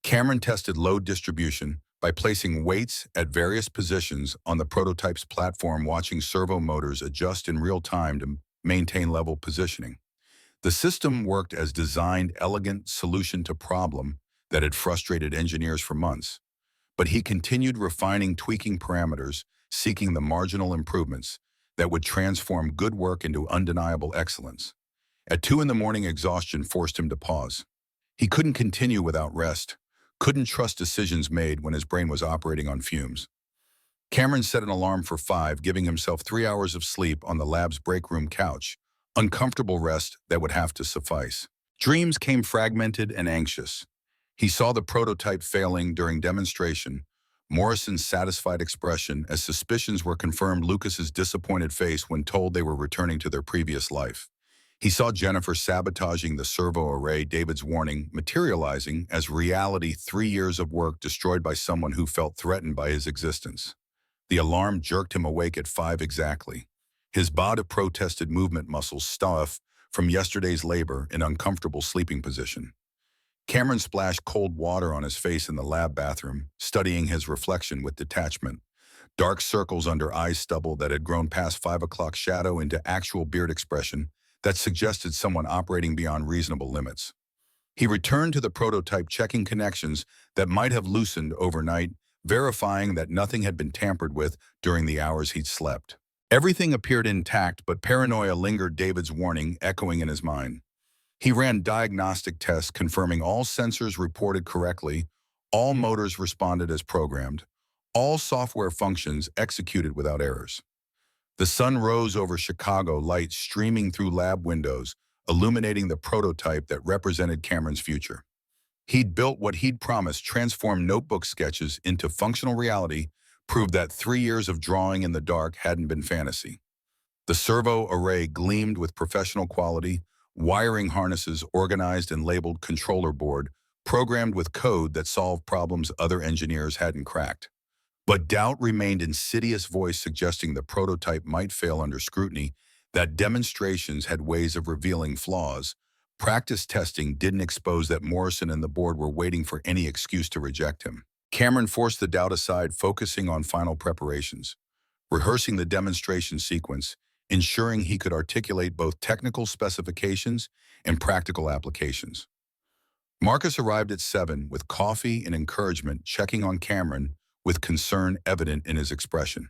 Cameron tested load distribution, by placing weights at various positions on the prototype's platform, watching servo motors adjust in real time to maintain level positioning. The system worked as designed, elegant solution to problem that had frustrated engineers for months. But he continued refining, tweaking parameters, seeking the marginal improvements that would transform good work into undeniable excellence. At 2 in the morning, exhaustion forced him to pause. He couldn't continue without rest, couldn't trust decisions made when his brain was operating on fumes. Cameron set an alarm for 5, giving himself 3 hours of sleep on the lab's break room couch, uncomfortable rest that would have to suffice. Dreams came fragmented and anxious. He saw the prototype failing during demonstration, Morrison's satisfied expression as suspicions were confirmed, Lucas's disappointed face when told they were returning to their previous life. He saw Jennifer sabotaging the servo array, David's warning materializing as reality, 3 years of work destroyed by someone who felt threatened by his existence. The alarm jerked him awake at 5 exactly. His body protested, movement muscles stiff from yesterday's labor in uncomfortable sleeping position. Cameron splashed cold water on his face in the lab bathroom, studying his reflection with detachment. Dark circles under eye stubble that had grown past 5 o'clock shadow into actual beard expression that suggested someone operating beyond reasonable limits. He returned to the prototype, checking connections that might have loosened overnight, verifying that nothing had been tampered with during the hours he'd slept. Everything appeared intact, but paranoia lingered, David's warning echoing in his mind. He ran diagnostic tests confirming all sensors reported correctly, all motors responded as programmed, all software functions executed without errors. The sun rose over Chicago, light streaming through lab windows, illuminating the prototype that represented Cameron's future. He'd built what he'd promised, transformed notebook sketches into functional reality, proved that 3 years of drawing in the dark hadn't been fantasy. The servo array gleamed with professional quality, wiring harnesses organized and labeled, controller board programmed with code that solved problems other engineers hadn't cracked. But doubt remained, insidious voice suggesting the prototype might fail under scrutiny, that demonstrations had ways of revealing flaws. Practice testing didn't expose that. Morrison and the board were waiting for any excuse to reject him. Cameron forced the doubt aside, focusing on final preparations, rehearsing the demonstration sequence, ensuring he could articulate both technical specifications and practical applications. Marcus arrived at 7 with coffee and encouragement, checking on Cameron with concern evident in his expression.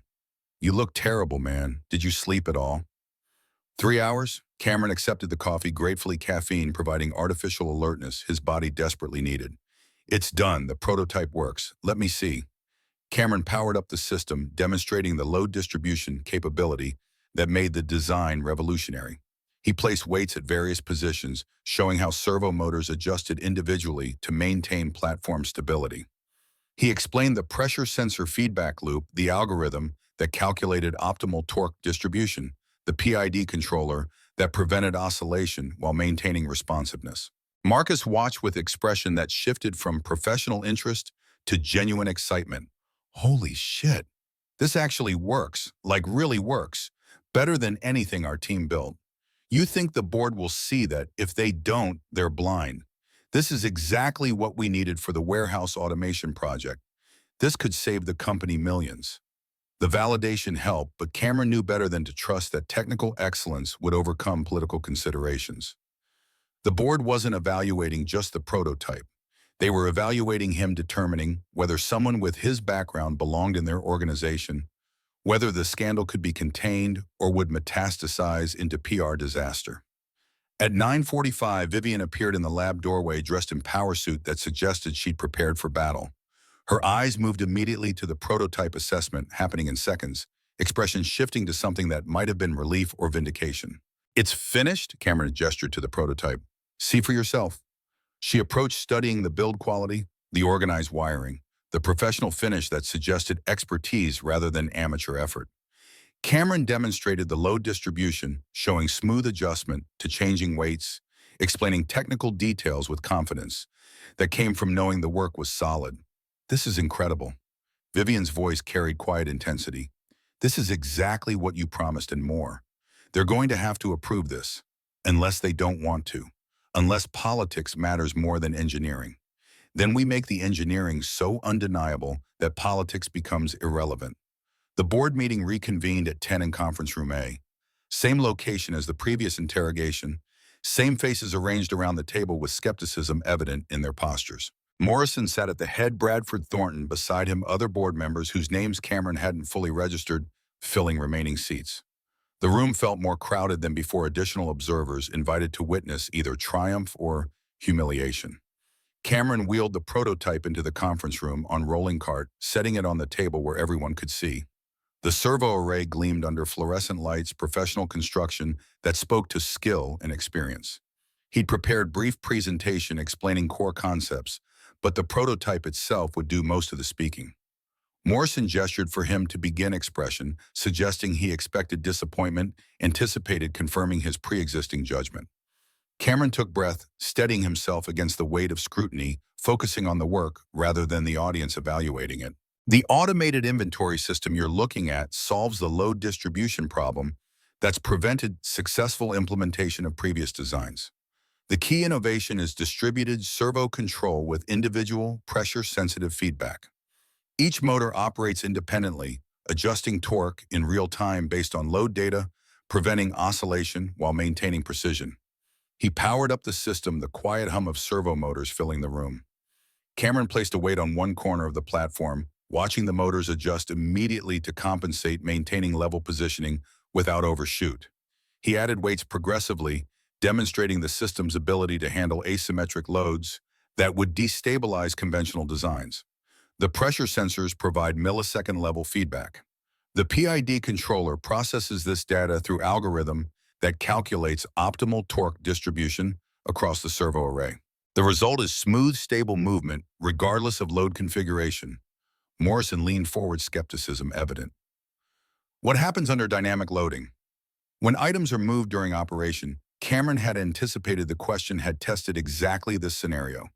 "You look terrible, man. Did you sleep at all?" 3 hours? Cameron accepted the coffee gratefully, caffeine providing artificial alertness his body desperately needed. "It's done. The prototype works. Let me see." Cameron powered up the system, demonstrating the load distribution capability that made the design revolutionary. He placed weights at various positions, showing how servo motors adjusted individually to maintain platform stability. He explained the pressure sensor feedback loop, the algorithm that calculated optimal torque distribution, the PID controller that prevented oscillation while maintaining responsiveness. Marcus watched with expression that shifted from professional interest to genuine excitement. "Holy shit, this actually works, like really works, better than anything our team built. You think the board will see that? If they don't, they're blind. This is exactly what we needed for the warehouse automation project. This could save the company millions." The validation helped, but Cameron knew better than to trust that technical excellence would overcome political considerations. The board wasn't evaluating just the prototype. They were evaluating him, determining whether someone with his background belonged in their organization, whether the scandal could be contained or would metastasize into PR disaster. At 9:45, Vivian appeared in the lab doorway, dressed in power suit that suggested she'd prepared for battle. Her eyes moved immediately to the prototype assessment, happening in seconds, expression shifting to something that might have been relief or vindication. "It's finished," Cameron gestured to the prototype. "See for yourself." She approached, studying the build quality, the organized wiring, the professional finish that suggested expertise rather than amateur effort. Cameron demonstrated the load distribution, showing smooth adjustment to changing weights, explaining technical details with confidence that came from knowing the work was solid. "This is incredible." Vivian's voice carried quiet intensity. "This is exactly what you promised and more. They're going to have to approve this, unless they don't want to, unless politics matters more than engineering. Then we make the engineering so undeniable that politics becomes irrelevant. The board meeting reconvened at 10 in conference room A. Same location as the previous interrogation, same faces arranged around the table with skepticism evident in their postures. Morrison sat at the head, Bradford Thornton beside him, other board members whose names Cameron hadn't fully registered, filling remaining seats. The room felt more crowded than before, additional observers invited to witness either triumph or humiliation. Cameron wheeled the prototype into the conference room on rolling cart, setting it on the table where everyone could see. The servo array gleamed under fluorescent lights, professional construction that spoke to skill and experience. He'd prepared brief presentation explaining core concepts, but the prototype itself would do most of the speaking. Morrison gestured for him to begin expression, suggesting he expected disappointment, anticipated confirming his pre-existing judgment. Cameron took breath, steadying himself against the weight of scrutiny, focusing on the work rather than the audience evaluating it. The automated inventory system you're looking at solves the load distribution problem that's prevented successful implementation of previous designs. The key innovation is distributed servo control with individual, pressure-sensitive feedback. Each motor operates independently, adjusting torque in real time based on load data, preventing oscillation while maintaining precision. He powered up the system, the quiet hum of servo motors filling the room. Cameron placed a weight on one corner of the platform, watching the motors adjust immediately to compensate, maintaining level positioning without overshoot. He added weights progressively, demonstrating the system's ability to handle asymmetric loads that would destabilize conventional designs. The pressure sensors provide millisecond-level feedback. The PID controller processes this data through algorithm that calculates optimal torque distribution across the servo array. The result is smooth, stable movement, regardless of load configuration. Morrison leaned forward, skepticism evident. What happens under dynamic loading? When items are moved during operation, Cameron had anticipated the question, had tested exactly this scenario.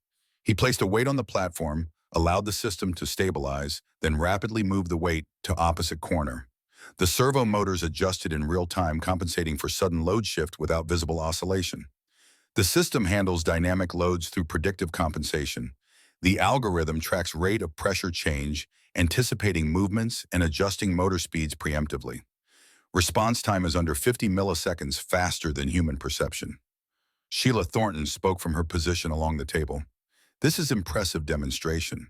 He placed a weight on the platform, allowed the system to stabilize, then rapidly moved the weight to opposite corner. The servo motors adjusted in real time, compensating for sudden load shift without visible oscillation. The system handles dynamic loads through predictive compensation. The algorithm tracks rate of pressure change, anticipating movements and adjusting motor speeds preemptively. Response time is under 50 milliseconds, faster than human perception. Sheila Thornton spoke from her position along the table. This is impressive demonstration.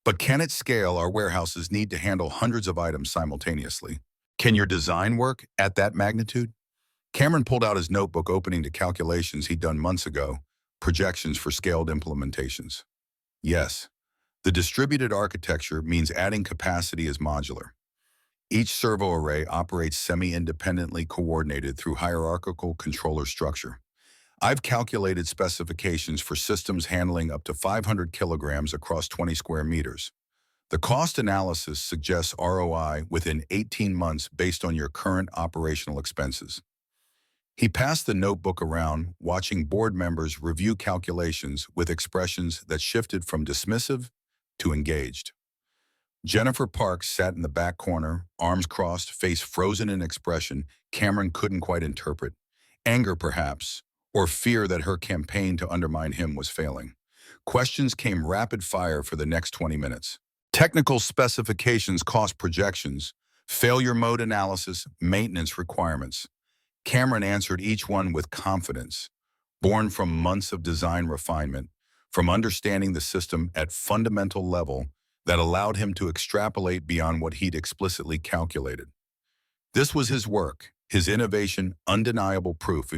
But can it scale? Our warehouses need to handle hundreds of items simultaneously. Can your design work at that magnitude? Cameron pulled out his notebook, opening to calculations he'd done months ago, projections for scaled implementations. Yes, the distributed architecture means adding capacity is modular. Each servo array operates semi-independently, coordinated through hierarchical controller structure. I've calculated specifications for systems handling up to 500 kilograms across 20 square meters. The cost analysis suggests ROI within 18 months based on your current operational expenses. He passed the notebook around, watching board members review calculations with expressions that shifted from dismissive to engaged. Jennifer Parks sat in the back corner, arms crossed, face frozen in expression Cameron couldn't quite interpret. Anger, perhaps, or fear that her campaign to undermine him was failing. Questions came rapid fire for the next 20 minutes. Technical specifications, cost projections, failure mode analysis, maintenance requirements. Cameron answered each one with confidence, born from months of design refinement, from understanding the system at fundamental level that allowed him to extrapolate beyond what he'd explicitly calculated. This was his work, his innovation, undeniable proof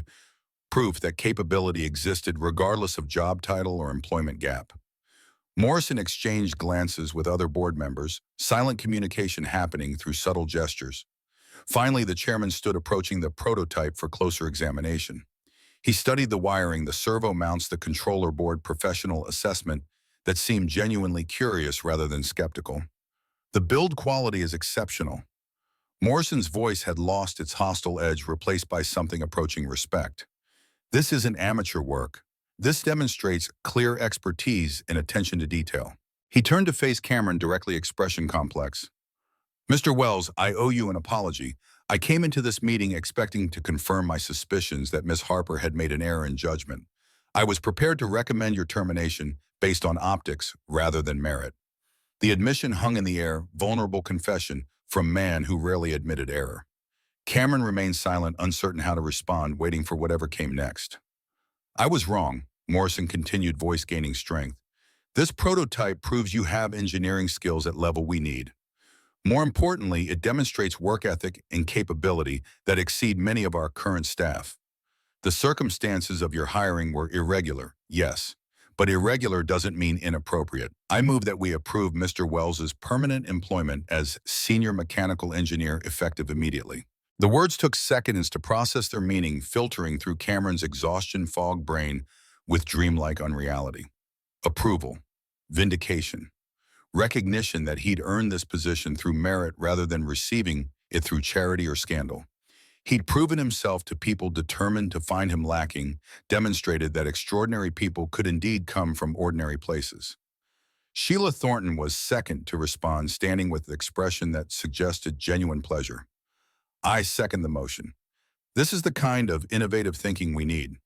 that capability existed regardless of job title or employment gap. Morrison exchanged glances with other board members, silent communication happening through subtle gestures. Finally, the chairman stood, approaching the prototype for closer examination. He studied the wiring, the servo mounts, the controller board, professional assessment that seemed genuinely curious rather than skeptical. The build quality is exceptional. Morrison's voice had lost its hostile edge, replaced by something approaching respect. This isn't amateur work. This demonstrates clear expertise and attention to detail. He turned to face Cameron directly, expression complex. Mr. Wells, I owe you an apology. I came into this meeting expecting to confirm my suspicions that Miss Harper had made an error in judgment. I was prepared to recommend your termination based on optics rather than merit. The admission hung in the air, vulnerable confession from man who rarely admitted error. Cameron remained silent, uncertain how to respond, waiting for whatever came next. I was wrong, Morrison continued, voice gaining strength. This prototype proves you have engineering skills at level we need. More importantly, it demonstrates work ethic and capability that exceed many of our current staff. The circumstances of your hiring were irregular, yes, but irregular doesn't mean inappropriate. I move that we approve Mr. Wells's permanent employment as senior mechanical engineer effective immediately. The words took seconds to process their meaning, filtering through Cameron's exhaustion-fogged brain with dreamlike unreality. Approval, vindication, recognition that he'd earned this position through merit rather than receiving it through charity or scandal. He'd proven himself to people determined to find him lacking, demonstrated that extraordinary people could indeed come from ordinary places. Sheila Thornton was second to respond, standing with an expression that suggested genuine pleasure. I second the motion. This is the kind of innovative thinking we need.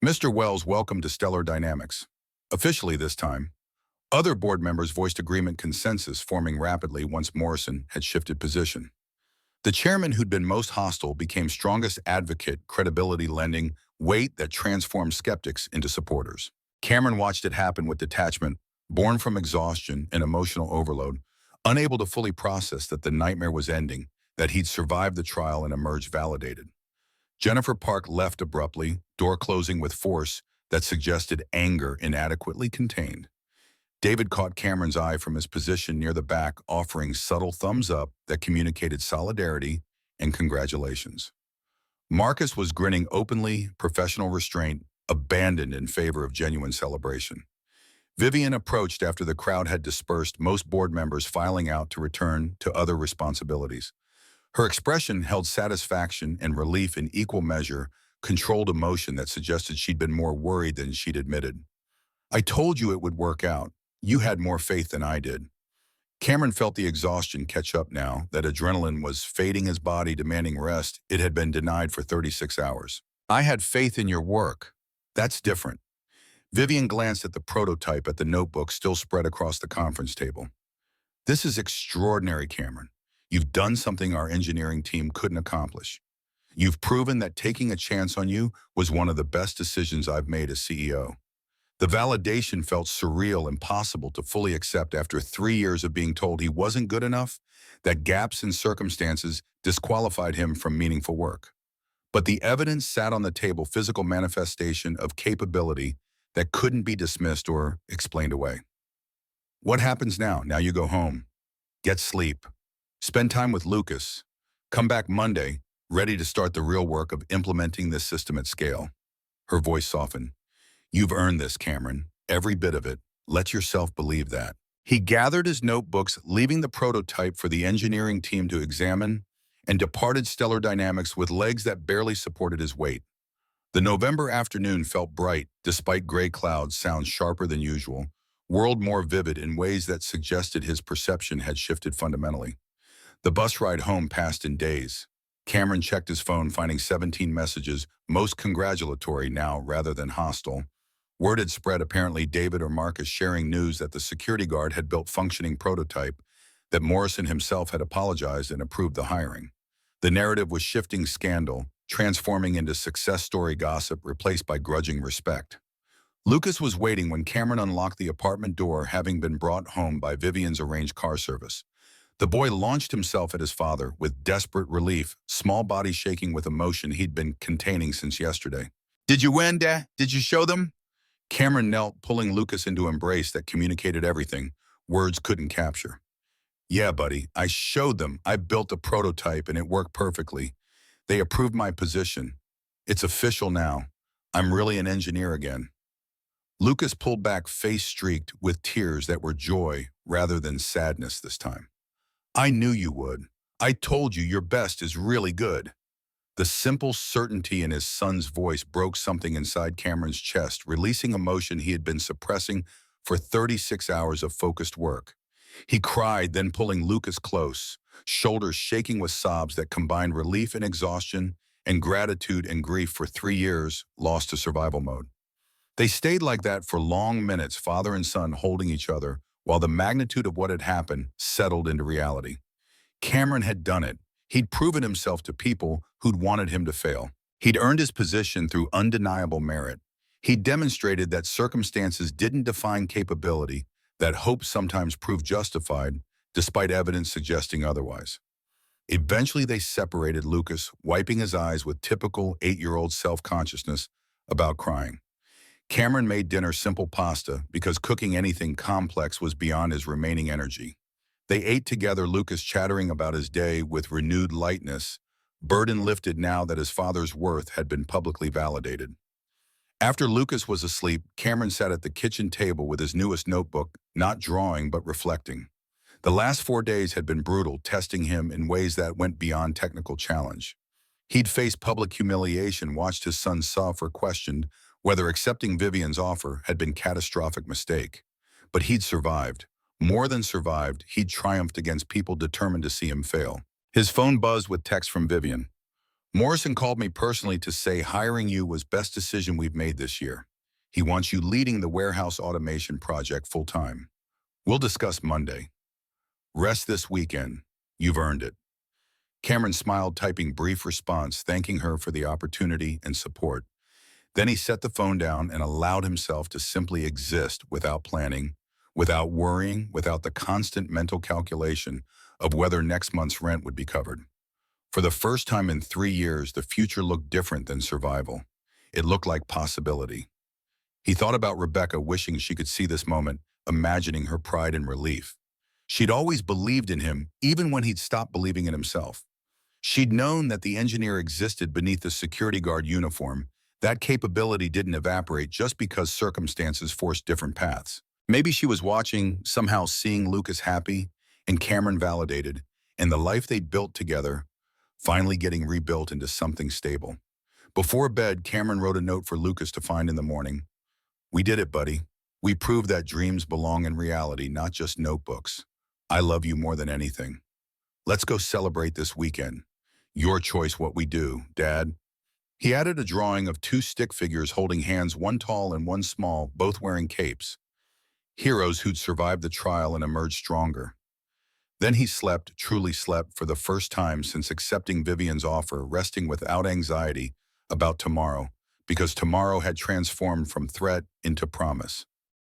Mr. Wells, welcome to Stellar Dynamics. Officially this time. Other board members voiced agreement, consensus forming rapidly once Morrison had shifted position. The chairman who'd been most hostile became strongest advocate, credibility lending weight that transformed skeptics into supporters. Cameron watched it happen with detachment, born from exhaustion and emotional overload, unable to fully process that the nightmare was ending, that he'd survived the trial and emerged validated. Jennifer Park left abruptly, door closing with force that suggested anger inadequately contained. David caught Cameron's eye from his position near the back, offering subtle thumbs up that communicated solidarity and congratulations. Marcus was grinning openly, professional restraint, abandoned in favor of genuine celebration. Vivian approached after the crowd had dispersed, most board members filing out to return to other responsibilities. Her expression held satisfaction and relief in equal measure, controlled emotion that suggested she'd been more worried than she'd admitted. I told you it would work out. You had more faith than I did. Cameron felt the exhaustion catch up now, that adrenaline was fading, his body demanding rest. It had been denied for 36 hours. I had faith in your work. That's different. Vivian glanced at the prototype at the notebook still spread across the conference table. This is extraordinary, Cameron. You've done something our engineering team couldn't accomplish. You've proven that taking a chance on you was one of the best decisions I've made as CEO. The validation felt surreal, impossible to fully accept after 3 years of being told he wasn't good enough, that gaps in circumstances disqualified him from meaningful work. But the evidence sat on the table, physical manifestation of capability that couldn't be dismissed or explained away. What happens now? Now you go home, get sleep, spend time with Lucas, come back Monday, ready to start the real work of implementing this system at scale. Her voice softened. You've earned this, Cameron. Every bit of it. Let yourself believe that. He gathered his notebooks, leaving the prototype for the engineering team to examine, and departed Stellar Dynamics with legs that barely supported his weight. The November afternoon felt bright, despite gray clouds, sounds sharper than usual, world more vivid in ways that suggested his perception had shifted fundamentally. The bus ride home passed in days. Cameron checked his phone, finding 17 messages, most congratulatory now rather than hostile. Word had spread, apparently David or Marcus sharing news that the security guard had built functioning prototype, that Morrison himself had apologized and approved the hiring. The narrative was shifting, scandal, transforming into success story gossip replaced by grudging respect. Lucas was waiting when Cameron unlocked the apartment door, having been brought home by Vivian's arranged car service. The boy launched himself at his father with desperate relief, small body shaking with emotion he'd been containing since yesterday. Did you win, Dad? Did you show them? Cameron knelt, pulling Lucas into an embrace that communicated everything words couldn't capture. Yeah, buddy, I showed them. I built a prototype and it worked perfectly. They approved my position. It's official now. I'm really an engineer again. Lucas pulled back, face streaked with tears that were joy rather than sadness this time. I knew you would. I told you your best is really good. The simple certainty in his son's voice broke something inside Cameron's chest, releasing emotion he had been suppressing for 36 hours of focused work. He cried, then pulling Lucas close, shoulders shaking with sobs that combined relief and exhaustion and gratitude and grief for 3 years lost to survival mode. They stayed like that for long minutes, father and son holding each other, while the magnitude of what had happened settled into reality. Cameron had done it. He'd proven himself to people who'd wanted him to fail. He'd earned his position through undeniable merit. He'd demonstrated that circumstances didn't define capability, that hope sometimes proved justified, despite evidence suggesting otherwise. Eventually, they separated, Lucas wiping his eyes with typical 8-year-old self-consciousness about crying. Cameron made dinner simple pasta because cooking anything complex was beyond his remaining energy. They ate together, Lucas chattering about his day with renewed lightness, burden lifted now that his father's worth had been publicly validated. After Lucas was asleep, Cameron sat at the kitchen table with his newest notebook, not drawing but reflecting. The last 4 days had been brutal, testing him in ways that went beyond technical challenge. He'd faced public humiliation, watched his son suffer, questioned whether accepting Vivian's offer had been a catastrophic mistake. But he'd survived. More than survived, he'd triumphed against people determined to see him fail. His phone buzzed with text from Vivian. Morrison called me personally to say hiring you was best decision we've made this year. He wants you leading the warehouse automation project full-time. We'll discuss Monday. Rest this weekend. You've earned it. Cameron smiled, typing brief response, thanking her for the opportunity and support. Then he set the phone down and allowed himself to simply exist without planning, without worrying, without the constant mental calculation of whether next month's rent would be covered. For the first time in 3 years, the future looked different than survival. It looked like possibility. He thought about Rebecca, wishing she could see this moment, imagining her pride and relief. She'd always believed in him, even when he'd stopped believing in himself. She'd known that the engineer existed beneath the security guard uniform. That capability didn't evaporate just because circumstances forced different paths. Maybe she was watching, somehow seeing Lucas happy, and Cameron validated, and the life they'd built together, finally getting rebuilt into something stable. Before bed, Cameron wrote a note for Lucas to find in the morning. We did it, buddy. We proved that dreams belong in reality, not just notebooks. I love you more than anything. Let's go celebrate this weekend. Your choice what we do, Dad. He added a drawing of 2 stick figures holding hands, one tall and one small, both wearing capes. Heroes who'd survived the trial and emerged stronger. Then he slept, truly slept, for the first time since accepting Vivian's offer, resting without anxiety about tomorrow, because tomorrow had transformed from threat into promise.